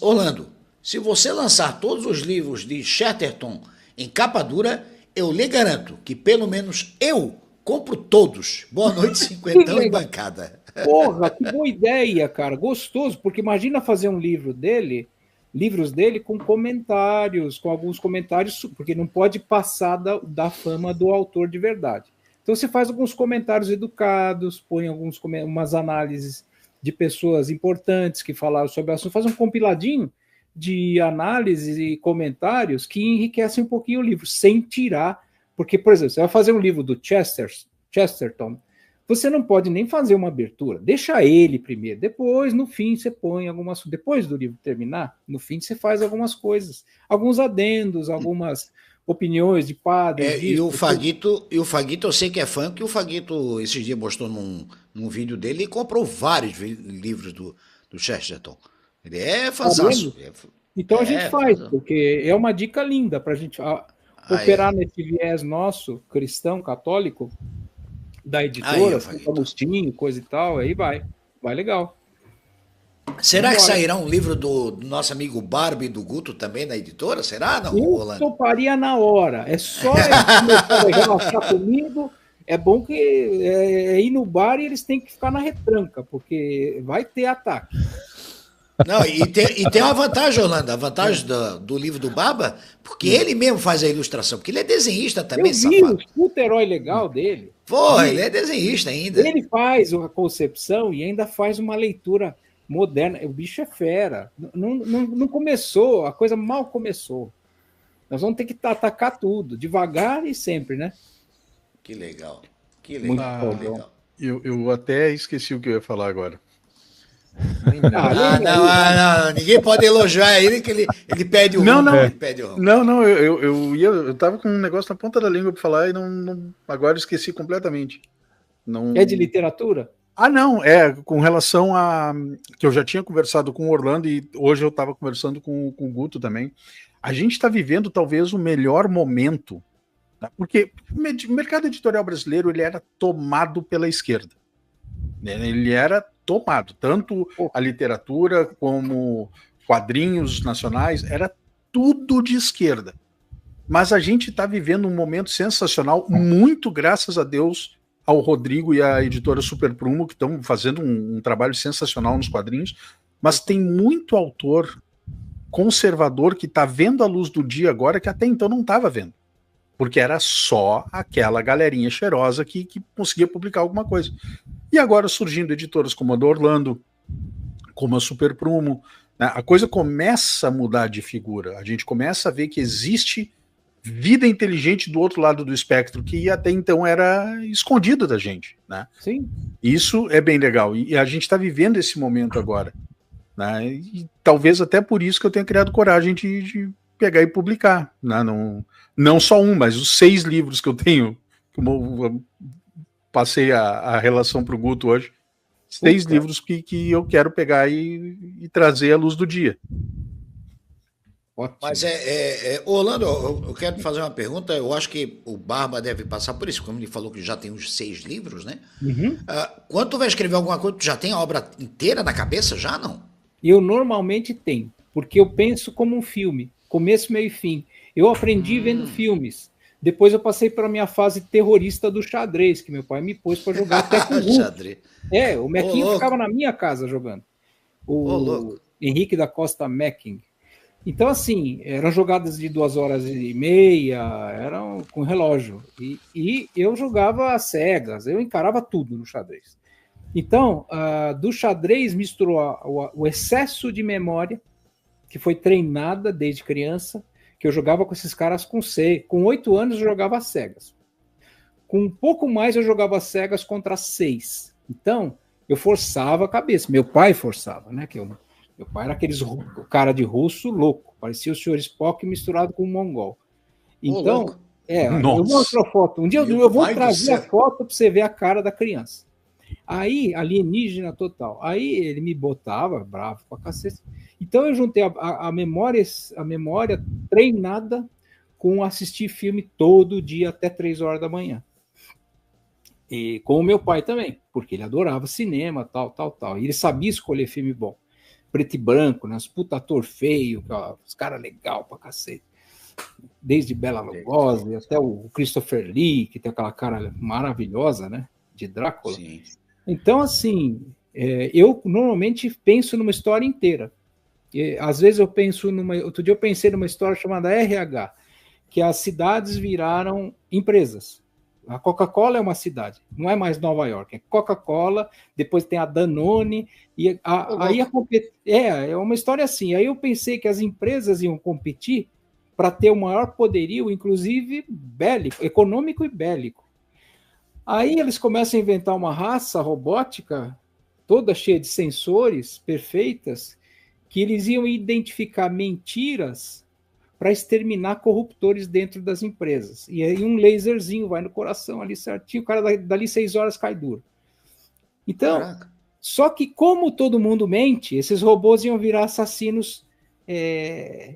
Orlando, se você lançar todos os livros de Chatterton em capa dura, eu lhe garanto que pelo menos eu compro todos. Boa noite, cinquentão e bancada. Porra, que boa ideia, cara. Gostoso, porque imagina fazer um livros dele com comentários, com alguns comentários, porque não pode passar da fama do autor de verdade. Então você faz alguns comentários educados, põe umas análises de pessoas importantes que falaram sobre o assunto, faz um compiladinho de análises e comentários que enriquecem um pouquinho o livro, sem tirar, porque, por exemplo, você vai fazer um livro do Chesterton, você não pode nem fazer uma abertura, deixa ele primeiro, depois, no fim, você põe algumas, depois do livro terminar, no fim você faz algumas coisas, alguns adendos, algumas opiniões de padres. E o Fagito, eu sei que é fã, que o Fagito esses dias mostrou num vídeo dele e comprou vários livros do Chesterton. Ele é fantástico. Então a gente faz, porque é uma dica linda para a gente operar nesse viés nosso, cristão, católico, da editora, Agostinho, coisa e tal, aí vai legal. Será que sairá um livro do nosso amigo Barbie e do Guto também na editora? Será? Não, eu toparia na hora. É só começar a relaxar comigo. É bom que ir no bar e eles têm que ficar na retranca, porque vai ter ataque. Não, e tem uma vantagem, Orlando, a vantagem do livro do Baba, porque ele mesmo faz a ilustração, porque ele é desenhista também, safado. O puta herói legal dele. Pô, ele é desenhista ainda. Ele faz a concepção e ainda faz uma leitura moderna. O bicho é fera. Não começou, a coisa mal começou. Nós vamos ter que atacar tudo, devagar e sempre, né? Que legal. Legal. Eu até esqueci o que eu ia falar agora. Não, ninguém pode elogiar ele, que ele pede o rumo. Eu tava com um negócio na ponta da língua para falar e agora eu esqueci completamente. Não... É de literatura? Não, com relação a que eu já tinha conversado com o Orlando e hoje eu estava conversando com o Guto também. A gente está vivendo talvez o melhor momento, né? Porque o mercado editorial brasileiro ele era tomado pela esquerda. Ele era tomado, tanto a literatura como quadrinhos nacionais, era tudo de esquerda. Mas a gente está vivendo um momento sensacional, muito graças a Deus ao Rodrigo e à editora Super Prumo, que estão fazendo um trabalho sensacional nos quadrinhos, mas tem muito autor conservador que está vendo a luz do dia agora que até então não estava vendo. Porque era só aquela galerinha cheirosa que conseguia publicar alguma coisa. E agora surgindo editoras como a do Orlando, como a Super Prumo, né, a coisa começa a mudar de figura. A gente começa a ver que existe vida inteligente do outro lado do espectro, que até então era escondido da gente. Né? Sim. Isso é bem legal. E a gente está vivendo esse momento agora. Né? E talvez até por isso que eu tenha criado coragem de pegar e publicar. Né? Não só mas os 6 livros que eu tenho, como passei a relação para o Guto hoje, 6 livros que eu quero pegar e trazer à luz do dia. Ótimo. Mas Orlando, eu quero fazer uma pergunta, eu acho que o Barba deve passar por isso, como ele falou que já tem uns 6 livros, né? Uhum. Quando tu vai escrever alguma coisa, tu já tem a obra inteira na cabeça, já não? Eu normalmente tenho, porque eu penso como um filme, começo, meio e fim. Eu aprendi vendo filmes. Depois eu passei para a minha fase terrorista do xadrez, que meu pai me pôs para jogar até com xadrez. O Mequinho ficava na minha casa jogando. O Henrique da Costa Mecking. Então, assim, eram jogadas de 2h30, eram com relógio. E eu jogava às cegas, eu encarava tudo no xadrez. Então, do xadrez misturou o excesso de memória, que foi treinada desde criança, que eu jogava com esses caras com 8 anos eu jogava às cegas. Com um pouco mais eu jogava às cegas contra 6. Então, eu forçava a cabeça. Meu pai forçava, né? Meu pai era aqueles cara de russo louco. Parecia o Sr. Spock misturado com um mongol. Então, Eu mostro a foto. Um dia eu vou trazer a foto para você ver a cara da criança. Aí, alienígena total. Aí ele me botava, bravo pra cacete. Então eu juntei a memória treinada com assistir filme todo dia até 3 horas da manhã. E com o meu pai também, porque ele adorava cinema, tal. E ele sabia escolher filme bom. Preto e branco, né? Os puta ator feio, os caras legal pra cacete. Desde Bela Lugosi até o Christopher Lee, que tem aquela cara maravilhosa, né? De Drácula. Sim. Então, assim, eu normalmente penso numa história inteira. Às vezes eu penso outro dia eu pensei numa história chamada RH, que as cidades viraram empresas. A Coca-Cola é uma cidade, não é mais Nova York, é Coca-Cola, depois tem a Danone, e é uma história assim. Aí eu pensei que as empresas iam competir para ter o maior poderio, inclusive bélico, econômico e bélico. Aí eles começam a inventar uma raça robótica, toda cheia de sensores perfeitas, que eles iam identificar mentiras para exterminar corruptores dentro das empresas. E aí um laserzinho vai no coração ali certinho, o cara dali 6 horas cai duro. Então, caraca. Só que como todo mundo mente, esses robôs iam virar assassinos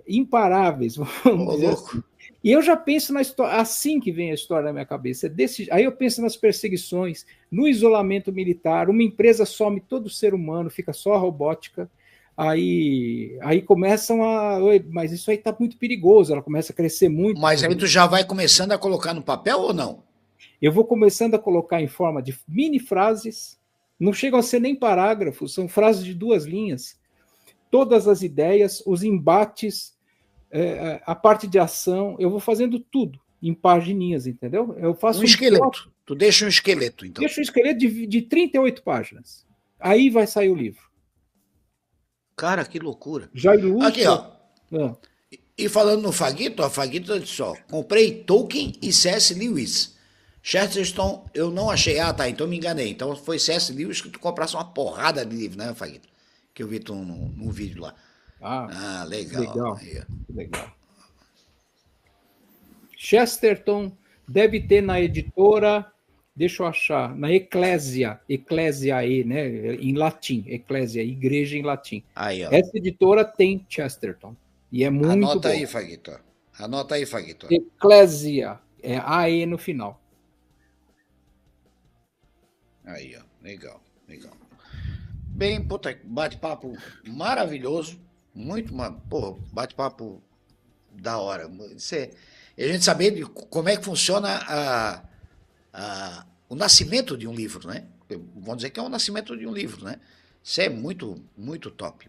imparáveis, vamos dizer assim. E eu já penso na história, assim que vem a história na minha cabeça. Aí eu penso nas perseguições, no isolamento militar, uma empresa some todo ser humano, fica só a robótica. Aí começam mas isso aí tá muito perigoso, ela começa a crescer muito. Mas aí tu já vai começando a colocar no papel ou não? Eu vou começando a colocar em forma de mini frases, não chegam a ser nem parágrafos, são frases de 2 linhas. Todas as ideias, os embates, a parte de ação, eu vou fazendo tudo em pagininhas, entendeu? Eu faço um esqueleto. Tu deixa um esqueleto, então. Deixa um esqueleto de 38 páginas. Aí vai sair o livro. Cara, que loucura. Já ilustra. Aqui, ó. E falando no Faguito, a Faguito disse, ó, comprei Tolkien e C.S. Lewis. Chesterton, eu não achei. Ah, tá, então me enganei. Então foi C.S. Lewis que tu comprasse uma porrada de livro, né, Faguito? Que eu vi tu num vídeo lá. Ah, legal. Legal. Chesterton deve ter na editora, deixa eu achar, na Eclésia, né, em latim, Eclésia, igreja em latim. Aí, ó. Essa editora tem Chesterton, e é muito Anota bom. Anota aí, Faguito. Eclésia, é AE no final. Aí, ó, legal. Bem, puta, bate-papo maravilhoso, bate-papo da hora. A gente saber de como é que funciona o nascimento de um livro, né? Vamos dizer que é o nascimento de um livro, né? Isso é muito top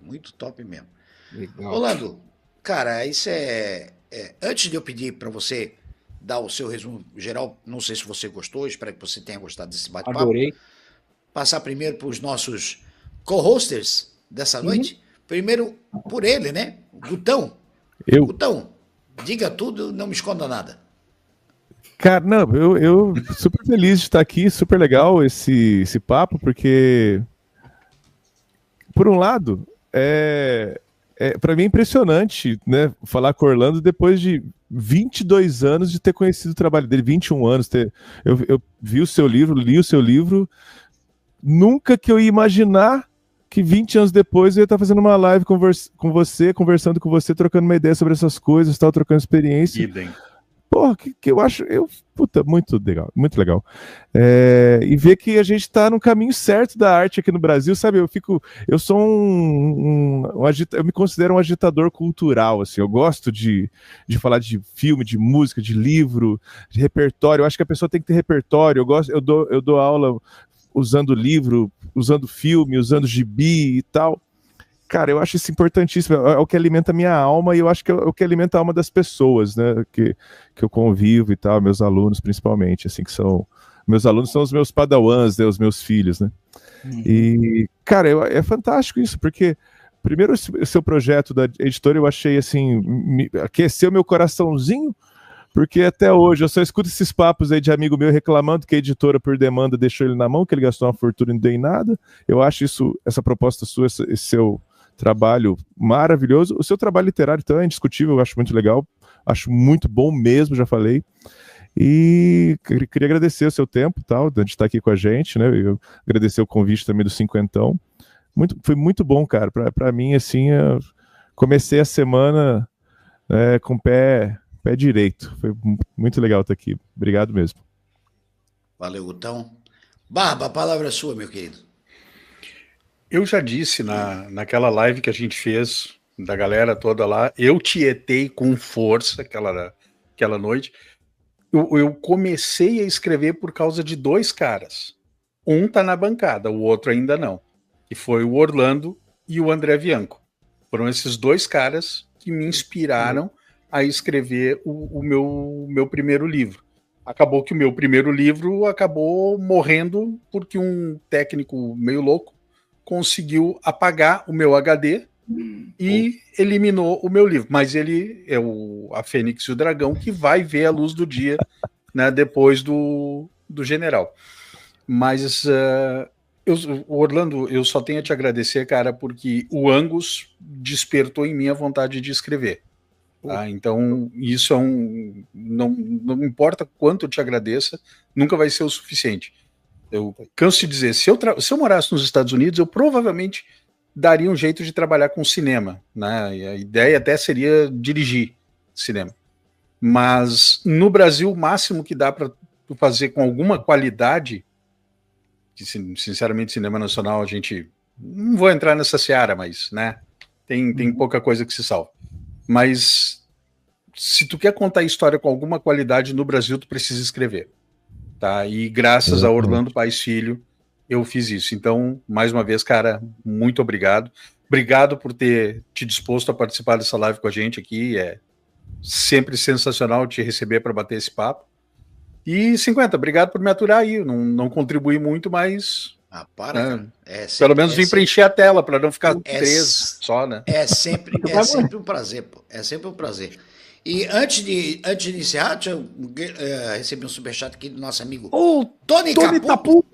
mesmo. Legal. Rolando, cara, isso antes de eu pedir para você dar o seu resumo geral, não sei se você gostou, espero que você tenha gostado desse bate-papo. Adorei. Passar primeiro para os nossos co-hosters dessa noite. Primeiro por ele, né? Gutão. Gutão, diga tudo, não me esconda nada. Cara, não, eu super feliz de estar aqui, super legal esse papo, porque, por um lado, para mim é impressionante, né, falar com o Orlando depois de 22 anos de ter conhecido o trabalho dele, 21 anos, eu vi o seu livro, li o seu livro, nunca que eu ia imaginar que 20 anos depois eu ia estar fazendo uma live com você, conversando com você, trocando uma ideia sobre essas coisas, trocando experiência. Idem. Porra, que eu acho, puta, muito legal, muito legal. E ver que a gente tá no caminho certo da arte aqui no Brasil, sabe? Eu sou eu me considero um agitador cultural, assim, eu gosto de falar de filme, de música, de livro, de repertório. Eu acho que a pessoa tem que ter repertório. Eu dou aula usando livro, usando filme, usando gibi e tal. Cara, eu acho isso importantíssimo, é o que alimenta a minha alma e eu acho que é o que alimenta a alma das pessoas, né, que eu convivo e tal, meus alunos principalmente, assim, meus alunos são os meus padawans, né, os meus filhos, né. E, cara, é fantástico isso, porque primeiro o seu projeto da editora eu achei, assim, aqueceu meu coraçãozinho, porque até hoje eu só escuto esses papos aí de amigo meu reclamando que a editora por demanda deixou ele na mão, que ele gastou uma fortuna e não deu em nada. Eu acho essa proposta sua, esse seu trabalho maravilhoso. O seu trabalho literário também é indiscutível, eu acho muito legal, acho muito bom mesmo, já falei. E queria agradecer o seu tempo, tal, de estar aqui com a gente, né? Eu agradecer o convite também do Cinquentão. Foi muito bom, cara. Para mim, assim, eu comecei a semana com o pé direito. Foi muito legal estar aqui. Obrigado mesmo. Valeu, Gutão. Barba, a palavra é sua, meu querido. Eu já disse naquela live que a gente fez, da galera toda lá, eu tietei com força aquela noite. Eu comecei a escrever por causa de 2 caras. Um tá na bancada, o outro ainda não. Que foi o Orlando e o André Bianco. Foram esses 2 caras que me inspiraram a escrever o meu primeiro livro. Acabou que o meu primeiro livro acabou morrendo porque um técnico meio louco conseguiu apagar o meu HD e eliminou o meu livro. Mas ele é a Fênix e o Dragão que vai ver a luz do dia, né, depois do General. Mas, Orlando, eu só tenho a te agradecer, cara, porque o Angus despertou em mim a vontade de escrever. Tá? Então, isso é não importa quanto eu te agradeça, nunca vai ser o suficiente. Eu canso de dizer, se eu morasse nos Estados Unidos, eu provavelmente daria um jeito de trabalhar com cinema, né? E a ideia até seria dirigir cinema. Mas no Brasil, o máximo que dá para fazer com alguma qualidade, que sinceramente cinema nacional a gente não vou entrar nessa seara, mas né, tem pouca coisa que se salva. Mas se tu quer contar a história com alguma qualidade no Brasil, tu precisa escrever. Tá? E graças a Orlando Paes Filho, eu fiz isso. Então, mais uma vez, cara, muito obrigado. Obrigado por ter te disposto a participar dessa live com a gente aqui. É sempre sensacional te receber para bater esse papo. E 50, obrigado por me aturar aí. Não contribuí muito, mas... Cara. Pelo menos vim preencher a tela, para não ficar 3 só, né? É sempre um prazer, pô. É sempre um prazer. E antes de encerrar, eu recebi um superchat aqui do nosso amigo Tony Caputo.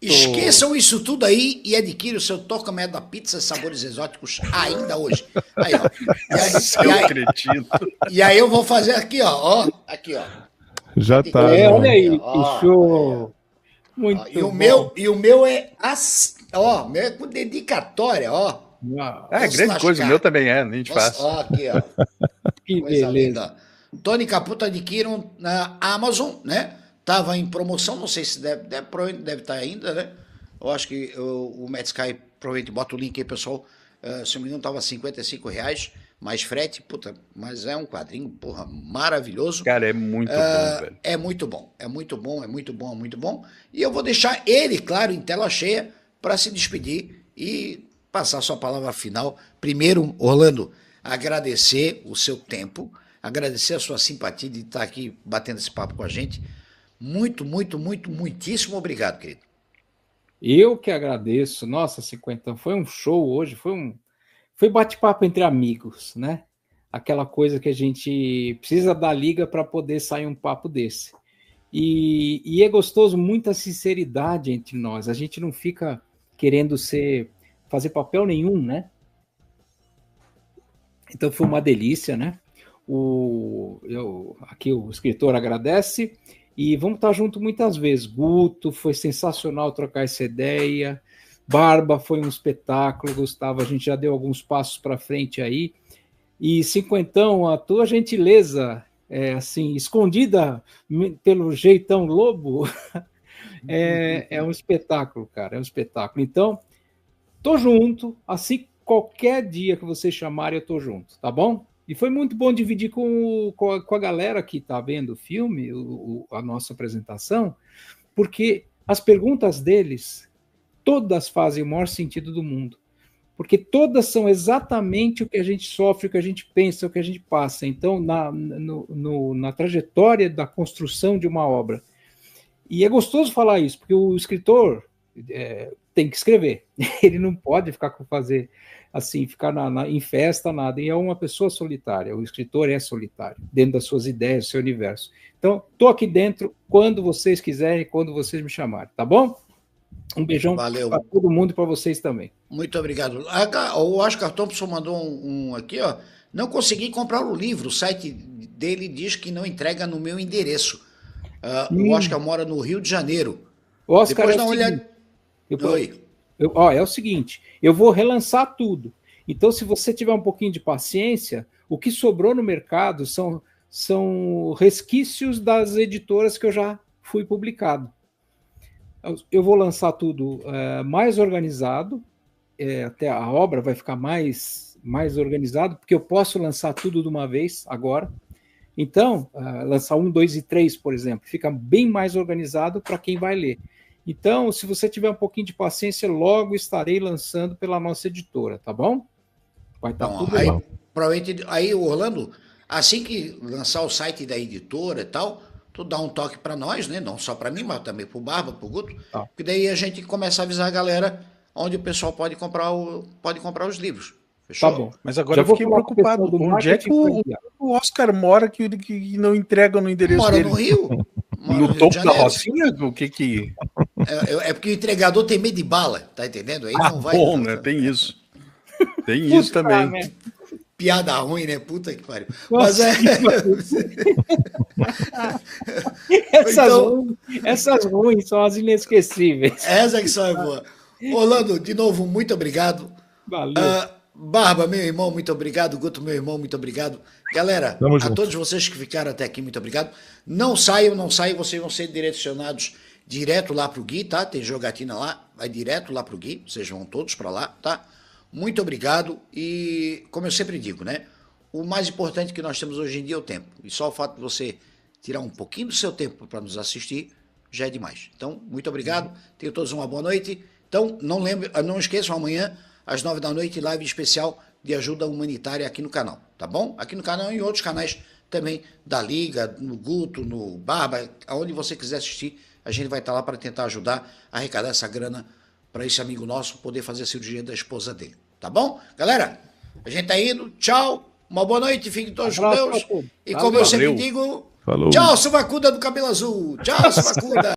Esqueçam isso tudo aí e adquire o seu Toca-me da Pizza Sabores Exóticos ainda hoje. Aí, ó. E aí eu vou fazer aqui, ó. Aqui, ó. Já tá. Olha aí, que show. Muito e o bom. meu é meu é com dedicatória, ó. Grande coisa, o meu também é, a gente faz. Ó, aqui, ó. Que Coisa beleza. linda. Tony Caputo adquiram na Amazon, né? Tava em promoção, não sei se deve estar ainda, né? Eu acho que o Matt Sky provavelmente bota o link aí, pessoal. Se não me engano, tava R$55, mais frete, puta, mas é um quadrinho, porra, maravilhoso. Cara, é muito bom, velho. É muito bom, é muito bom, é muito bom, é muito bom. E eu vou deixar ele, claro, em tela cheia, para se despedir e passar sua palavra final. Primeiro, Orlando, agradecer o seu tempo, agradecer a sua simpatia de estar aqui batendo esse papo com a gente. Muitíssimo obrigado, querido. Eu que agradeço. Nossa, 50, foi um show hoje, foi bate-papo entre amigos, né? Aquela coisa que a gente precisa dar liga para poder sair um papo desse. E é gostoso, muita sinceridade entre nós. A gente não fica querendo fazer papel nenhum, né? Então foi uma delícia, né? Aqui o escritor agradece e vamos estar junto muitas vezes. Guto, foi sensacional trocar essa ideia. Barba, foi um espetáculo. Gustavo, a gente já deu alguns passos para frente aí. E Cinquentão, a tua gentileza, assim, escondida pelo jeitão lobo, é um espetáculo, cara, é um espetáculo. Então, tô junto, assim, qualquer dia que vocês chamarem, eu tô junto, tá bom? E foi muito bom dividir com a galera que tá vendo o filme, a nossa apresentação, porque as perguntas deles, todas fazem o maior sentido do mundo. Porque todas são exatamente o que a gente sofre, o que a gente pensa, o que a gente passa. Então, na trajetória da construção de uma obra. E é gostoso falar isso, porque o escritor tem que escrever. Ele não pode ficar em festa, nada. E é uma pessoa solitária. O escritor é solitário, dentro das suas ideias, do seu universo. Então, estou aqui dentro quando vocês quiserem, quando vocês me chamarem, tá bom? Um beijão para todo mundo e para vocês também. Muito obrigado. O Oscar Thompson mandou um aqui, ó. Não consegui comprar o livro. O site dele diz que não entrega no meu endereço. O Oscar mora no Rio de Janeiro. Oscar, Depois dá uma olhada. Oi. É o seguinte, eu vou relançar tudo. Então, se você tiver um pouquinho de paciência, o que sobrou no mercado são resquícios das editoras que eu já fui publicado. Eu vou lançar tudo mais organizado, até a obra vai ficar mais organizado, porque eu posso lançar tudo de uma vez agora. Então, lançar 1, 2 e 3, por exemplo, fica bem mais organizado para quem vai ler. Então, se você tiver um pouquinho de paciência, logo estarei lançando pela nossa editora, tá bom? Vai estar tudo aí, bom. Provavelmente, aí, Orlando, assim que lançar o site da editora e tal, tu dá um toque para nós, né? Não só para mim, mas também pro Barba, pro Guto, porque daí a gente começa a avisar a galera onde o pessoal pode comprar os livros. Fechou? Tá bom. Mas agora eu fiquei preocupado. Onde é que o Oscar mora que não entrega no endereço dele? Mora no Rio. No topo da Rocinha? O que... É porque o entregador tem medo de bala, tá entendendo? Aí não vai. Bom, né? Tem isso. Tem isso também. Né? Piada ruim, né? Puta que pariu. Nossa, Mas essas ruins são as inesquecíveis. Essa que só é boa. Orlando, de novo, muito obrigado. Valeu. Barba, meu irmão, muito obrigado. Guto, meu irmão, muito obrigado. Galera, Tamo a junto. todos vocês que ficaram até aqui, muito obrigado. Não saiam, vocês vão ser direcionados direto lá pro Gui, tá? Tem jogatina lá, vai direto lá pro Gui, vocês vão todos para lá, tá? Muito obrigado e, como eu sempre digo, né? O mais importante que nós temos hoje em dia é o tempo. E só o fato de você tirar um pouquinho do seu tempo para nos assistir já é demais. Então, muito obrigado. Tenham todos uma boa noite. Então, não esqueçam, amanhã, às 9 da noite, live especial de ajuda humanitária aqui no canal, tá bom? Aqui no canal e em outros canais também da Liga, no Guto, no Barba, aonde você quiser assistir, a gente vai estar lá para tentar ajudar a arrecadar essa grana para esse amigo nosso poder fazer a cirurgia da esposa dele, tá bom? Galera, a gente tá indo, tchau, uma boa noite, fiquem todos com Deus, e como eu sempre digo, Falou. tchau, Suvacuda do cabelo azul, tchau, Suvacuda.